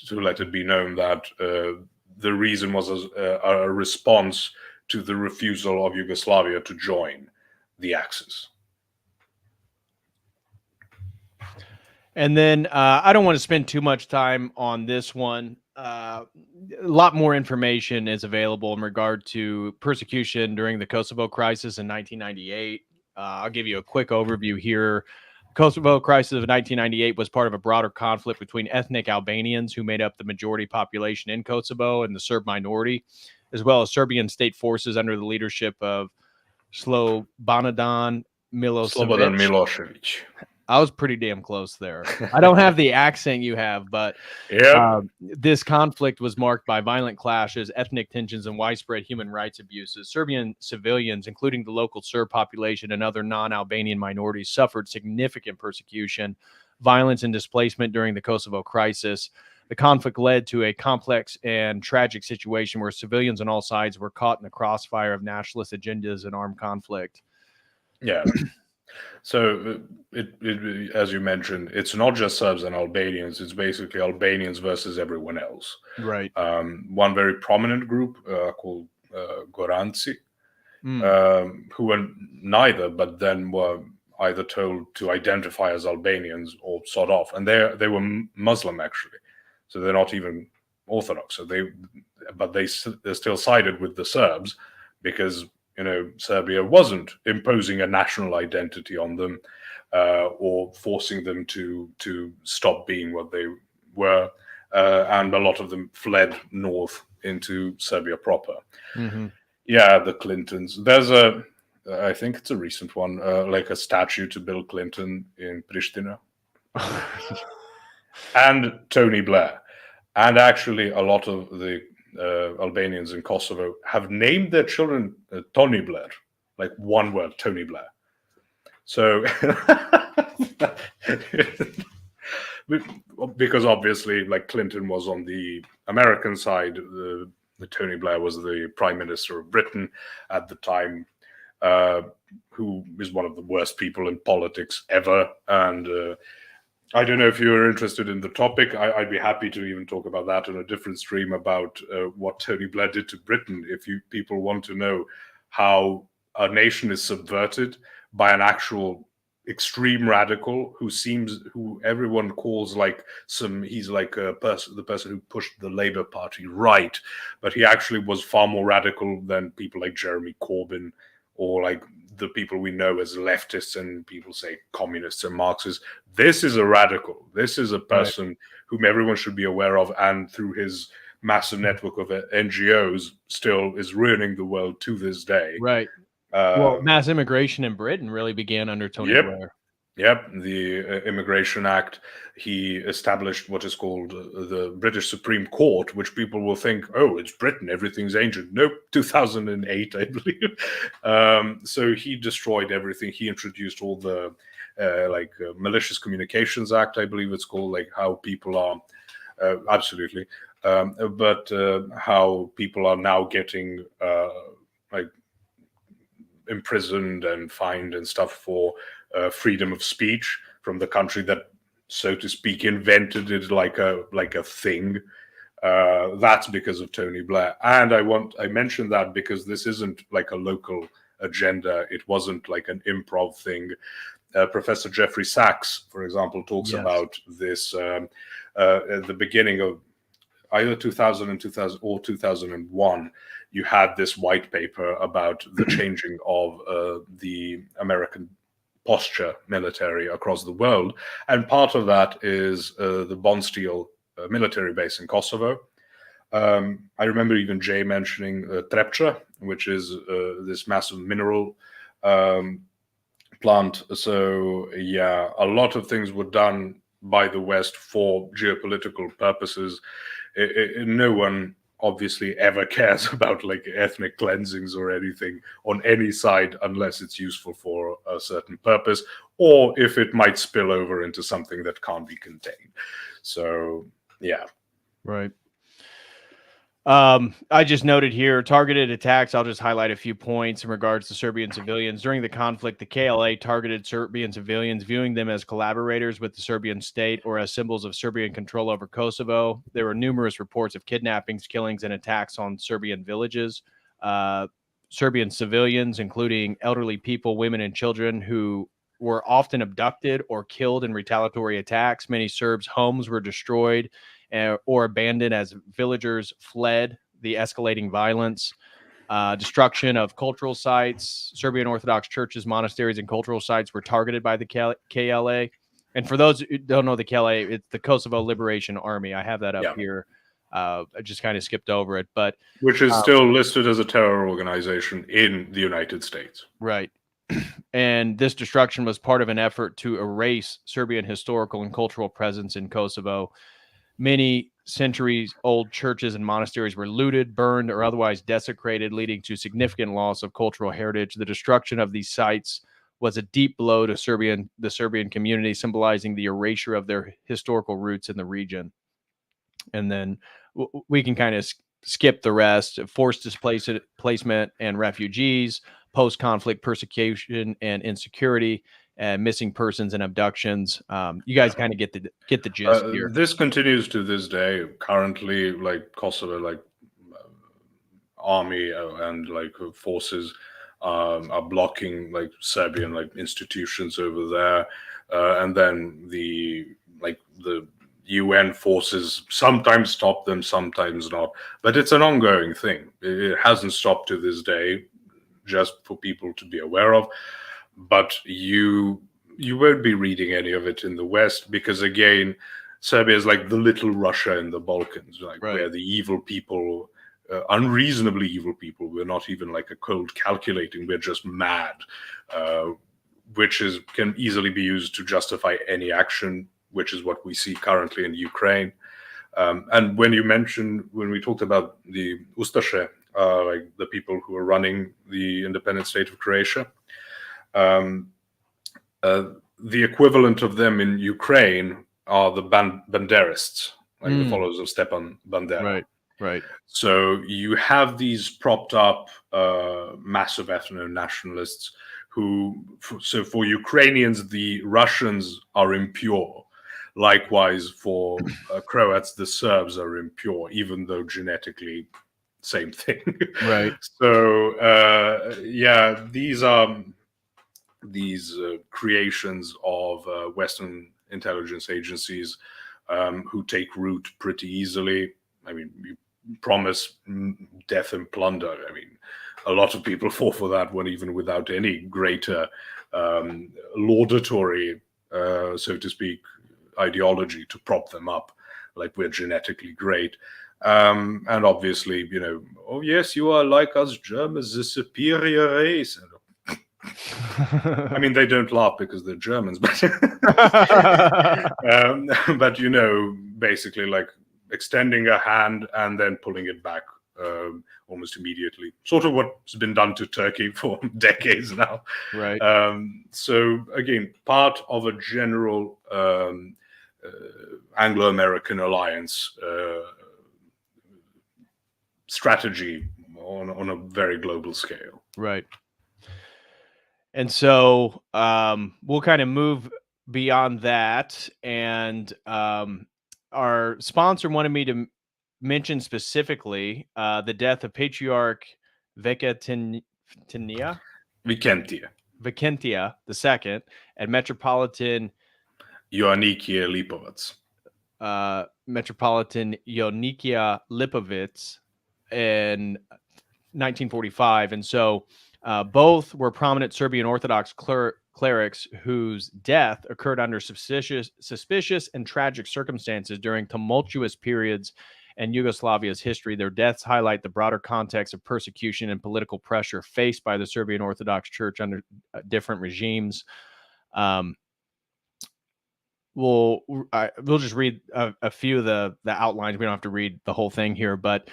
to let it be known that the reason was a response to the refusal of Yugoslavia to join the Axis. And then I don't want to spend too much time on this one. A lot more information is available in regard to persecution during the Kosovo crisis in 1998. I'll give you a quick overview here. Kosovo crisis of 1998 was part of a broader conflict between ethnic Albanians, who made up the majority population in Kosovo, and the Serb minority, as well as Serbian state forces under the leadership of Slobodan Milosevic. I was pretty damn close there. I don't have the accent you have, but this conflict was marked by violent clashes, ethnic tensions, and widespread human rights abuses. Serbian civilians, including the local Serb population and other non-Albanian minorities, suffered significant persecution, violence, and displacement during the Kosovo crisis. The conflict led to a complex and tragic situation where civilians on all sides were caught in the crossfire of nationalist agendas and armed conflict. Yeah. So, as you mentioned, it's not just Serbs and Albanians. It's basically Albanians versus everyone else. Right. One very prominent group called Goranci, who were neither, but then were either told to identify as Albanians or sod off. And they were Muslim, actually. So they're not even Orthodox. So they still sided with the Serbs because, you know, Serbia wasn't imposing a national identity on them or forcing them to stop being what they were. And a lot of them fled north into Serbia proper. Mm-hmm. Yeah, the Clintons. There's I think it's a recent one, like a statue to Bill Clinton in Pristina. And Tony Blair. And actually, a lot of the Albanians in Kosovo have named their children Tony Blair, like one word, Tony Blair. So, because obviously, like Clinton was on the American side, the Tony Blair was the Prime Minister of Britain at the time, who is one of the worst people in politics ever. And I don't know if you're interested in the topic. I'd be happy to even talk about that on a different stream about what Tony Blair did to Britain. If people want to know how a nation is subverted by an actual extreme radical who everyone calls like he's like the person who pushed the Labour Party right, but he actually was far more radical than people like Jeremy Corbyn or like the people we know as leftists, and people say communists and Marxists. This is a radical. This is a person whom everyone should be aware of, and through his massive network of NGOs still is ruining the world to this day. Right. Well, mass immigration in Britain really began under Tony Blair. Yep, the Immigration Act. He established what is called the British Supreme Court, which people will think, oh, it's Britain, everything's ancient. Nope, 2008, I believe. So he destroyed everything. He introduced all the Malicious Communications Act, I believe it's called, like how people are, absolutely, but how people are now getting imprisoned and fined and stuff for freedom of speech from the country that, so to speak, invented it like a thing. That's because of Tony Blair. And I mentioned that because this isn't like a local agenda. It wasn't like an improv thing. Professor Jeffrey Sachs, for example, talks about this at the beginning of either 2000 and 2000 or 2001. You had this white paper about the changing of the American posture military across the world. And part of that is the Bonsteel military base in Kosovo. I remember even Jay mentioning Trepča, which is this massive mineral plant. So yeah, a lot of things were done by the West for geopolitical purposes. No one obviously ever cares about like ethnic cleansings or anything on any side unless it's useful for a certain purpose, or if it might spill over into something that can't be contained. So yeah. Right. I just noted here targeted attacks. I'll just highlight a few points in regards to Serbian civilians. During the conflict, the KLA targeted Serbian civilians, viewing them as collaborators with the Serbian state or as symbols of Serbian control over Kosovo. There were numerous reports of kidnappings, killings, and attacks on Serbian villages. Serbian civilians, including elderly people, women, and children, who were often abducted or killed in retaliatory attacks. Many Serbs' homes were destroyed or abandoned as villagers fled the escalating violence. Destruction of cultural sites. Serbian Orthodox churches, monasteries, and cultural sites were targeted by the KLA. And for those who don't know the KLA, it's the Kosovo Liberation Army. I have that up here. I just kind of skipped over it, but which is still listed as a terror organization in the United States. Right. And this destruction was part of an effort to erase Serbian historical and cultural presence in Kosovo. Many centuries-old churches and monasteries were looted, burned, or otherwise desecrated, leading to significant loss of cultural heritage. The destruction of these sites was a deep blow to the Serbian community, symbolizing the erasure of their historical roots in the region. And then we can kind of skip the rest. Forced displacement and refugees, post-conflict persecution and insecurity, and missing persons and abductions. You guys kind of get the gist here. This continues to this day. Currently, like Kosovo, like army and like forces are blocking like Serbian like institutions over there, and then the UN forces sometimes stop them, sometimes not. But it's an ongoing thing. It hasn't stopped to this day, just for people to be aware of. But you won't be reading any of it in the West because, again, Serbia is like the little Russia in the Balkans, like where the evil people, unreasonably evil people, we're not even like a cold calculating, we're just mad, which can easily be used to justify any action, which is what we see currently in Ukraine. And when we talked about the Ustaše, like the people who are running the independent state of Croatia, the equivalent of them in Ukraine are the Banderists, like the followers of Stepan Bandera. Right. So you have these propped up massive ethno-nationalists so for Ukrainians, the Russians are impure. Likewise, for Croats, the Serbs are impure, even though genetically, same thing. Right. So, these are these creations of Western intelligence agencies who take root pretty easily. I mean, you promise death and plunder. I mean, a lot of people fall for that one, even without any greater laudatory, so to speak, ideology to prop them up, like we're genetically great. And obviously, oh yes, you are like us Germans, the superior race. I mean, they don't laugh because they're Germans, but basically like extending a hand and then pulling it back almost immediately. Sort of what's been done to Turkey for decades now. Right. So again, part of a general Anglo-American alliance strategy on a very global scale. Right. And so we'll kind of move beyond that. And our sponsor wanted me to mention specifically the death of Patriarch Vicentinia Vikentia. II and Metropolitan Ioannikia Lipovets. Metropolitan Ioannikia Lipovets in 1945. And so both were prominent Serbian Orthodox clerics whose death occurred under suspicious and tragic circumstances during tumultuous periods in Yugoslavia's history. Their deaths highlight the broader context of persecution and political pressure faced by the Serbian Orthodox Church under different regimes. We'll just read a few of the outlines. We don't have to read the whole thing here, but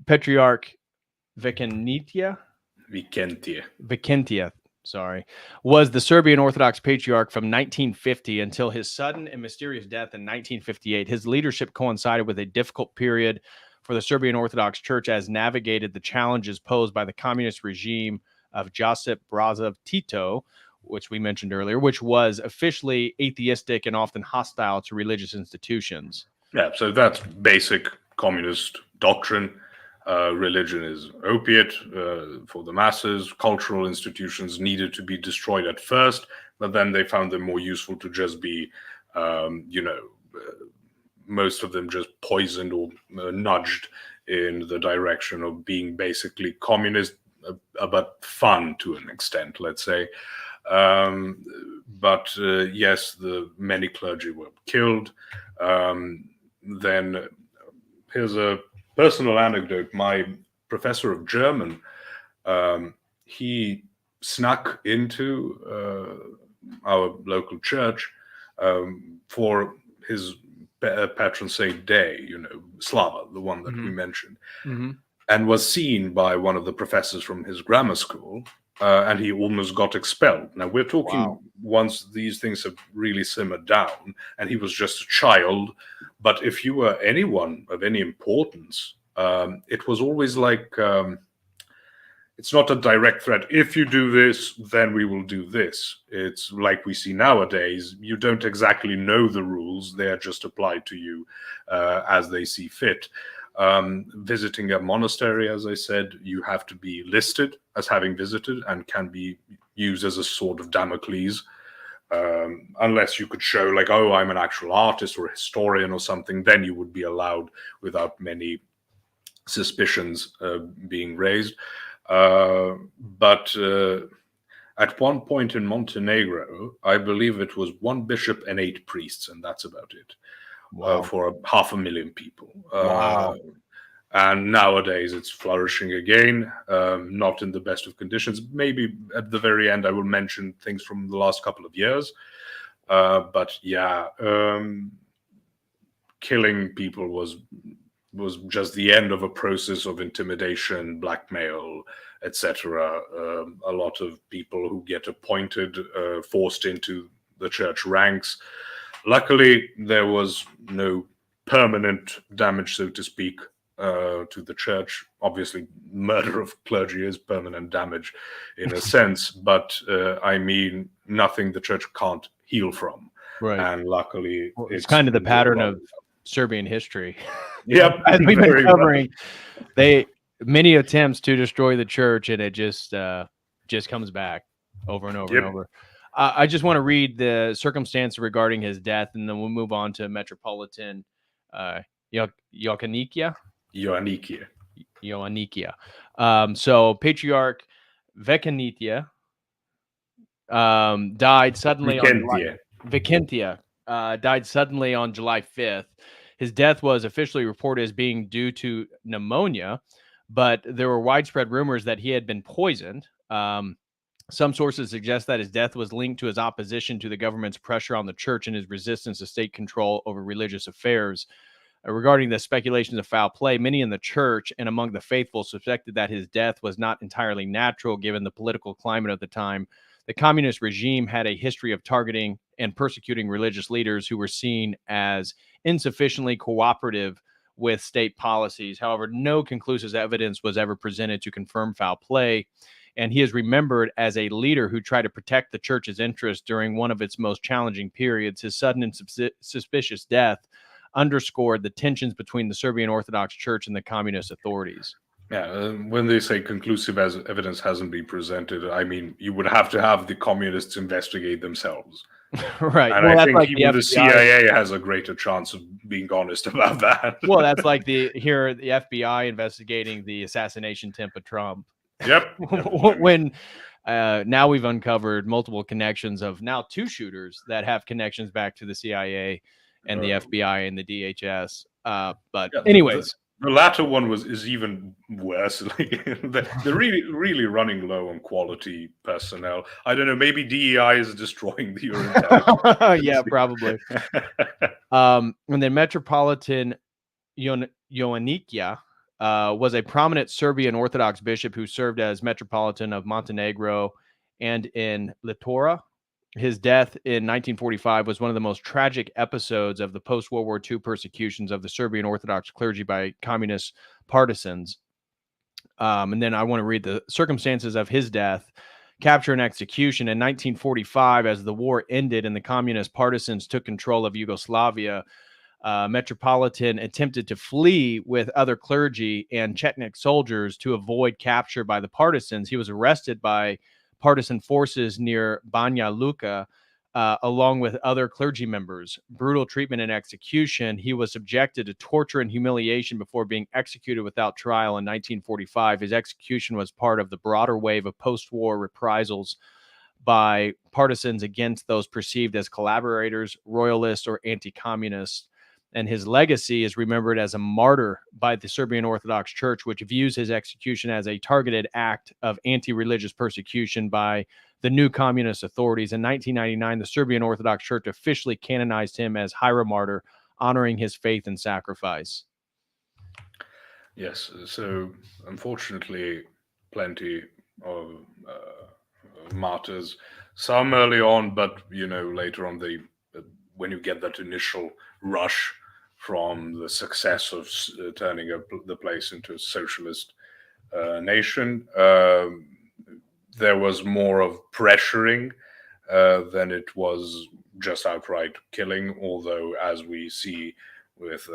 Patriarch Vikentia, was the Serbian Orthodox Patriarch from 1950 until his sudden and mysterious death in 1958. His leadership coincided with a difficult period for the Serbian Orthodox Church as navigated the challenges posed by the communist regime of Josip Broz Tito, which we mentioned earlier, which was officially atheistic and often hostile to religious institutions. Yeah, so that's basic communist doctrine. Religion is opiate for the masses. Cultural institutions needed to be destroyed at first, but then they found them more useful to just be, most of them just poisoned or nudged in the direction of being basically communist, but fun to an extent, let's say. But yes, the many clergy were killed. Then here's a personal anecdote. My professor of German, he snuck into our local church for his patron saint day, Slava, the one that we mentioned, and was seen by one of the professors from his grammar school, and he almost got expelled. Now, we're talking once these things have really simmered down, and he was just a child. But if you were anyone of any importance, it was always like, it's not a direct threat. If you do this, then we will do this. It's like we see nowadays. You don't exactly know the rules. They are just applied to you as they see fit. Visiting a monastery, as I said, you have to be listed as having visited and can be used as a sword of Damocles. Unless you could show like, oh, I'm an actual artist or a historian or something, then you would be allowed without many suspicions being raised. But at one point in Montenegro, I believe it was one bishop and 8 priests, and that's about it. For 500,000 people. And nowadays it's flourishing again, not in the best of conditions. Maybe at the very end I will mention things from the last couple of years. But yeah, killing people was just the end of a process of intimidation, blackmail, etc. A lot of people who get appointed, forced into the church ranks. Luckily, there was no permanent damage, so to speak, to the church. Obviously, murder of clergy is permanent damage in a sense, but I mean, nothing the church can't heal from. Right. And luckily, it's kind of the pattern of Serbian history. Yep. As we've been covering, many attempts to destroy the church, and it just comes back over and over and over. I just want to read the circumstance regarding his death, and then we'll move on to Metropolitan Ioannikia. So Patriarch Vikentia died suddenly died suddenly on July 5th. His death was officially reported as being due to pneumonia, but there were widespread rumors that he had been poisoned. Some sources suggest that his death was linked to his opposition to the government's pressure on the church and his resistance to state control over religious affairs. Regarding the speculations of foul play, many in the church and among the faithful suspected that his death was not entirely natural given the political climate of the time. The communist regime had a history of targeting and persecuting religious leaders who were seen as insufficiently cooperative with state policies. However, no conclusive evidence was ever presented to confirm foul play, and he is remembered as a leader who tried to protect the church's interests during one of its most challenging periods. His sudden and suspicious death underscored the tensions between the Serbian Orthodox Church and the communist authorities. Yeah, when they say conclusive as evidence hasn't been presented, I mean, you would have to have the communists investigate themselves. Right. And well, I that's think like even the FBI. CIA has a greater chance of being honest about that. Well, that's like the FBI investigating the assassination attempt of Trump. Yep. When now we've uncovered multiple connections of now 2 shooters that have connections back to the CIA and the FBI and the DHS. But anyways. The latter one is even worse. Like, they're really running low on quality personnel. I don't know. Maybe DEI is destroying the intelligence. Yeah, probably. And then Metropolitan Ioannikia was a prominent Serbian Orthodox bishop who served as Metropolitan of Montenegro and in Litora. His death in 1945 was one of the most tragic episodes of the post-World War II persecutions of the Serbian Orthodox clergy by communist partisans. And then I want to read the circumstances of his death. Capture and execution in 1945, as the war ended and the communist partisans took control of Yugoslavia, Metropolitan attempted to flee with other clergy and Chetnik soldiers to avoid capture by the partisans. He was arrested by partisan forces near Banja Luka, along with other clergy members. Brutal treatment and execution. He was subjected to torture and humiliation before being executed without trial in 1945. His execution was part of the broader wave of post-war reprisals by partisans against those perceived as collaborators, royalists, or anti-communists. And his legacy is remembered as a martyr by the Serbian Orthodox Church, which views his execution as a targeted act of anti-religious persecution by the new communist authorities. In 1999, the Serbian Orthodox Church officially canonized him as hieromartyr, honoring his faith and sacrifice. Yes, so unfortunately, plenty of martyrs. Some early on, but later on, when you get that initial rush from the success of turning the place into a socialist nation, there was more of pressuring than it was just outright killing. Although, as we see with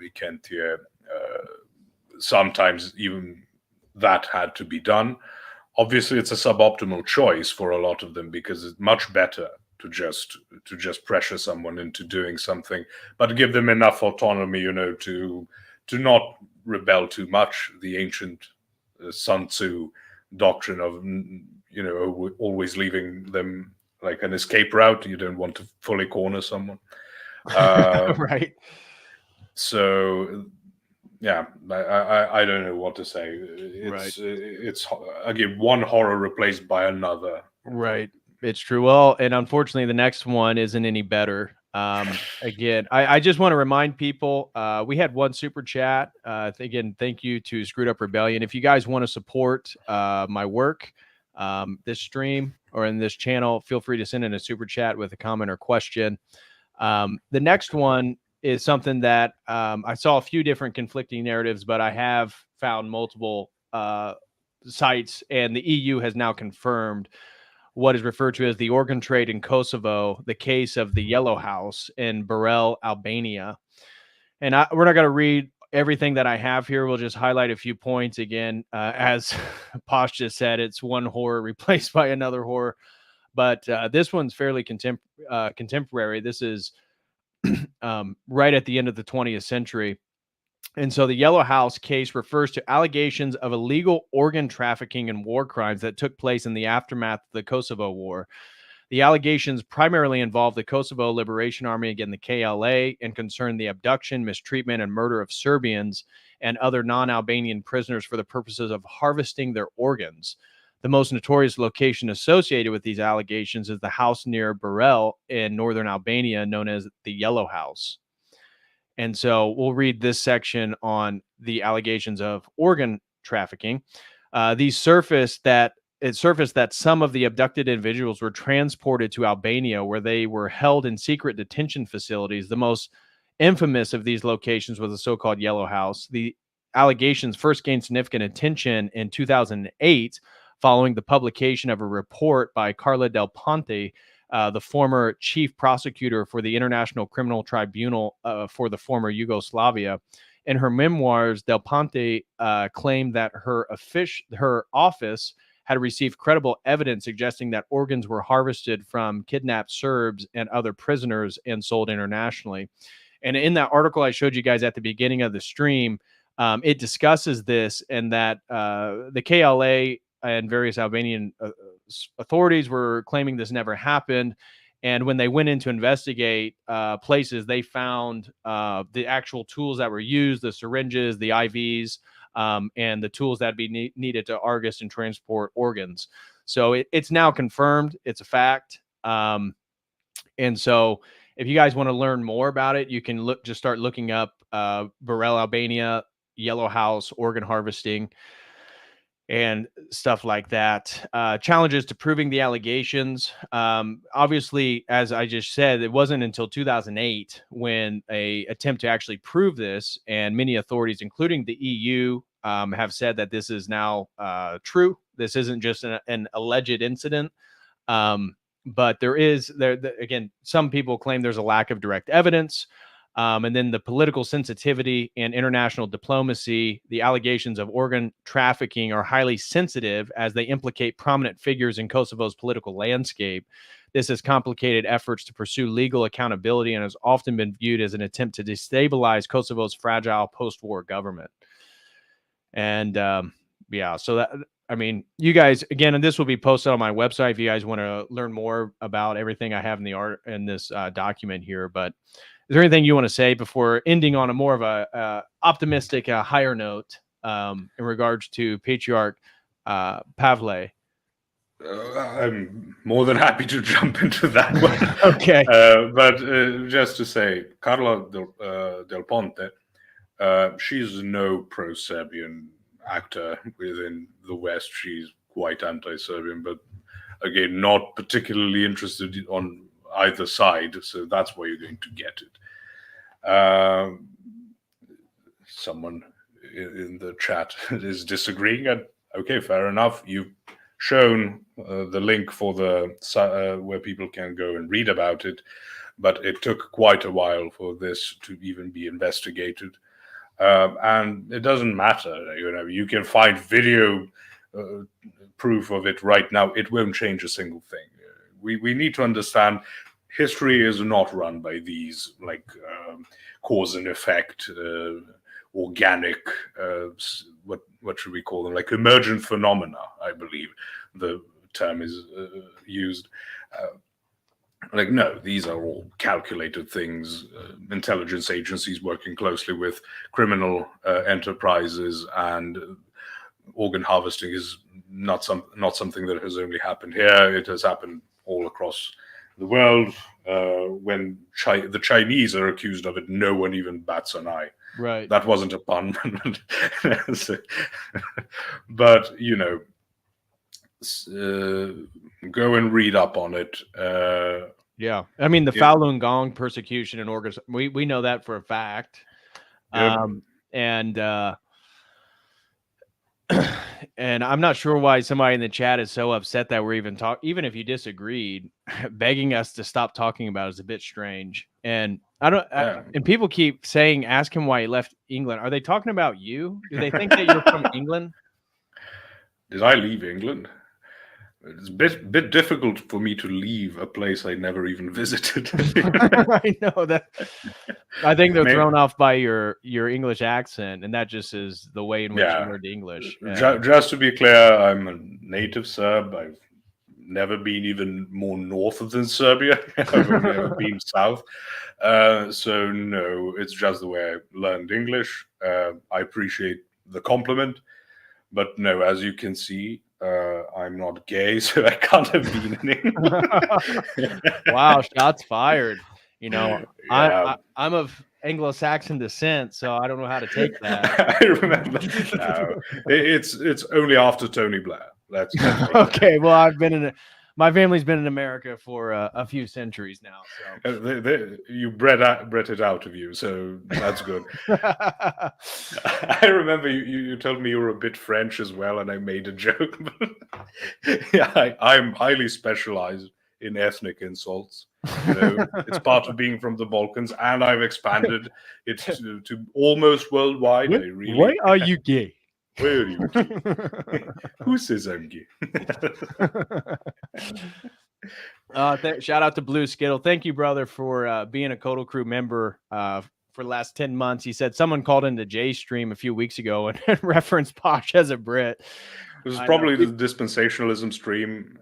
Vikentia, sometimes even that had to be done. Obviously, it's a suboptimal choice for a lot of them, because it's much better to just pressure someone into doing something, but give them enough autonomy, to not rebel too much. The ancient Sun Tzu doctrine of always leaving them like an escape route. You don't want to fully corner someone. Right. So yeah, I don't know what to say. It's again one horror replaced by another. Right. It's true. Well, and unfortunately, the next one isn't any better. Again, I just want to remind people, we had one super chat. Again, thank you to Screwed Up Rebellion. If you guys want to support my work, this stream or in this channel, feel free to send in a super chat with a comment or question. The next one is something that I saw a few different conflicting narratives, but I have found multiple sites, and the EU has now confirmed what is referred to as the organ trade in Kosovo, the case of the Yellow House in Pavle, Albania. And we're not going to read everything that I have here. We'll just highlight a few points. Again, as Posh just said, it's one horror replaced by another horror. But this one's fairly contemporary. This is right at the end of the 20th century. And so the Yellow House case refers to allegations of illegal organ trafficking and war crimes that took place in the aftermath of the Kosovo War. The allegations primarily involved the Kosovo Liberation Army, again, the KLA, and concerned the abduction, mistreatment, and murder of Serbians and other non-Albanian prisoners for the purposes of harvesting their organs. The most notorious location associated with these allegations is the house near Burel in northern Albania, known as the Yellow House. And so we'll read this section on the allegations of organ trafficking. It surfaced that some of the abducted individuals were transported to Albania, where they were held in secret detention facilities. The most infamous of these locations was the so-called Yellow House. The allegations first gained significant attention in 2008 following the publication of a report by Carla Del Ponte the former chief prosecutor for the International Criminal Tribunal for the former Yugoslavia. In her memoirs, Del Ponte claimed that her office had received credible evidence suggesting that organs were harvested from kidnapped Serbs and other prisoners and sold internationally. And in that article I showed you guys at the beginning of the stream, it discusses this, and that the KLA and various Albanian authorities were claiming this never happened. And when they went in to investigate places, they found the actual tools that were used, the syringes, the IVs, and the tools that be needed to harvest and transport organs. So it's now confirmed. It's a fact. And so if you guys want to learn more about it, you can just start looking up Burrell, Albania, Yellow House, organ harvesting, and stuff like that. Challenges to proving the allegations. Obviously, as I just said, it wasn't until 2008 when a attempt to actually prove this, and many authorities, including the EU, have said that this is now true. This isn't just an alleged incident. But there again, some people claim there's a lack of direct evidence. And then the political sensitivity and international diplomacy, the allegations of organ trafficking are highly sensitive as they implicate prominent figures in Kosovo's political landscape. This has complicated efforts to pursue legal accountability and has often been viewed as an attempt to destabilize Kosovo's fragile post-war government. And yeah, so that, I mean, you guys, again, and this will be posted on my website if you guys want to learn more about everything I have in the art in this document here. But is there anything you want to say before ending on a more of a optimistic, higher note in regards to Patriarch Pavle? I'm more than happy to jump into that one. Okay. But just to say, Carla Del Ponte, she's no pro-Serbian actor within the West. She's quite anti-Serbian, but again, not particularly interested on either side. So that's where you're going to get it. Someone in the chat is disagreeing, and okay, fair enough. You've shown the link for the where people can go and read about it, but it took quite a while for this to even be investigated. And it doesn't matter, you can find video proof of it right now. It won't change a single thing. We need to understand history is not run by these like cause and effect, organic, what should we call them? Like emergent phenomena, I believe the term is used. Like, no, these are all calculated things. Intelligence agencies working closely with criminal enterprises, and organ harvesting is not something that has only happened here. It has happened all across the world. When the Chinese are accused of it, no one even bats an eye. Right. That wasn't a pun. But, go and read up on it. Yeah. I mean, the Falun Gong persecution and organs, we know that for a fact. Yep. And I'm not sure why somebody in the chat is so upset that we're even if you disagreed, begging us to stop talking about it is a bit strange. And and people keep saying, ask him why he left England. Are they talking about you? Do they think that you're from England? Did I leave England? It's a bit difficult for me to leave a place I never even visited. I know that. I think they're thrown off by your English accent, and that just is the way in which you learned English. Just to be clear, I'm a native Serb. I've never been even more north than Serbia. I've only ever been south. So no, it's just the way I learned English. I appreciate the compliment, but no, as you can see, I'm not gay, so I can't have been in England. Wow, shots fired. I'm of Anglo-Saxon descent, so I don't know how to take that. I remember. No, it's only after Tony Blair. That's okay. Well, my family's been in America for a few centuries now. So you bred it out of you, so that's good. I remember you told me you were a bit French as well, and I made a joke. Yeah, I'm highly specialized in ethnic insults. You know, it's part of being from the Balkans, and I've expanded it to almost worldwide. Why are you gay? Where are you gay? Who says I'm gay? Shout out to Blue Skittle. Thank you, brother, for being a COTEL crew member for the last 10 months. He said someone called into Jay's stream a few weeks ago and referenced Posh as a Brit. This is probably the dispensationalism stream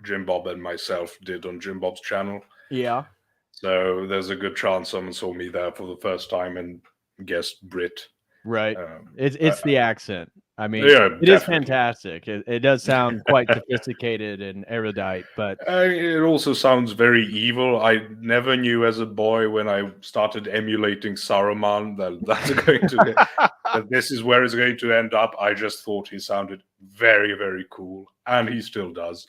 Jim Bob and myself did on Jim Bob's channel. Yeah. So there's a good chance someone saw me there for the first time and guessed Brit. Right. It's the accent. I mean, yeah, it is fantastic. It does sound quite sophisticated and erudite, but it also sounds very evil. I never knew as a boy when I started emulating Saruman that this is where it's going to end up. I just thought he sounded very, very cool, and he still does.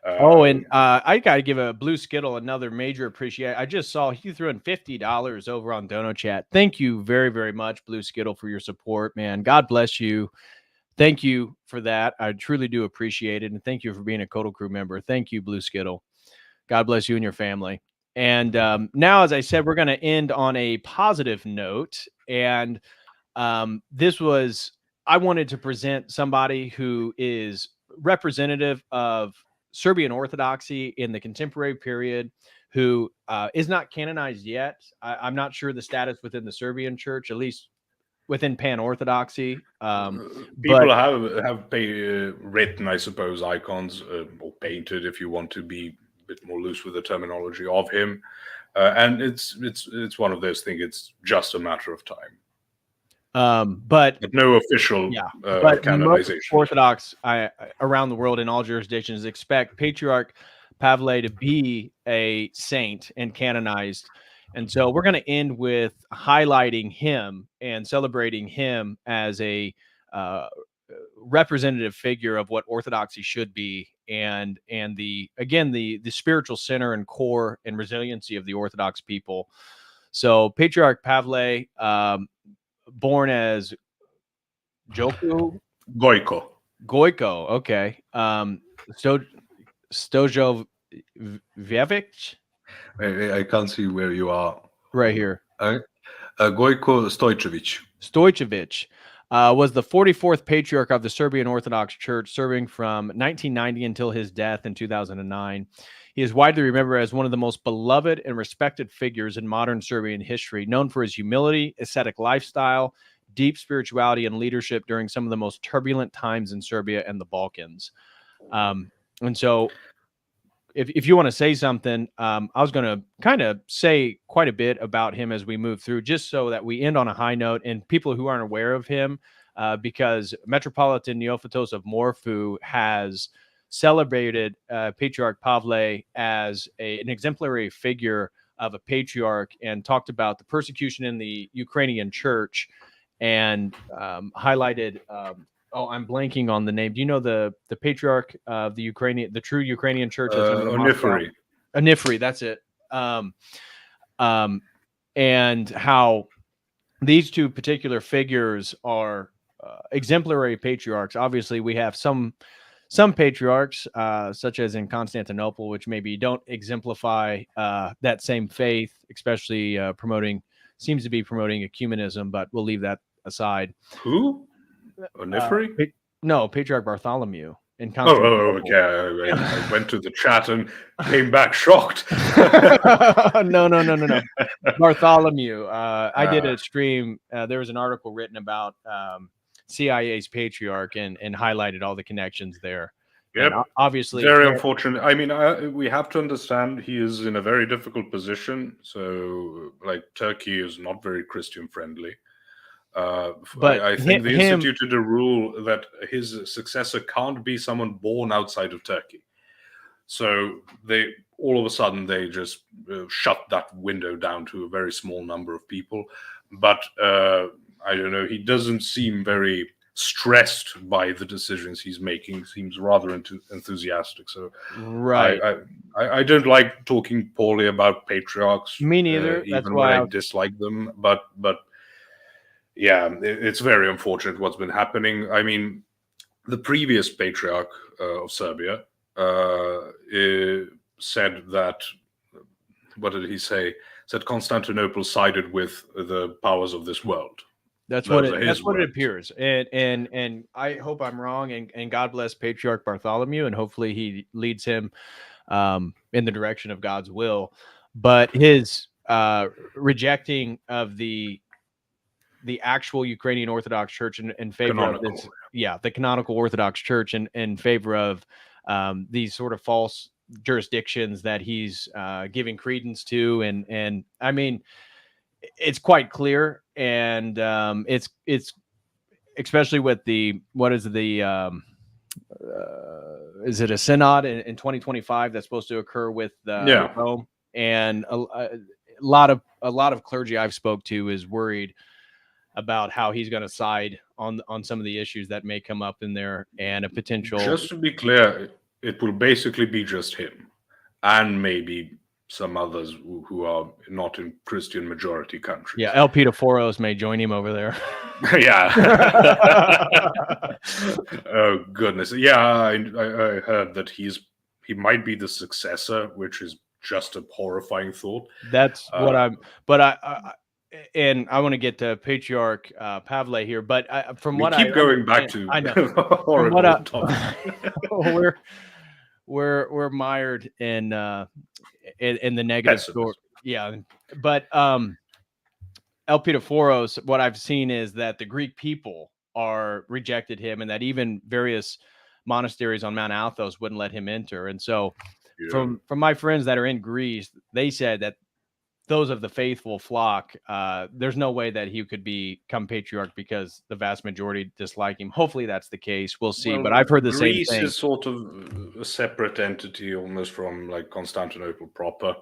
and I got to give a Blue Skittle another major appreciation. I just saw he threw in $50 over on Dono Chat. Thank you very, very much, Blue Skittle, for your support, man. God bless you. Thank you for that. I truly do appreciate it. And thank you for being a COTEL crew member. Thank you, Blue Skittle. God bless you and your family. And now, as I said, we're going to end on a positive note. And I wanted to present somebody who is representative of Serbian Orthodoxy in the contemporary period, who is not canonized yet. I'm not sure the status within the Serbian church, at least within Pan-Orthodoxy. People have written, I suppose, icons or painted, if you want to be a bit more loose with the terminology, of him. And it's one of those things. It's just a matter of time. But no official canonization. Orthodox around the world in all jurisdictions expect Patriarch Pavle to be a saint and canonized. And so we're going to end with highlighting him and celebrating him as a representative figure of what Orthodoxy should be, and the spiritual center and core and resiliency of the Orthodox people. So Patriarch Pavle, born as Goiko. Okay. Stojovic. I can't see where you are. Right here. Gojko Stojkovic was the 44th patriarch of the Serbian Orthodox Church, serving from 1990 until his death in 2009. He is widely remembered as one of the most beloved and respected figures in modern Serbian history, known for his humility, ascetic lifestyle, deep spirituality, and leadership during some of the most turbulent times in Serbia and the Balkans. And so if you want to say something, I was going to kind of say quite a bit about him as we move through, just so that we end on a high note. And people who aren't aware of him, because Metropolitan Neophytos of Morphu has celebrated Patriarch Pavle as an exemplary figure of a patriarch, and talked about the persecution in the Ukrainian church, and highlighted I'm blanking on the name. Do you know the patriarch of the true Ukrainian church? Onifri, that's it. And how these two particular figures are exemplary patriarchs. Obviously, we have some patriarchs, such as in Constantinople, which maybe don't exemplify that same faith, especially seems to be promoting ecumenism, but we'll leave that aside. Who? Onifri? No, Patriarch Bartholomew in Constantinople. Okay. I went to the chat and came back shocked. No. Bartholomew. I did a stream. There was an article written about CIA's patriarch and highlighted all the connections there. Yep. And obviously, very unfortunate. I mean, we have to understand he is in a very difficult position. So, like, Turkey is not very Christian friendly. But I think they instituted a rule that his successor can't be someone born outside of Turkey. So all of a sudden they just shut that window down to a very small number of people. But I don't know, he doesn't seem very stressed by the decisions he's making. Seems rather enthusiastic. So right, I don't like talking poorly about patriarchs. Me neither. Even when I dislike them. But yeah, it's very unfortunate what's been happening. I mean, the previous patriarch of Serbia, said that, what did he say? Said Constantinople sided with the powers of this world. That's what it appears. And I hope I'm wrong. And God bless Patriarch Bartholomew, and hopefully he leads him in the direction of God's will. But his rejecting of the actual Ukrainian Orthodox Church in favor of this, the canonical Orthodox Church in favor of these sort of false jurisdictions that he's giving credence to, and I mean, it's quite clear, and it's especially with the is it a synod in 2025 that's supposed to occur with Rome, and a lot of clergy I've spoke to is worried about how he's going to side on some of the issues that may come up in there, and a potential. Just to be clear, it will basically be just him, and maybe some others who are not in Christian majority countries. Yeah, El Pitaforos may join him over there. Yeah. Oh goodness. Yeah, I heard that he might be the successor, which is just a horrifying thought. That's what I'm. But I want to get to Patriarch Pavle here, but from what I keep going back to, I know horrible we're mired in the negative story. Yeah, but El Pitaforos, what I've seen is that the Greek people are rejected him, and that even various monasteries on Mount Athos wouldn't let him enter. And so, from my friends that are in Greece, they said that those of the faithful flock, there's no way that he could become patriarch because the vast majority dislike him. Hopefully that's the case. We'll see. But I've heard the same thing. Greece is sort of a separate entity, almost from like Constantinople proper.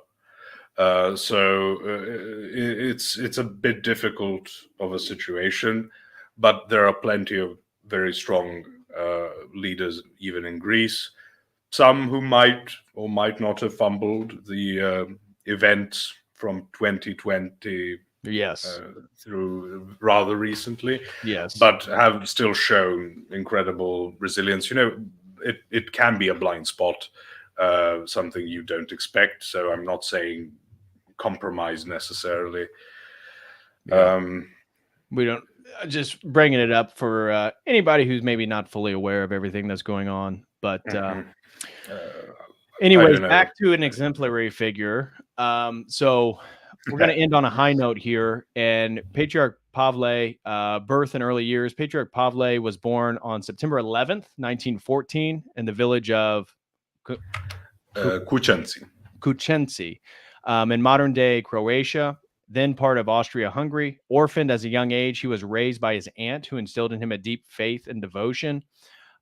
So it's a bit difficult of a situation, but there are plenty of very strong leaders even in Greece. Some who might or might not have fumbled the events from 2020 through rather recently, but have still shown incredible resilience. You know, it can be a blind spot, something you don't expect. So I'm not saying compromise necessarily. We don't, just bringing it up for anybody who's maybe not fully aware of everything that's going on. But anyways, back to an exemplary figure. So we're going to end on a high note here. And Patriarch Pavle, birth and early years. Patriarch Pavle was born on September 11th, 1914, in the village of Kučenci, in modern-day Croatia, then part of Austria-Hungary. Orphaned as a young age, he was raised by his aunt, who instilled in him a deep faith and devotion.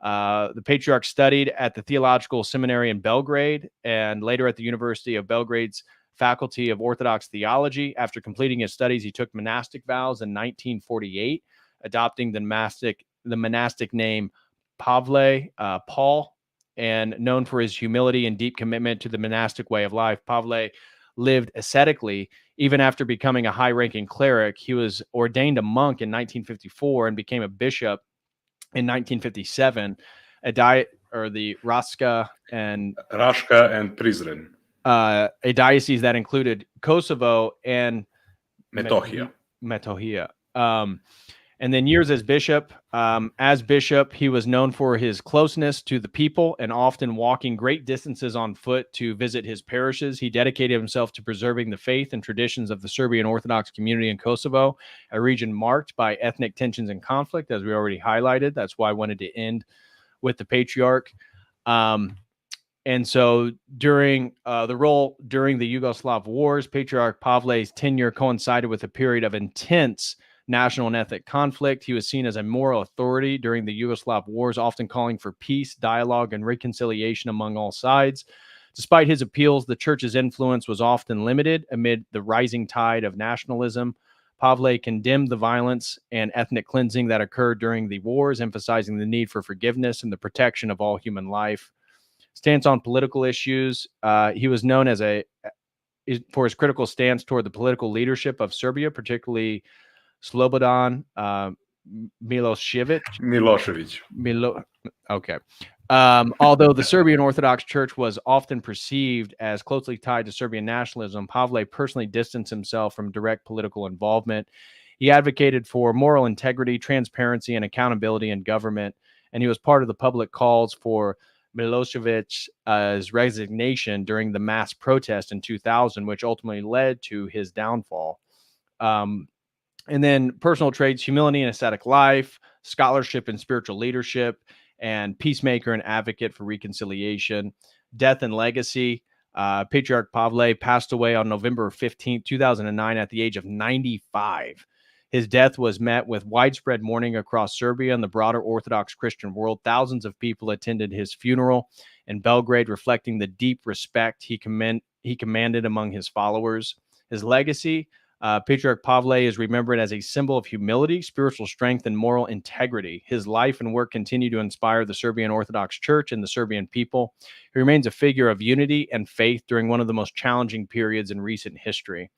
The Patriarch studied at the Theological Seminary in Belgrade and later at the University of Belgrade's Faculty of Orthodox Theology. After completing his studies, he took monastic vows in 1948, adopting the monastic name Pavle, Paul, and known for his humility and deep commitment to the monastic way of life. Pavle lived ascetically. Even after becoming a high-ranking cleric, he was ordained a monk in 1954 and became a bishop in 1957. The Raška and Prizren, a diocese that included Kosovo and Metohija. And then years as bishop. As bishop, he was known for his closeness to the people and often walking great distances on foot to visit his parishes. He dedicated himself to preserving the faith and traditions of the Serbian Orthodox community in Kosovo, a region marked by ethnic tensions and conflict, as we already highlighted. That's why I wanted to end with the Patriarch. And so during the Yugoslav wars, Patriarch Pavle's tenure coincided with a period of intense national and ethnic conflict. He was seen as a moral authority during the Yugoslav wars, often calling for peace, dialogue, and reconciliation among all sides. Despite his appeals, the church's influence was often limited amid the rising tide of nationalism. Pavle condemned the violence and ethnic cleansing that occurred during the wars, emphasizing the need for forgiveness and the protection of all human life. Stance on political issues. He was known for his critical stance toward the political leadership of Serbia, particularly Slobodan Milošević. Although the Serbian Orthodox Church was often perceived as closely tied to Serbian nationalism, Pavle personally distanced himself from direct political involvement. He advocated for moral integrity, transparency, and accountability in government, and he was part of the public calls for Milosevic's resignation during the mass protest in 2000, which ultimately led to his downfall. And then personal traits: humility and ascetic life, scholarship and spiritual leadership, and peacemaker and advocate for reconciliation. Death and legacy: Patriarch Pavle passed away on November 15th, 2009, at the age of 95. His death was met with widespread mourning across Serbia and the broader Orthodox Christian world. Thousands of people attended his funeral in Belgrade, reflecting the deep respect he commanded among his followers. His legacy: Patriarch Pavle is remembered as a symbol of humility, spiritual strength, and moral integrity. His life and work continue to inspire the Serbian Orthodox Church and the Serbian people. He remains a figure of unity and faith during one of the most challenging periods in recent history.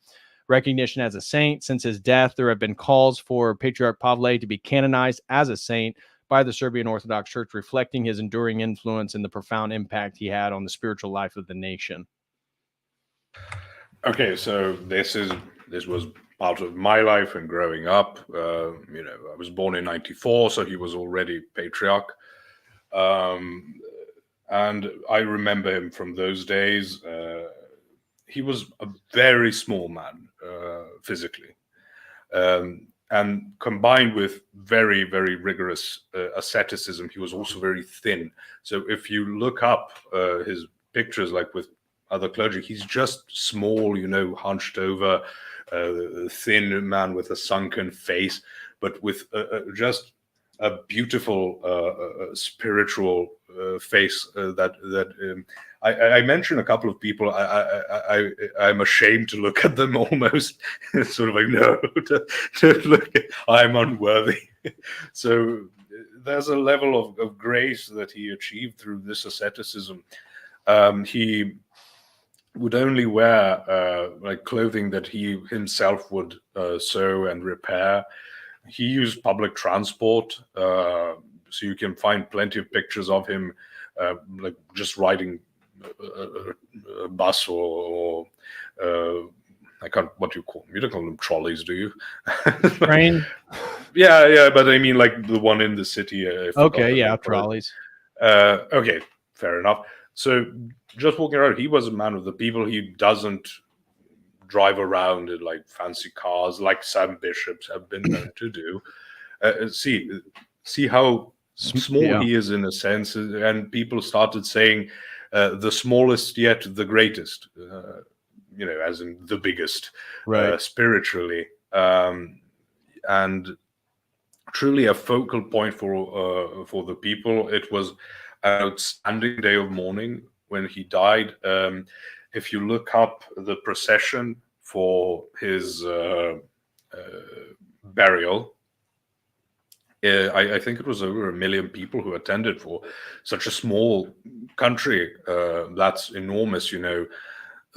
Recognition as a saint: since his death, there have been calls for Patriarch Pavle to be canonized as a saint by the Serbian Orthodox Church, reflecting his enduring influence and the profound impact he had on the spiritual life of the nation. Okay, so this was part of my life and growing up. I was born in '94, so he was already patriarch, and I remember him from those days. He was a very small man physically, and combined with very, very rigorous asceticism, he was also very thin. So if you look up his pictures, like with other clergy, he's just small, hunched over, thin man with a sunken face, but with just a beautiful spiritual face. I mentioned a couple of people. I'm ashamed to look at them almost. Sort of like, no, don't look. I'm unworthy. So there's a level of grace that he achieved through this asceticism. He would only wear like clothing that he himself would sew and repair. He used public transport, so you can find plenty of pictures of him like just riding a bus or I can't, what do you call them? You don't call them trolleys, do you? Train? Yeah, but I mean like the one in the city. Okay, yeah, trolleys. Okay, fair enough. So just walking around, he was a man of the people. He doesn't drive around in like fancy cars like some bishops have been known to do. See how small he is in a sense, and people started saying the smallest yet the greatest, as in the biggest, right? Spiritually, and truly a focal point for the people. It was an outstanding day of mourning when he died. If you look up the procession for his burial, I think it was over 1 million people who attended. For such a small country, that's enormous.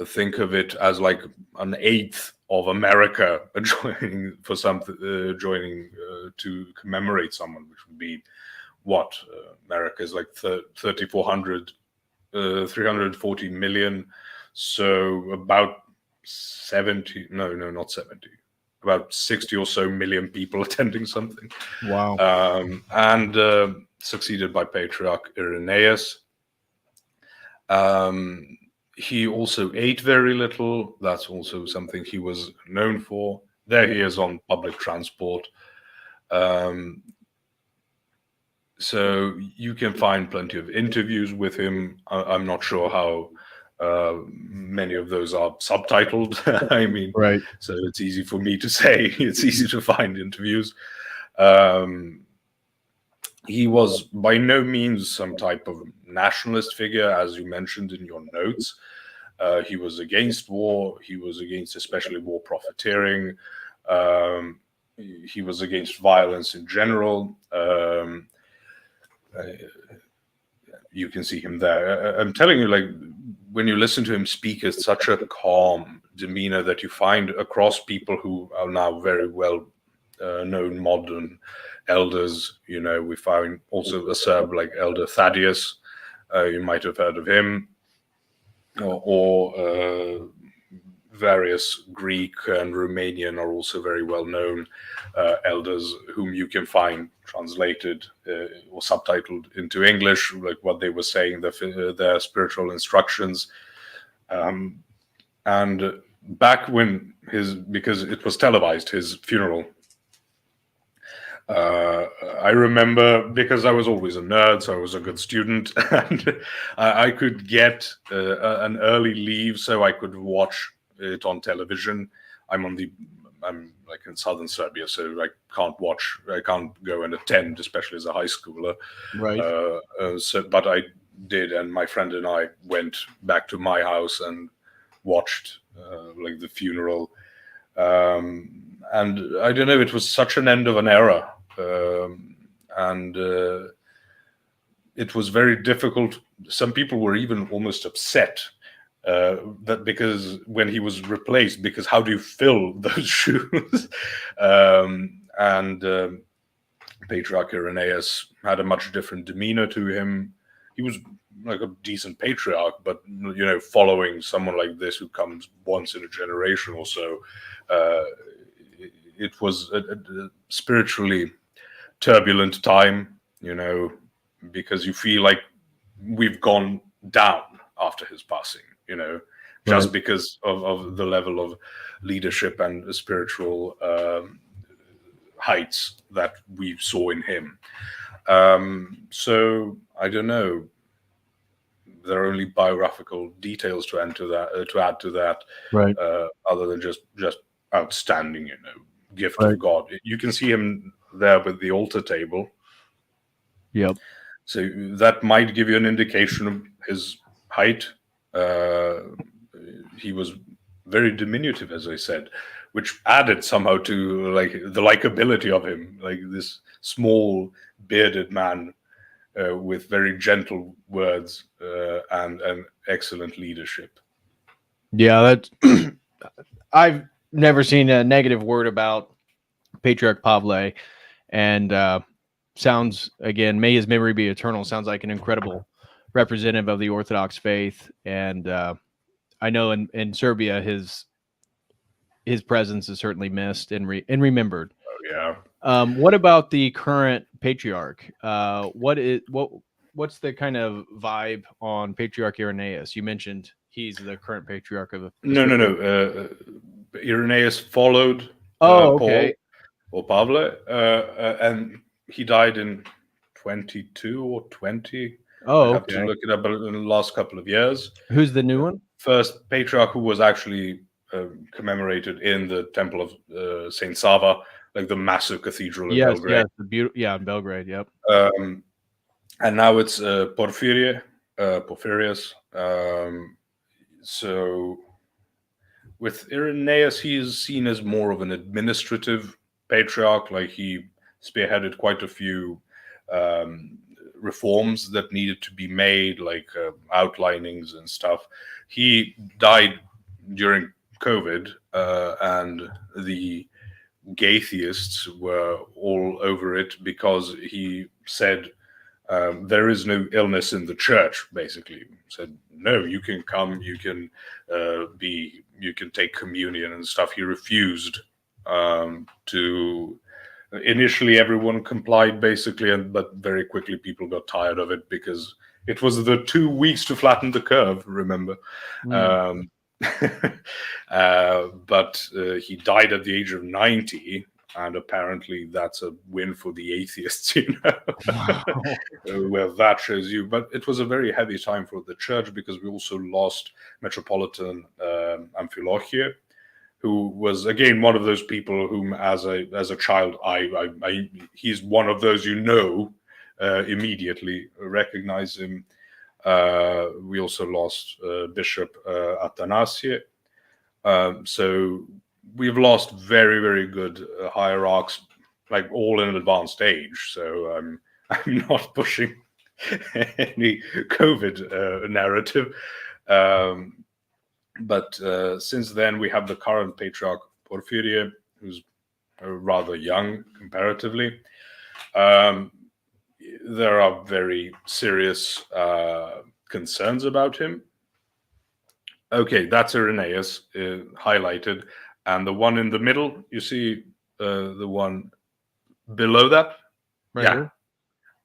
Think of it as like an eighth of America joining for something, to commemorate someone, which would be what America is like 340 million. So about 70, no, not 70, about 60 or so million people attending something. Wow. And succeeded by Patriarch Irenaeus. He also ate very little. That's also something he was known for. There he is on public transport. So you can find plenty of interviews with him. I'm not sure how many of those are subtitled. I mean, right. So it's easy for me to say. It's easy to find interviews. He was by no means some type of nationalist figure, as you mentioned in your notes. He was against war. He was against especially war profiteering. He was against violence in general. You can see him there. I'm telling you, like, when you listen to him speak, it's such a calm demeanor that you find across people who are now very well known modern elders. We find also a Serb like Elder Thaddeus, You might have heard of him, or various Greek and Romanian are also very well known elders whom you can find translated or subtitled into English, like what they were saying, their spiritual instructions. And back when because it was televised, his funeral, I remember, because I was always a nerd, so I was a good student, and I could get an early leave so I could watch it on television. I'm like in southern Serbia, so I can't go and attend, especially as a high schooler. Right. But I did, and my friend and I went back to my house and watched like the funeral. And I don't know, it was such an end of an era. And it was very difficult. Some people were even almost upset that because when he was replaced, because how do you fill those shoes? Patriarch Irenaeus had a much different demeanor to him. He was like a decent patriarch, but following someone like this who comes once in a generation or so, it was a spiritually turbulent time, because you feel like we've gone down after his passing, just Right. because of the level of leadership and spiritual heights that we saw in him. So I don't know. There are only biographical details to add to that, Right. other than just outstanding, gift Right. of God. You can see him there with the altar table. Yep. So that might give you an indication of his height. He was very diminutive, as I said, which added somehow to like the likability of him, like this small bearded man with very gentle words and excellent leadership. Yeah, that's I've never seen a negative word about Patriarch Pavle, and sounds, again, may his memory be eternal, sounds like an incredible representative of the Orthodox faith. And I know in Serbia his presence is certainly missed and remembered. Oh, yeah. What about the current patriarch? What's the kind of vibe on Patriarch Irenaeus? You mentioned he's the current patriarch of the No. Irenaeus followed Oh, Paul okay. or Pavle, and he died in 22 or 20. Oh, I have to okay. look it up, but in the last couple of years. Who's the new one? First patriarch who was actually commemorated in the Temple of Saint Sava, like the massive cathedral in Belgrade. Yes, in Belgrade. Yep. And now it's Porphyrius. So with Irenaeus, he is seen as more of an administrative patriarch. Like he spearheaded quite a few reforms that needed to be made, like outlinings and stuff. He died during COVID, and the Gaitheists were all over it because he said there is no illness in the church. Basically, said no, you can come, you can you can take communion and stuff. He refused to. Initially, everyone complied basically, but very quickly people got tired of it because it was the 2 weeks to flatten the curve. Remember. But he died at the age of 90, and apparently that's a win for the atheists, where that shows you. But it was a very heavy time for the church because we also lost Metropolitan Amphilochia, who was again one of those people whom, as a child, he's one of those immediately recognize him. We also lost Bishop Athanasie. So we've lost very, very good hierarchs, like all in an advanced age. So I'm not pushing any COVID narrative. But since then, we have the current patriarch Porphyrius, who's rather young comparatively. there are very serious concerns about him. Okay, that's Irenaeus highlighted, and the one in the middle, you see the one below that? Right here?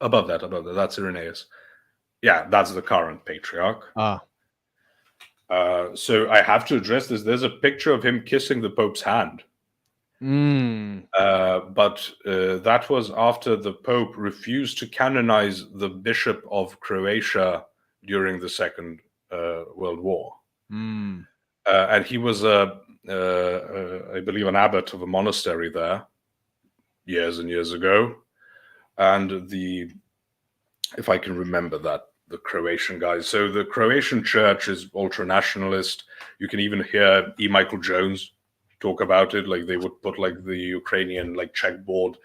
Above that, that's Irenaeus. Yeah, that's the current patriarch. So I have to address this. There's a picture of him kissing the Pope's hand. But that was after the Pope refused to canonize the Bishop of Croatia during the Second World War. And he was, I believe, an abbot of a monastery there years and years ago. And if I can remember that, the Croatian guys. So the Croatian church is ultra-nationalist. You can even hear E. Michael Jones talk about it. Like they would put like the Ukrainian like checkerboard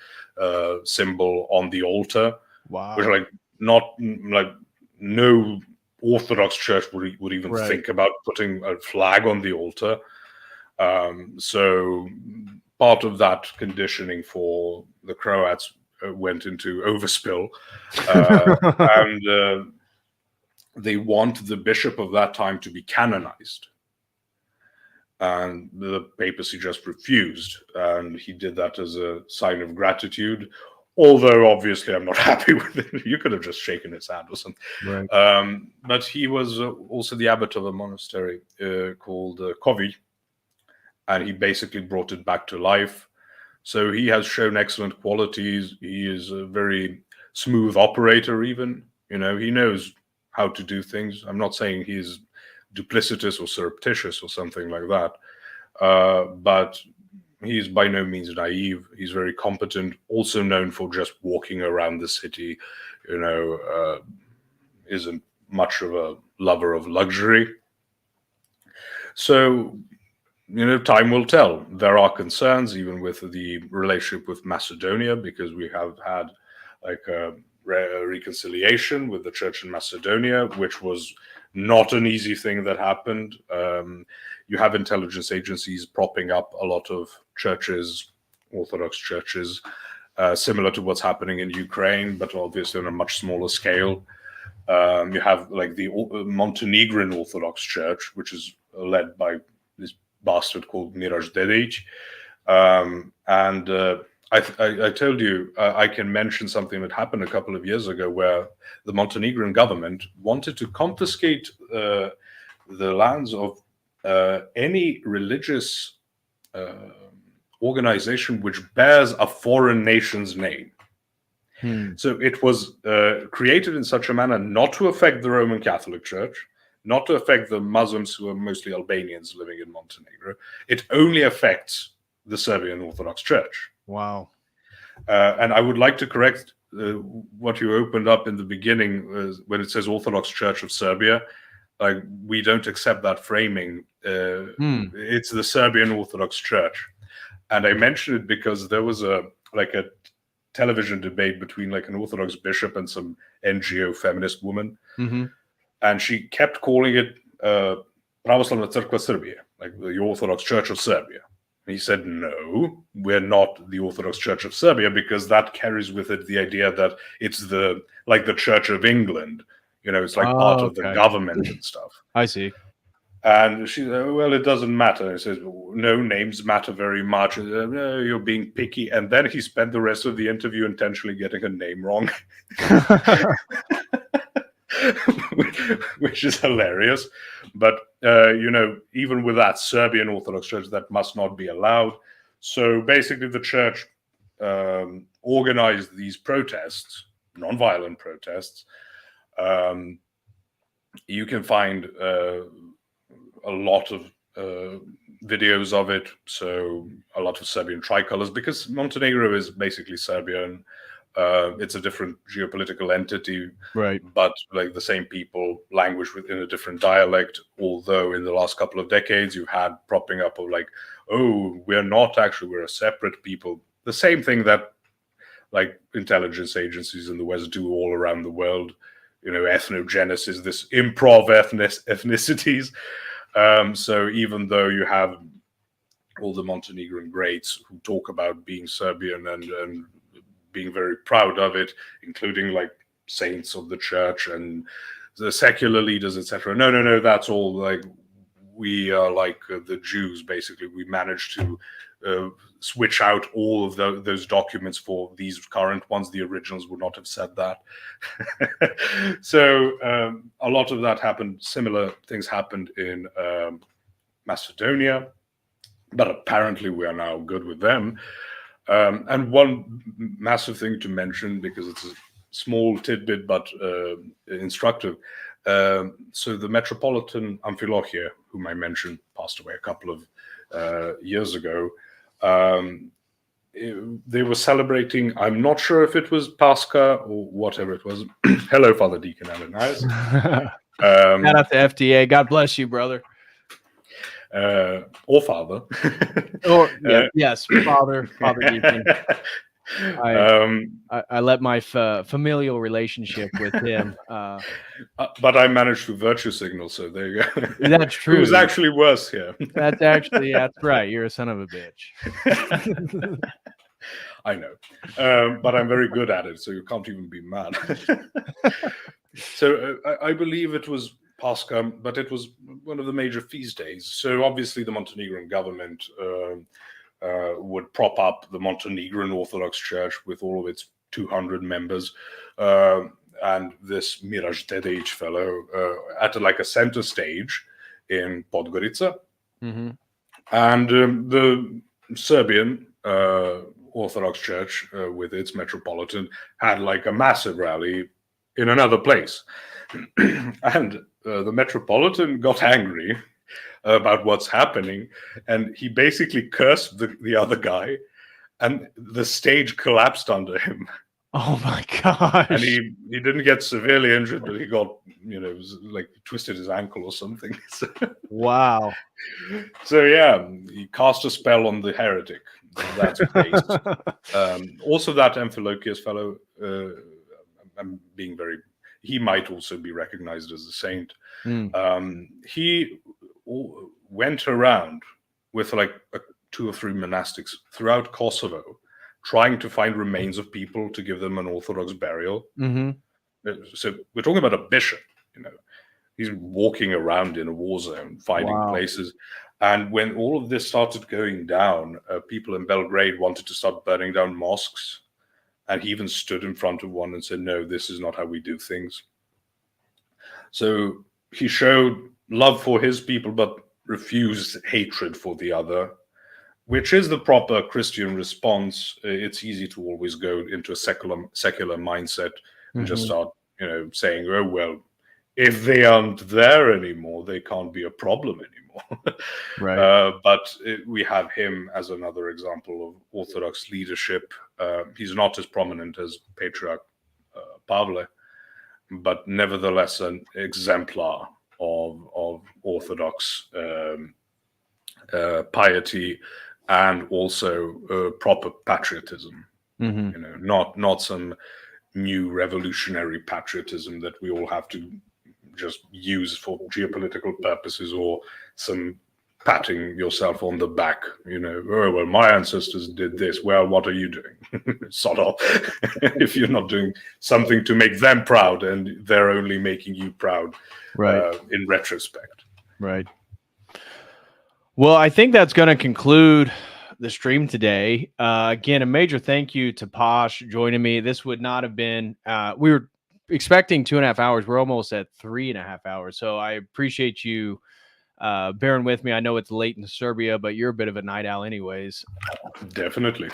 symbol on the altar. Wow. Which like not like no Orthodox church would even think about putting a flag on the altar. So part of that conditioning for the Croats went into overspill, and they want the bishop of that time to be canonized. And the papacy just refused, and he did that as a sign of gratitude. Although obviously I'm not happy with it. You could have just shaken his hand or something. Right. But he was also the abbot of a monastery called Kovi, and he basically brought it back to life. So he has shown excellent qualities. He is a very smooth operator even. You know, he knows how to do things. I'm not saying he's duplicitous or surreptitious or something like that. But he's by no means naive. He's very competent, also known for just walking around the city, you know, isn't much of a lover of luxury. So, you know, time will tell. There are concerns even with the relationship with Macedonia, because we have had like a reconciliation with the church in Macedonia, which was not an easy thing that happened. You have intelligence agencies propping up a lot of churches, Orthodox churches, similar to what's happening in Ukraine, but obviously on a much smaller scale. You have like the Montenegrin Orthodox Church, which is led by this bastard called Miraž Dedić. I told you I can mention something that happened a couple of years ago where the Montenegrin government wanted to confiscate the lands of any religious organization which bears a foreign nation's name. So it was created in such a manner not to affect the Roman Catholic Church, not to affect the Muslims who are mostly Albanians living in Montenegro. It only affects the Serbian Orthodox Church. Wow. And I would like to correct what you opened up in the beginning when it says Orthodox Church of Serbia. Like, we don't accept that framing. It's the Serbian Orthodox Church. And I mentioned it because there was a television debate between like an Orthodox bishop and some NGO feminist woman. And she kept calling it Pravoslavna Crkva Srbije, like the Orthodox Church of Serbia. And he said, no, we're not the Orthodox Church of Serbia, because that carries with it the idea that it's the Church of England. You know, it's like part of the government and stuff. I see. And she said, well, it doesn't matter. And he says, no, names matter very much. No, you're being picky. And then he spent the rest of the interview intentionally getting a name wrong. Which is hilarious. But, you know, even with that, Serbian Orthodox Church, that must not be allowed. So basically the church organized these protests, non-violent protests. You can find a lot of videos of it. So a lot of Serbian tricolors, because Montenegro is basically Serbian. It's a different geopolitical entity, right? But like the same people, language within a different dialect. Although in the last couple of decades, you've had propping up of like, oh, we're a separate people. The same thing that like intelligence agencies in the West do all around the world. You know, ethnogenesis, this improv ethnicities. So even though you have all the Montenegrin greats who talk about being Serbian and being very proud of it, including like saints of the church and the secular leaders, etc. No, that's all like we are like the Jews, basically. We managed to switch out all of those documents for these current ones. The originals would not have said that. So a lot of that happened. Similar things happened in Macedonia, but apparently we are now good with them. And one massive thing to mention, because it's a small tidbit but instructive. So the Metropolitan Amphilochia, whom I mentioned, passed away a couple of years ago. They were celebrating, I'm not sure if it was Pascha or whatever it was. Hello, Father Deacon Ananias. Shout out to FDA. God bless you, brother. Or Father. Or yes, Father Deacon. I let my familial relationship with him. But I managed to virtue signal, so there you go. That's true. It was actually worse here. That's right. You're a son of a bitch. I know. But I'm very good at it, so you can't even be mad. So I believe it was Pascha, but it was one of the major feast days. So obviously the Montenegrin government would prop up the Montenegrin Orthodox Church with all of its 200 members, and this Miraž Dedejic fellow at like a center stage in Podgorica. Mm-hmm. And the Serbian Orthodox Church with its metropolitan had like a massive rally in another place. And the metropolitan got angry about what's happening, and he basically cursed the other guy, and the stage collapsed under him. Oh my gosh. And he didn't get severely injured, but he got, it was like twisted his ankle or something. Wow. So yeah, he cast a spell on the heretic. That's based. Also that Amphilochius fellow, I'm being very, he might also be recognized as a saint. He went around with like 2 or 3 monastics throughout Kosovo, trying to find remains of people to give them an Orthodox burial. Mm-hmm. So we're talking about a bishop, he's walking around in a war zone, finding places. And when all of this started going down, people in Belgrade wanted to start burning down mosques. And he even stood in front of one and said, no, this is not how we do things. So he showed love for his people, but refused hatred for the other, which is the proper Christian response. It's easy to always go into a secular mindset and just start, saying, oh, well, if they aren't there anymore, they can't be a problem anymore. Right. But we have him as another example of Orthodox leadership. He's not as prominent as Patriarch Pavle, but nevertheless an exemplar of Orthodox piety and also proper patriotism. Mm-hmm. Not some new revolutionary patriotism that we all have to just use for geopolitical purposes, or some patting yourself on the back, oh, well, my ancestors did this. Well, what are you doing? Sort of. If you're not doing something to make them proud, and they're only making you proud, right? In retrospect. Right. Well, I think that's going to conclude the stream today. Again, a major thank you to Posh joining me. This would not have been, we were expecting 2.5 hours. We're almost at 3.5 hours. So I appreciate you bearing with me. I know it's late in Serbia, but you're a bit of a night owl anyways. Definitely.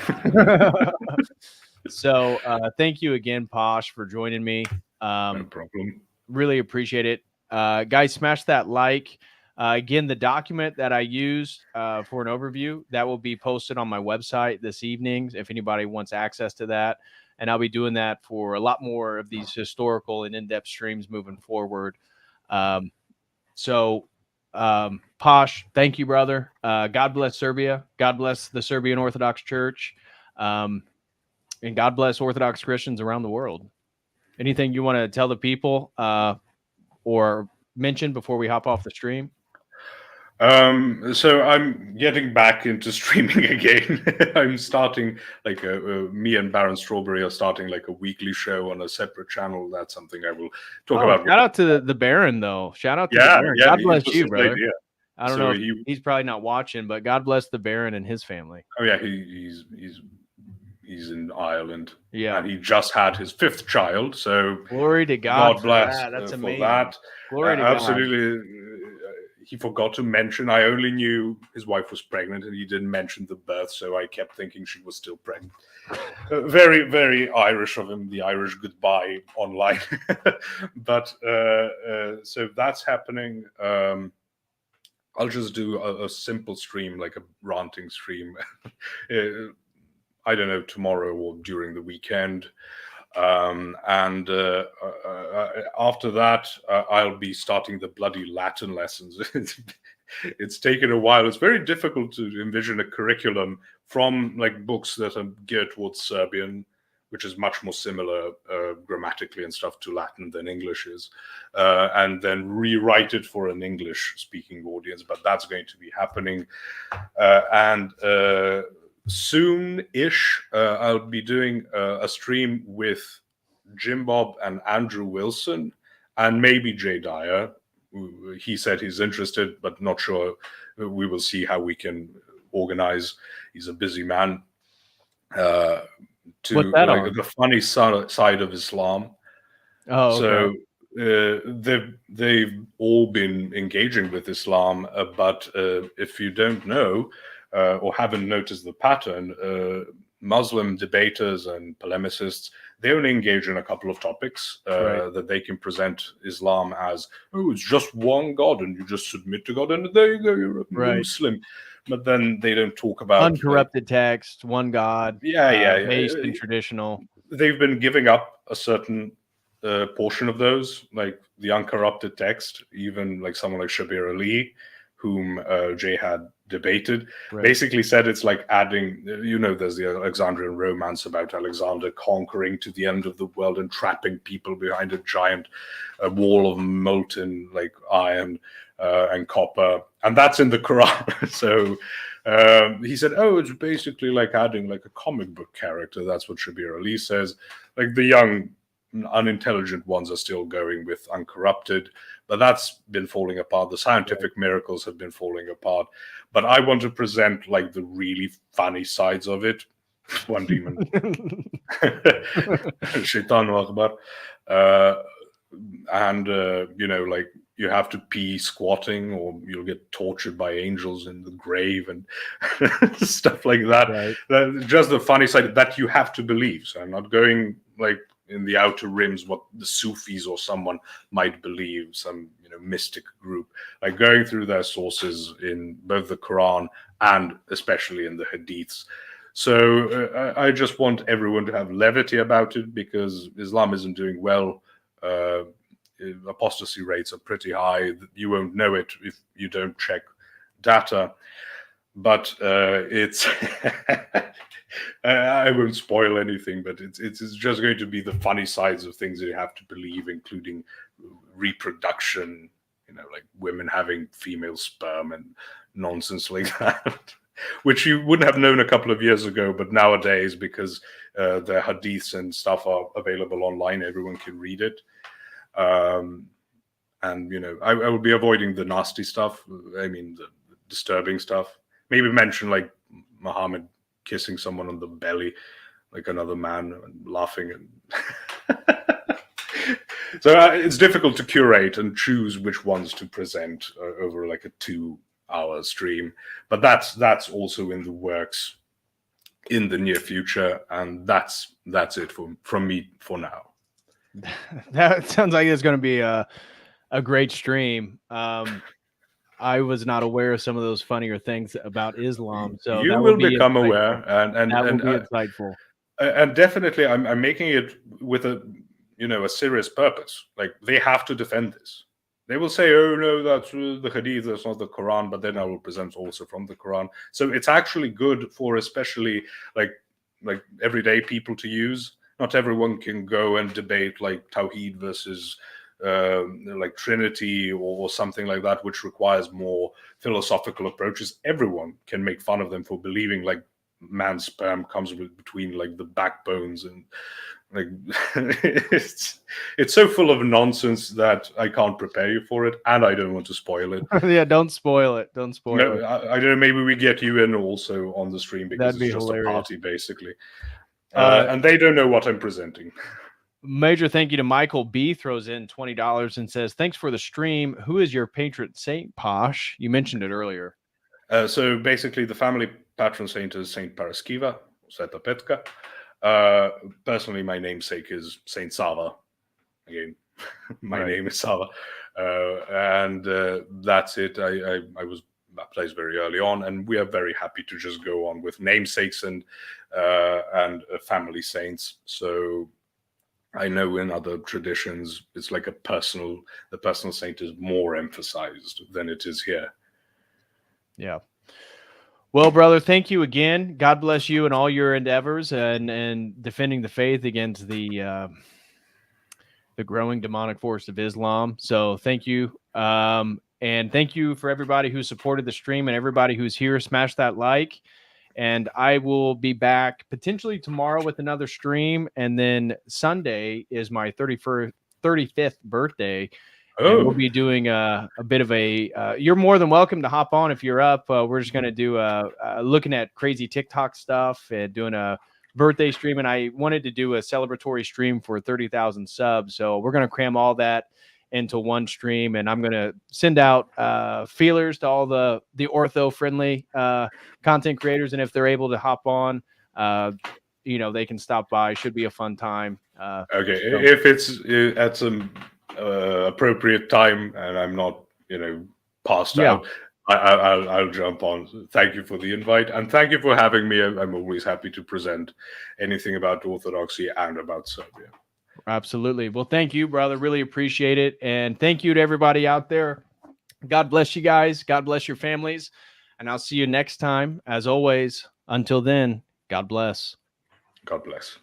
So thank you again, Posh, for joining me. No problem. Really appreciate it. Guys, smash that like. Again, the document that I used for an overview, that will be posted on my website this evening if anybody wants access to that. And I'll be doing that for a lot more of these historical and in-depth streams moving forward. So, Posh, thank you, brother. God bless Serbia. God bless the Serbian Orthodox Church. And God bless Orthodox Christians around the world. Anything you want to tell the people or mention before we hop off the stream? So I'm getting back into streaming again. I'm starting like me and Baron Strawberry are starting like a weekly show on a separate channel. That's something I will talk about. Shout out to the Baron, though. Shout out to the Baron. God It bless was you, his brother. idea. I don't know if he's probably not watching, but God bless the Baron and his family. Oh yeah, he's in Ireland. Yeah, and he just had his 5th child. So glory to God. God bless that. That's for amazing. that. Glory to absolutely. He forgot to mention. I only knew his wife was pregnant, and he didn't mention the birth. So I kept thinking she was still pregnant. Very, very Irish of him. The Irish goodbye online. But so that's happening. I'll just do a simple stream, like a ranting stream. I don't know, tomorrow or during the weekend. And after that, I'll be starting the bloody Latin lessons. It's taken a while. It's very difficult to envision a curriculum from like books that are geared towards Serbian, which is much more similar grammatically and stuff to Latin than English is, and then rewrite it for an English-speaking audience. But that's going to be happening. And soon-ish, I'll be doing a stream with Jim Bob and Andrew Wilson, and maybe Jay Dyer. He said he's interested, but not sure. We will see how we can organize. He's a busy man. To like the funny side of Islam. Oh, okay. So they've all been engaging with Islam, but if you don't know or haven't noticed the pattern, Muslim debaters and polemicists, they only engage in a couple of topics that they can present Islam as, oh, it's just one God and you just submit to God and there you go, you're a Muslim. But then they don't talk about uncorrupted text, one God, based in traditional. They've been giving up a certain portion of those, like the uncorrupted text. Even like someone like Shabir Ali, whom Jay had debated, basically said it's like adding, there's the Alexandrian romance about Alexander conquering to the end of the world and trapping people behind a giant wall of molten like iron and copper, and that's in the Quran. So he said, oh, it's basically like adding like a comic book character. That's what Shabir Ali says. Like the young, unintelligent ones are still going with uncorrupted, but that's been falling apart. The scientific miracles have been falling apart. But I want to present like the really funny sides of it. One demon. Shaitan Akbar. And, like you have to pee squatting or you'll get tortured by angels in the grave and stuff like that. Just the funny side that you have to believe. So I'm not going like in the outer rims what the Sufis or someone might believe, some mystic group, like going through their sources in both the Quran and especially in the Hadiths. So I just want everyone to have levity about it because Islam isn't doing well. Apostasy rates are pretty high. You won't know it if you don't check data, but it's I won't spoil anything, but it's just going to be the funny sides of things that you have to believe, including reproduction, like women having female sperm and nonsense like that, which you wouldn't have known a couple of years ago, but nowadays, because the hadiths and stuff are available online, everyone can read it. And I will be avoiding the nasty stuff. I mean, the disturbing stuff. Maybe mention like Muhammad kissing someone on the belly, like another man, and laughing. And so it's difficult to curate and choose which ones to present over like a 2-hour stream. But that's also in the works in the near future, and that's it from me for now. That sounds like it's going to be a great stream. I was not aware of some of those funnier things about Islam, so you will become aware, and that will be insightful. And definitely, I'm making it with a serious purpose. Like they have to defend this. They will say, "Oh no, that's the Hadith, that's not the Quran." But then I will present also from the Quran. So it's actually good for especially like everyday people to use. Not everyone can go and debate like Tawheed versus like Trinity or something like that, which requires more philosophical approaches, everyone can make fun of them for believing like man's sperm comes between like the backbones, and like it's so full of nonsense that I can't prepare you for it, and I don't want to spoil it. Yeah, don't spoil it. Don't spoil it. I don't know. Maybe we get you in also on the stream, because That'd be it's just hilarious. a party basically, and they don't know what I'm presenting. Major thank you to Michael B. Throws in $20 and says, "Thanks for the stream. Who is your patron saint, Posh? You mentioned it earlier." So basically, the family patron saint is Saint Paraskiva, Sveta Petka. Personally, my namesake is Saint Sava. Again, my name is Sava, and that's it. I was baptized very early on, and we are very happy to just go on with namesakes and family saints. So I know in other traditions, it's like the personal saint is more emphasized than it is here. Yeah. Well, brother, thank you again. God bless you and all your endeavors and defending the faith against the growing demonic force of Islam. So thank you. And thank you for everybody who supported the stream and everybody who's here. Smash that like. And I will be back potentially tomorrow with another stream. And then Sunday is my 35th birthday. And we'll be doing a bit of a, you're more than welcome to hop on if you're up. We're just going to do looking at crazy TikTok stuff and doing a birthday stream. And I wanted to do a celebratory stream for 30,000 subs. So we're going to cram all that into one stream, and I'm going to send out feelers to all the ortho friendly content creators. And if they're able to hop on, they can stop by. Should be a fun time. Okay. So, if it's at some appropriate time and I'm not, passed out, I'll jump on. Thank you for the invite, and thank you for having me. I'm always happy to present anything about Orthodoxy and about Serbia. Absolutely. Well, thank you, brother. Really appreciate it. And thank you to everybody out there. God bless you guys. God bless your families. And I'll see you next time. As always, until then, God bless. God bless.